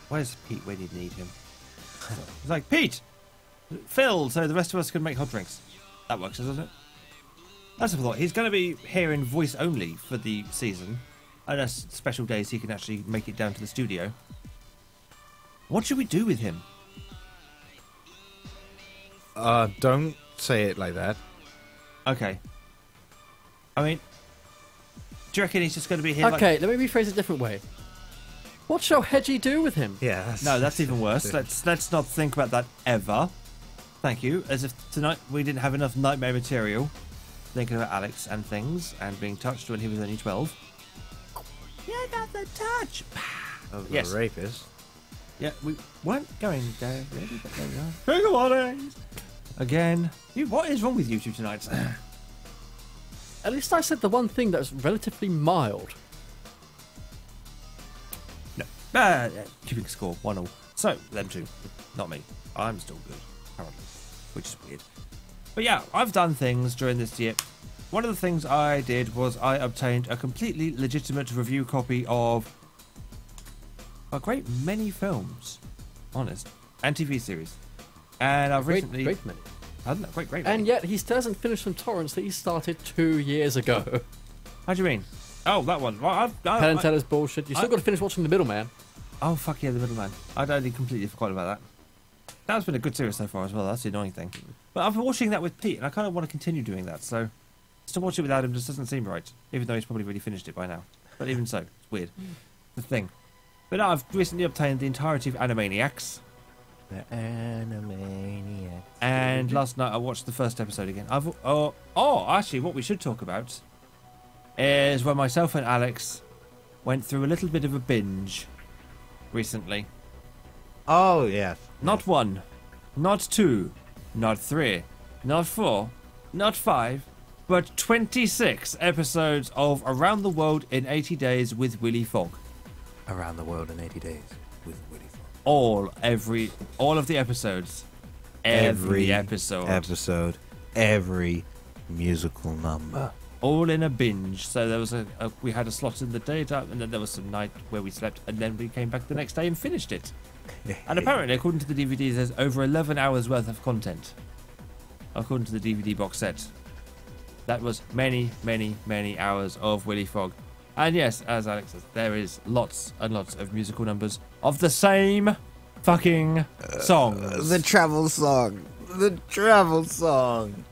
Where's Pete when you need him? He's like, Pete! Phil, so the rest of us can make hot drinks. That works, doesn't it? That's a thought. He's going to be here in voice only for the season. Unless special days he can actually make it down to the studio. What should we do with him? Don't say it like that. Okay. I mean, do you reckon he's just going to be here? Okay, let me rephrase it a different way. What shall Hedgie do with him? Yeah. No, that's even worse. Let's not think about that ever. Thank you. As if tonight we didn't have enough nightmare material. Thinking about Alex and things and being touched when he was only 12. You got the touch. Of Yes. the rapist. Yeah, we weren't going there really, but there we are. Trigger warnings! Again. What is wrong with you two tonight? At least I said the one thing that was relatively mild. No. Keeping score, 1-1. So, them two. Not me. I'm still good, apparently. Which is weird. But yeah, I've done things during this year. One of the things I did was I obtained a completely legitimate review copy of a great many films, honest, and TV series. And I've recently... Great many. Hasn't it? Great And many. yet he still hasn't finished some torrents that he started 2 years ago. How do you mean? Oh, that one. Well, Penn and Teller's bullshit. You still got to finish watching The Middleman. Oh, fuck yeah, The Middleman. I'd only completely forgotten about that. That's been a good series so far as well. That's the annoying thing. But I've been watching that with Pete, and I kind of want to continue doing that. So to watch it without him just doesn't seem right, even though he's probably already finished it by now. But even so, it's weird. The thing. But I've recently obtained the entirety of Animaniacs. The Animaniacs. And last night I watched the first episode again. Actually, what we should talk about is when myself and Alex went through a little bit of a binge recently. Oh, yes. Not 1, not 2, not 3, not 4, not 5, but 26 episodes of Around the World in 80 Days with Willy Fogg. Around the World in 80 Days with Willy Fogg. All of the episodes. Every episode. Every musical number. All in a binge. So there was we had a slot in the daytime, and then there was some night where we slept, and then we came back the next day and finished it. And apparently, according to the DVDs, there's over 11 hours worth of content. According to the DVD box set. That was many, many, many hours of Willy Fogg. And yes, as Alex says, there is lots and lots of musical numbers of the same fucking songs. The travel song. The travel song.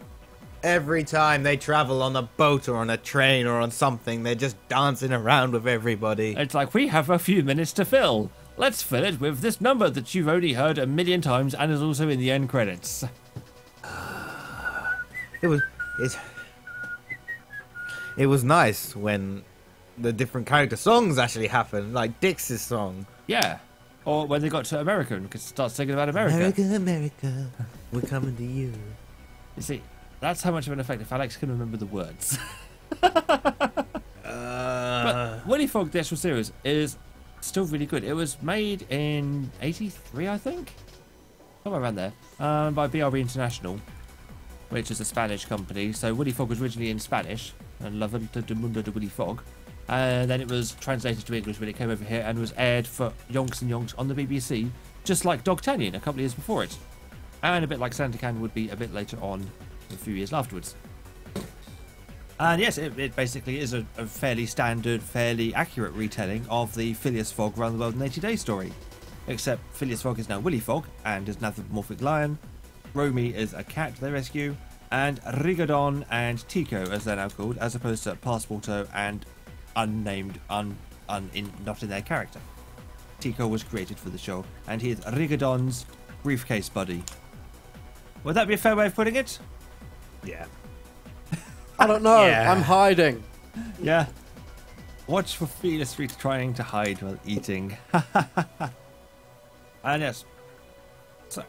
Every time they travel on a boat or on a train or on something, they're just dancing around with everybody. It's like, we have a few minutes to fill. Let's fill it with this number that you've only heard a million times and is also in the end credits. It was nice when the different character songs actually happened, like Dix's song. Yeah. Or when they got to America and could start singing about America. America, America, we're coming to you. You see, that's how much of an effect if Alex can remember the words. But Willy Fogg, the actual series, is still really good. It was made in 83, I think? Somewhere around there. By BRB International, which is a Spanish company. So Willy Fogg was originally in Spanish, and La Venta de Mundo de Willy Fogg. And then it was translated to English when it came over here and was aired for yonks and yonks on the BBC, just like Dogtanian a couple of years before it. And a bit like Sandakan would be a bit later on, a few years afterwards. And yes, it basically is a fairly standard, fairly accurate retelling of the Phileas Fogg Round the World in 80 Days story. Except Phileas Fogg is now Willy Fogg and is an anthropomorphic lion. Romy is a cat they rescue. And Rigodon and Tico, as they're now called, as opposed to Passepartout and unnamed, not in their character. Tico was created for the show, and he is Rigodon's briefcase buddy. Would that be a fair way of putting it? Yeah. I don't know. Yeah. I'm hiding. Yeah. Watch for Feeder Street trying to hide while eating. And yes. So,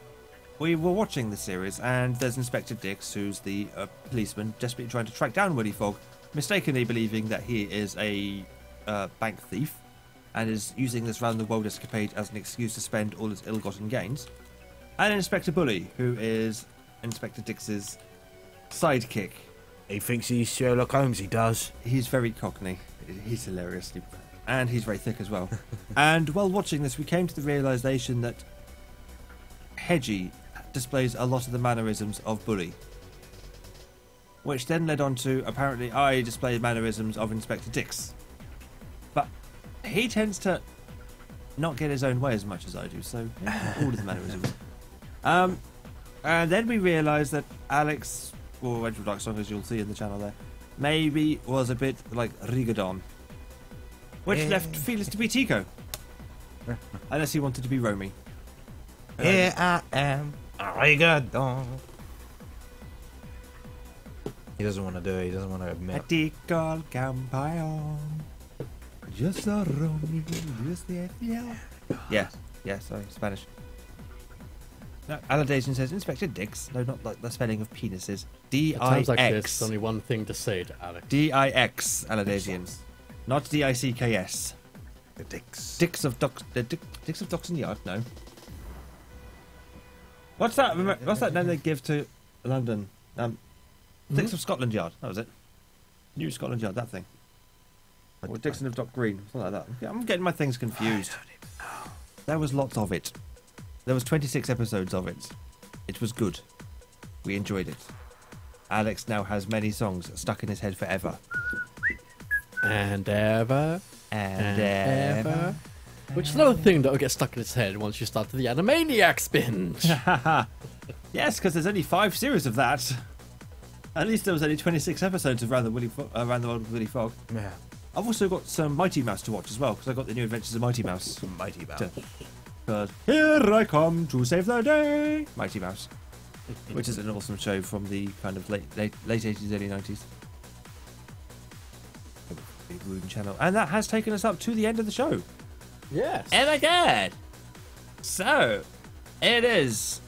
we were watching the series, and there's Inspector Dix, who's the policeman, desperately trying to track down Willy Fogg, mistakenly believing that he is a bank thief, and is using this round the world escapade as an excuse to spend all his ill-gotten gains. And Inspector Bully, who is Inspector Dix's sidekick. He thinks he's Sherlock Holmes, he does. He's very cockney. He's hilariously... And he's very thick as well. And while watching this, we came to the realisation that Hedgie displays a lot of the mannerisms of Bully. Which then led on to, apparently, I display mannerisms of Inspector Dix. But he tends to not get his own way as much as I do, so yeah, all of the mannerisms. And then we realised that Alex, or Wedgwood Dark Song, as you'll see in the channel there, maybe was a bit like Rigodon. Which left Felix to be Tico. Unless he wanted to be Romy. Here I am, Rigodon. He doesn't want to do it, he doesn't want to admit. Tico Campeón. Just a Romy, just the FPL. Yeah, sorry, Spanish. No, Aladasian says Inspector Dix. No, not like the spelling of penises. D-I-X. At times like this, there's only one thing to say to Alex. D-I-X, Aladasian. Not D-I-C-K-S. The Dix. Dix of Doxon Yard? No. What's that name they give to London? Dix of Scotland Yard. That was it. New Scotland Yard, that thing. Or Dixon of Dock Green, something like that. I'm getting my things confused. There was lots of it. There was 26 episodes of it. It was good. We enjoyed it. Alex now has many songs stuck in his head forever. And ever. And ever. Which is another thing that will get stuck in his head once you start the Animaniacs binge. Yes, because there's only 5 series of that. At least there was only 26 episodes of Around the World with Willy Fogg. Yeah. I've also got some Mighty Mouse to watch as well, because I got the new Adventures of Mighty Mouse. Mighty Mouse. Because here I come to save the day, Mighty Mouse, which is an awesome show from the kind of late 80s, early 90s. Big Rune channel, and that has taken us up to the end of the show. Yes. Oh my god! So, it is.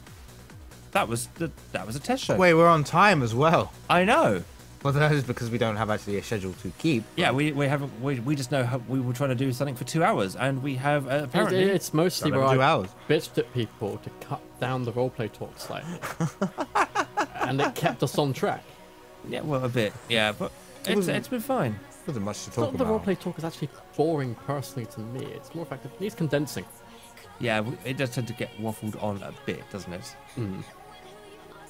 That was a test show. Wait, we're on time as well. I know. Well, that is because we don't have actually a schedule to keep. Yeah, we haven't. We just know how we were trying to do something for 2 hours, and we have apparently. It's mostly where 2 I hours. bitched at people to cut down the roleplay talk slightly. And it kept us on track. Yeah, well, a bit. Yeah, but it's been fine. Wasn't much to It's talk not that the about. roleplay talk is actually boring personally to me. It's more fact that it needs condensing. Yeah, it does tend to get waffled on a bit, doesn't it? Mm.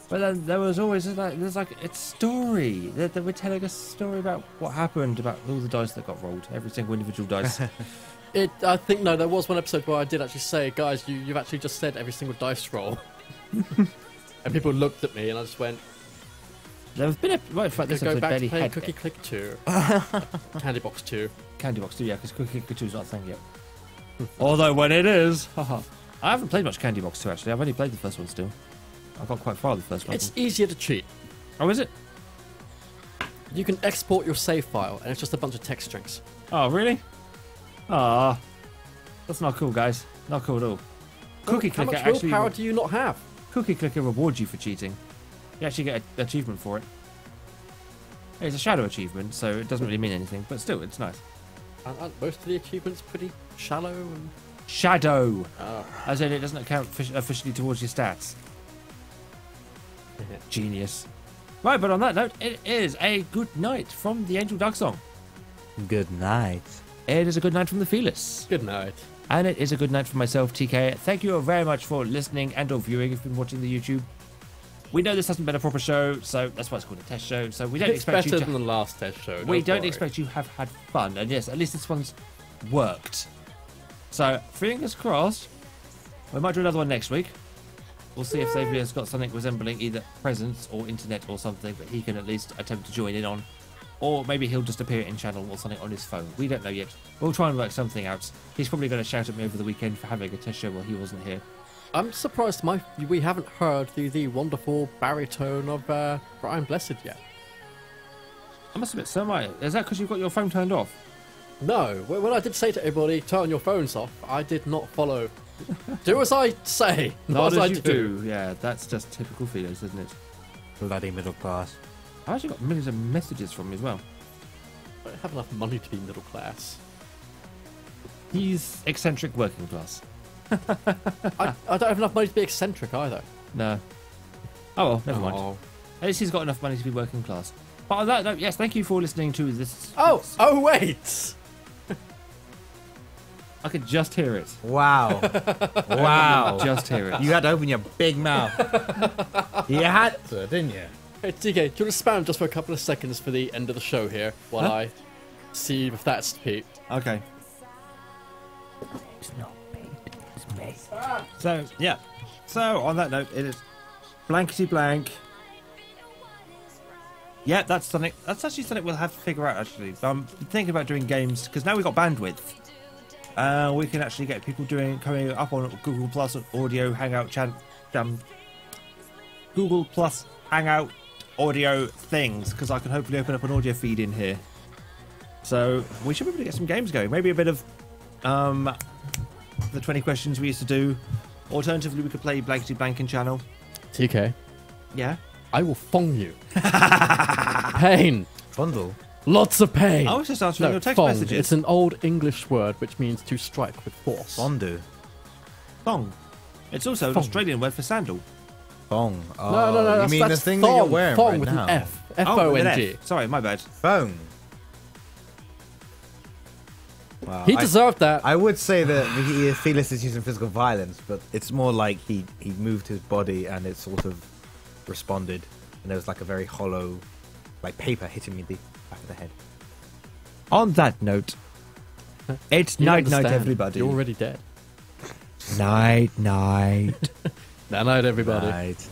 But then there was always there's like it's story. They were telling a story about what happened, about all the dice that got rolled, every single individual dice. I think no, there was one episode where I did actually say, guys, you've actually just said every single dice roll, and people looked at me, and I just went. There's been in fact, this Go episode back barely to playing had Cookie Click 2, Candy Box 2. Candy Box 2, yeah, because Cookie Clicker 2 is not a thing yet. Although when it is, haha. I haven't played much Candy Box 2 actually. I've only played the first one still. I got quite far with the first one. It's easier to cheat. Oh, is it? You can export your save file, and it's just a bunch of text strings. Oh, really? Ah, that's not cool, guys. Not cool at all. Cookie How Clicker much actually. willpower do you not have? Cookie Clicker rewards you for cheating. You actually get an achievement for it. It's a shadow achievement, so it doesn't really mean anything, but still, it's nice. Aren't most of the achievements pretty shallow? And... Shadow! Oh. As in, it doesn't count officially towards your stats. Genius. Right, but on that note, it is a good night from the Angel Duck Song. Good night. It is a good night from the Felis. Good night. And it is a good night for myself, TK. Thank you all very much for listening and or viewing if you've been watching the YouTube. We know this hasn't been a proper show, so that's why it's called a test show. So we don't It's expect better you to... than the last test show. We don't worry. expect you have had fun. And yes, at least this one's worked. So, fingers crossed. We might do another one next week. We'll see if Xavier's got something resembling either presence or internet or something that he can at least attempt to join in on. Or maybe he'll just appear in channel or something on his phone. We don't know yet. We'll try and work something out. He's probably going to shout at me over the weekend for having a test show while he wasn't here. I'm surprised we haven't heard the wonderful baritone of Brian Blessed yet. I must admit, so am I. Is that because you've got your phone turned off? No, when I did say to everybody, turn your phones off, I did not follow. Do as I say, not as I do. Yeah, that's just typical Felix, isn't it? Bloody middle class. I actually got millions of messages from him as well. I don't have enough money to be middle class. He's eccentric working class. I don't have enough money to be eccentric either. No. Oh well, never mind. Oh. At least he's got enough money to be working class. But on that note, yes, thank you for listening to this. Oh wait! I could just hear it. Wow. Wow. Just hear it. You had to open your big mouth. You had to, didn't you? Hey TK, do you want to spam just for a couple of seconds for the end of the show here while I see if that's Pete? Okay. It's not Pete, it's me. So, yeah. So, on that note, it is blankety blank. Yeah, that's something. That's actually something we'll have to figure out, actually. I'm thinking about doing games, because now we've got bandwidth. We can actually get people coming up on Google Plus audio hangout Google Plus hangout audio things, because I can hopefully open up an audio feed in here. So we should be able to get some games going. Maybe a bit of the 20 questions we used to do. Alternatively, we could play Blankety Blank in channel. TK, Yeah. I will fong you. Pain. Fondle. Lots of pain. I was just answering your text fong. messages. It's an old English word which means to strike with force. Fondue. Thong. It's also an Thong. Australian word for sandal. Thong. Oh, No. You mean the that's thing thong. that you're wearing Thong right with now? an F. with an F-O-N-G. F. Sorry, my bad. Phone. Wow. He deserved that. I would say that Felix is using physical violence, but it's more like he moved his body and it sort of responded, and there was like a very hollow, like paper hitting me in the back of the head. On that note, it's You night understand. everybody. You're already dead. Night. Night, everybody. Night.